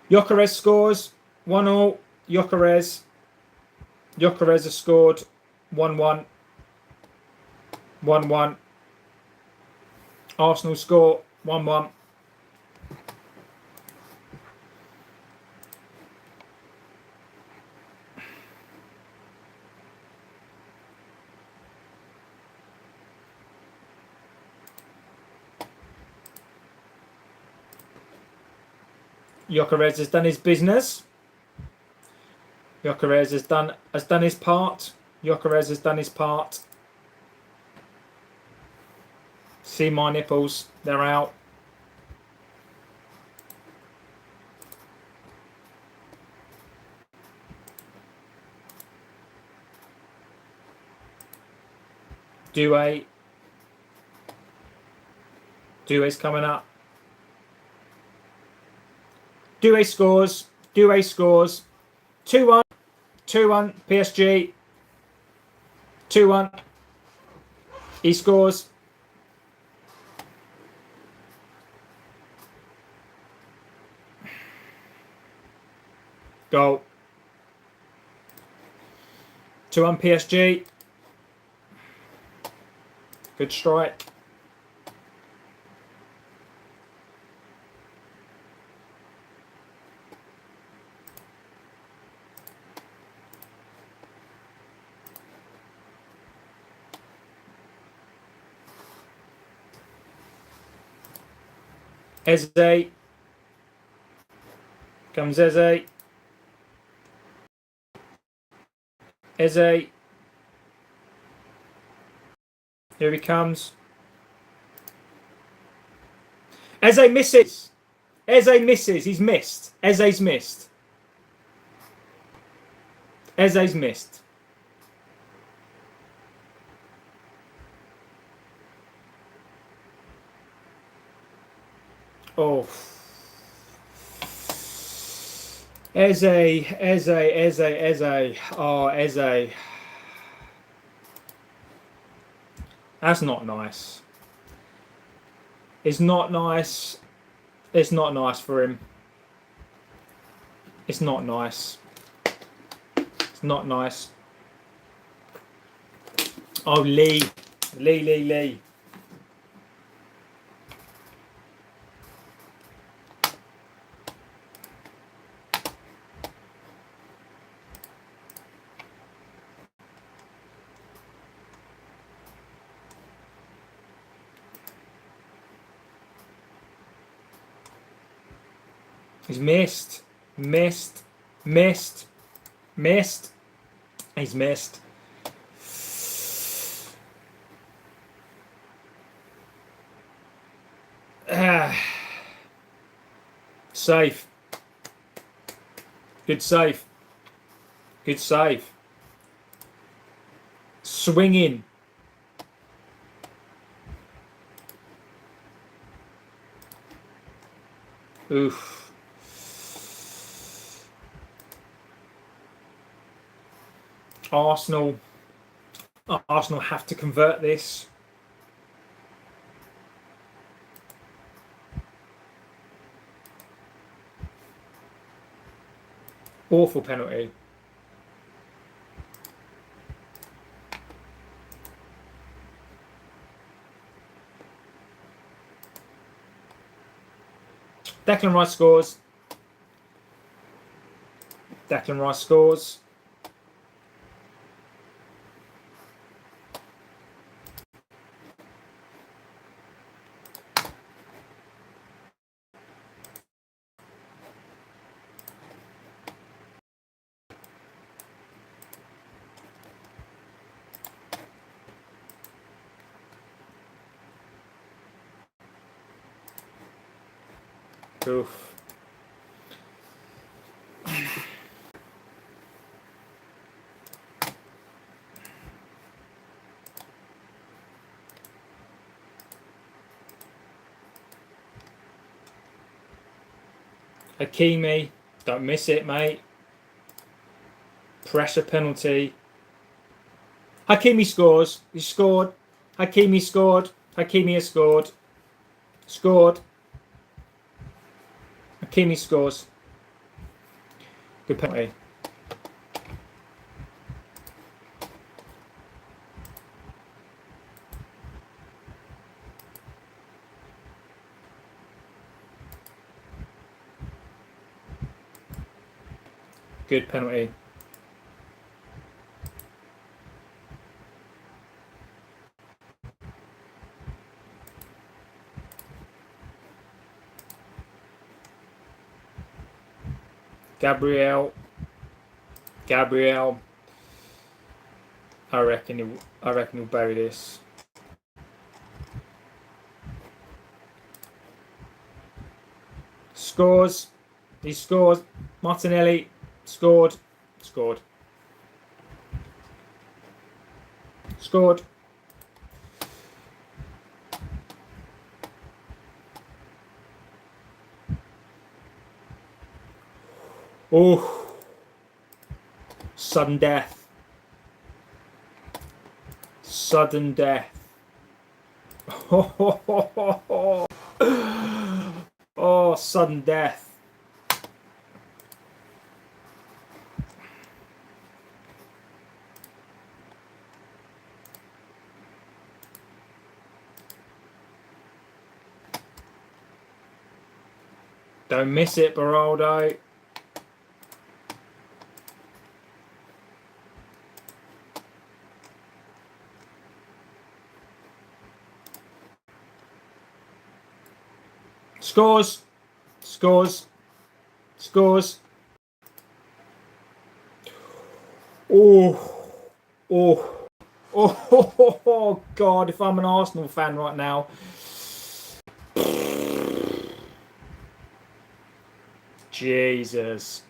Gyökeres scores 1-0. Gyökeres has scored 1-1. 1-1. Arsenal score 1-1. Gyökeres has done his business. Gyökeres has done his part. Gyökeres has done his part. See my nipples, they're out. Doué's coming up. Doué scores. 2-1. 2-1 PSG. 2-1. He scores. Goal. 2-1 PSG. Good strike. Eze. Comes Eze. Eze. Here he comes. Eze misses. Eze misses. He's missed. Eze's missed. Eze's missed. Oh. Eze. Oh, Eze. That's not nice. It's not nice. It's not nice for him. It's not nice. It's not nice. Oh, Lee. Lee. He's missed. He's missed. Safe. Good save. Good save. Swinging. Oof. Arsenal have to convert this. Awful penalty. Declan Rice scores. Declan Rice scores. Oof. Hakimi, don't miss it, mate. Pressure penalty. Hakimi scores. He scored. Hakimi scored. Hakimi has scored. Scored. Hakimi scores. Good penalty. Good penalty. Gabriel. I reckon he'll bury this. Scores. He scores. Martinelli scored. Scored. Oh, sudden death. Sudden death. Oh, sudden death. Don't miss it, Beraldo. Scores. Oh, God, if I'm an Arsenal fan right now. Jesus.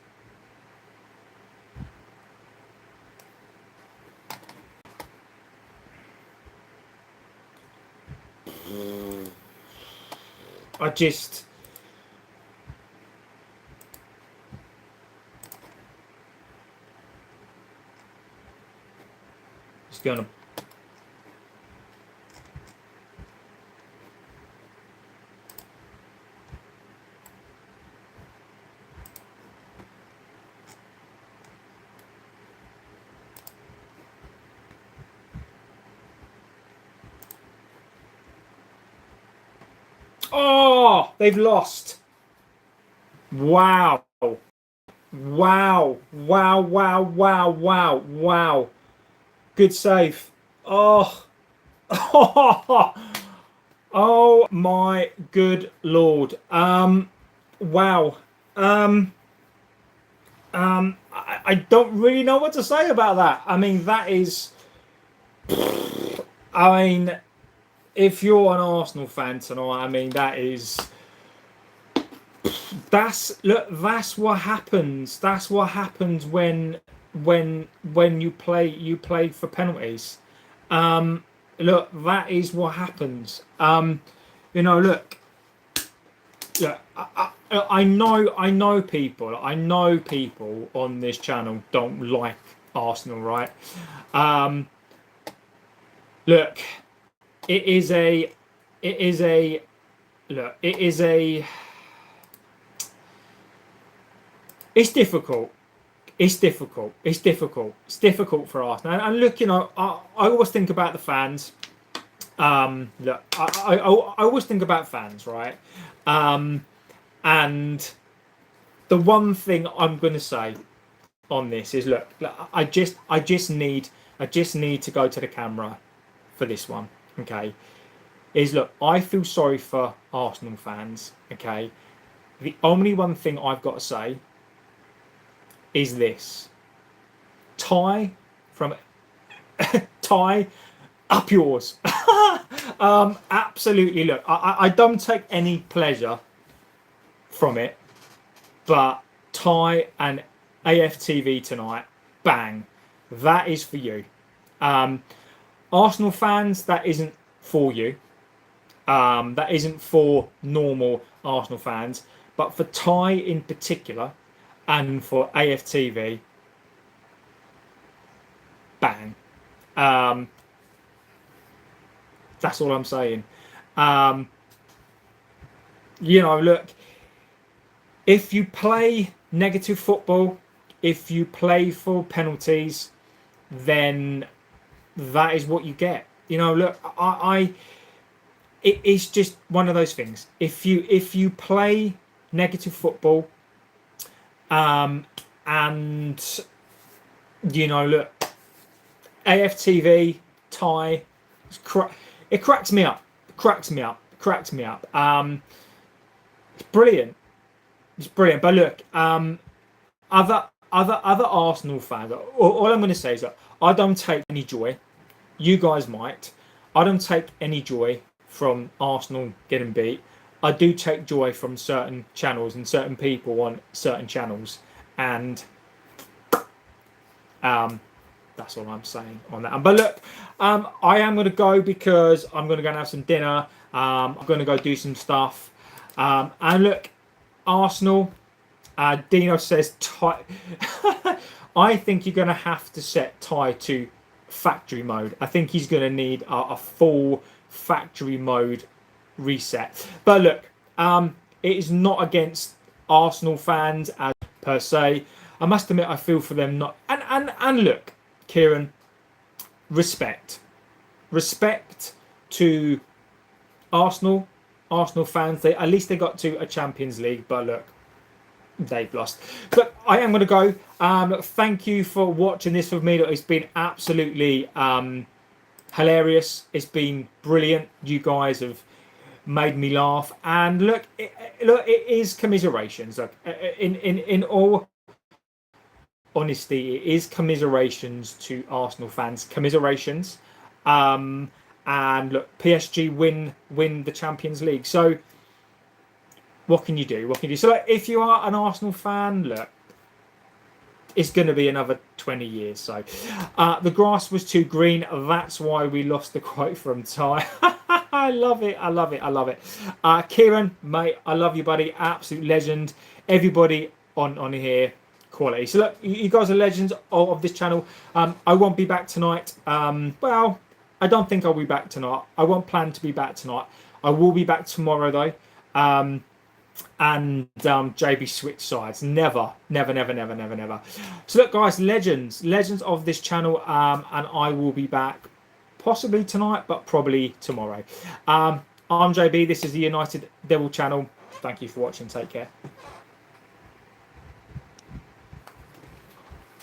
It's gonna. Oh, they've lost. Wow. Good save. Oh. Oh my good Lord. Wow. I don't really know what to say about that. I mean, that is. I mean, if you're an Arsenal fan tonight, I mean, that's what happens. That's what happens when you play for penalties. Look, that is what happens. Look, I know people on this channel don't like Arsenal, right? Look, it's difficult. It's difficult for Arsenal. And look, I always think about the fans. Look, I always think about fans, right? And the one thing I'm going to say on this is, look, I just need to go to the camera for this one, okay? Is, look, I feel sorry for Arsenal fans, okay? The only one thing I've got to say is this: Ty up yours. Absolutely. Look, I don't take any pleasure from it, but Ty and AFTV tonight, bang, that is for you. Arsenal fans, that isn't for you. That isn't for normal Arsenal fans, but for Ty in particular, and for AFTV, bang. That's all I'm saying. Look, if you play negative football, if you play for penalties, then that is what you get. Look, it's just one of those things. If you play negative football, and look, AFTV, Ty, it cracks me up. It's brilliant. But look, other Arsenal fans. All I'm going to say is that I don't take any joy. You guys might. I don't take any joy from Arsenal getting beat. I do take joy from certain channels and certain people on certain channels, and that's all I'm saying on that. But look, I am going to go because I'm going to go and have some dinner. I'm going to go do some stuff. And look, Arsenal. Dino says, I think you're going to have to set Ty to factory mode. I think he's going to need a full factory mode reset. But look, it is not against Arsenal fans as per se. I must admit, I feel for them not. And look, Kieran, respect to Arsenal fans. They at least they got to a Champions League. But look, they've lost. But I am going to go. Thank you for watching this with me. It's been absolutely hilarious. It's been brilliant. You guys have made me laugh. And look, it is commiserations. Look, in all honesty, it is commiserations to Arsenal fans. Commiserations. And look, PSG win the Champions League. So what can you do? What can you do? So like, if you are an Arsenal fan, look, it's going to be another 20 years. So the grass was too green. That's why we lost the quote from Ty. I love it. I love it. I love it. Kieran, mate, I love you, buddy. Absolute legend. Everybody on here, quality. So look, you guys are legends of this channel. I won't be back tonight. Well, I don't think I'll be back tonight. I won't plan to be back tonight. I will be back tomorrow though. And JB switch sides. Never. So look, guys, legends of this channel. And I will be back possibly tonight, but probably tomorrow. I'm JB. This is the United Devil channel. Thank you for watching. Take care.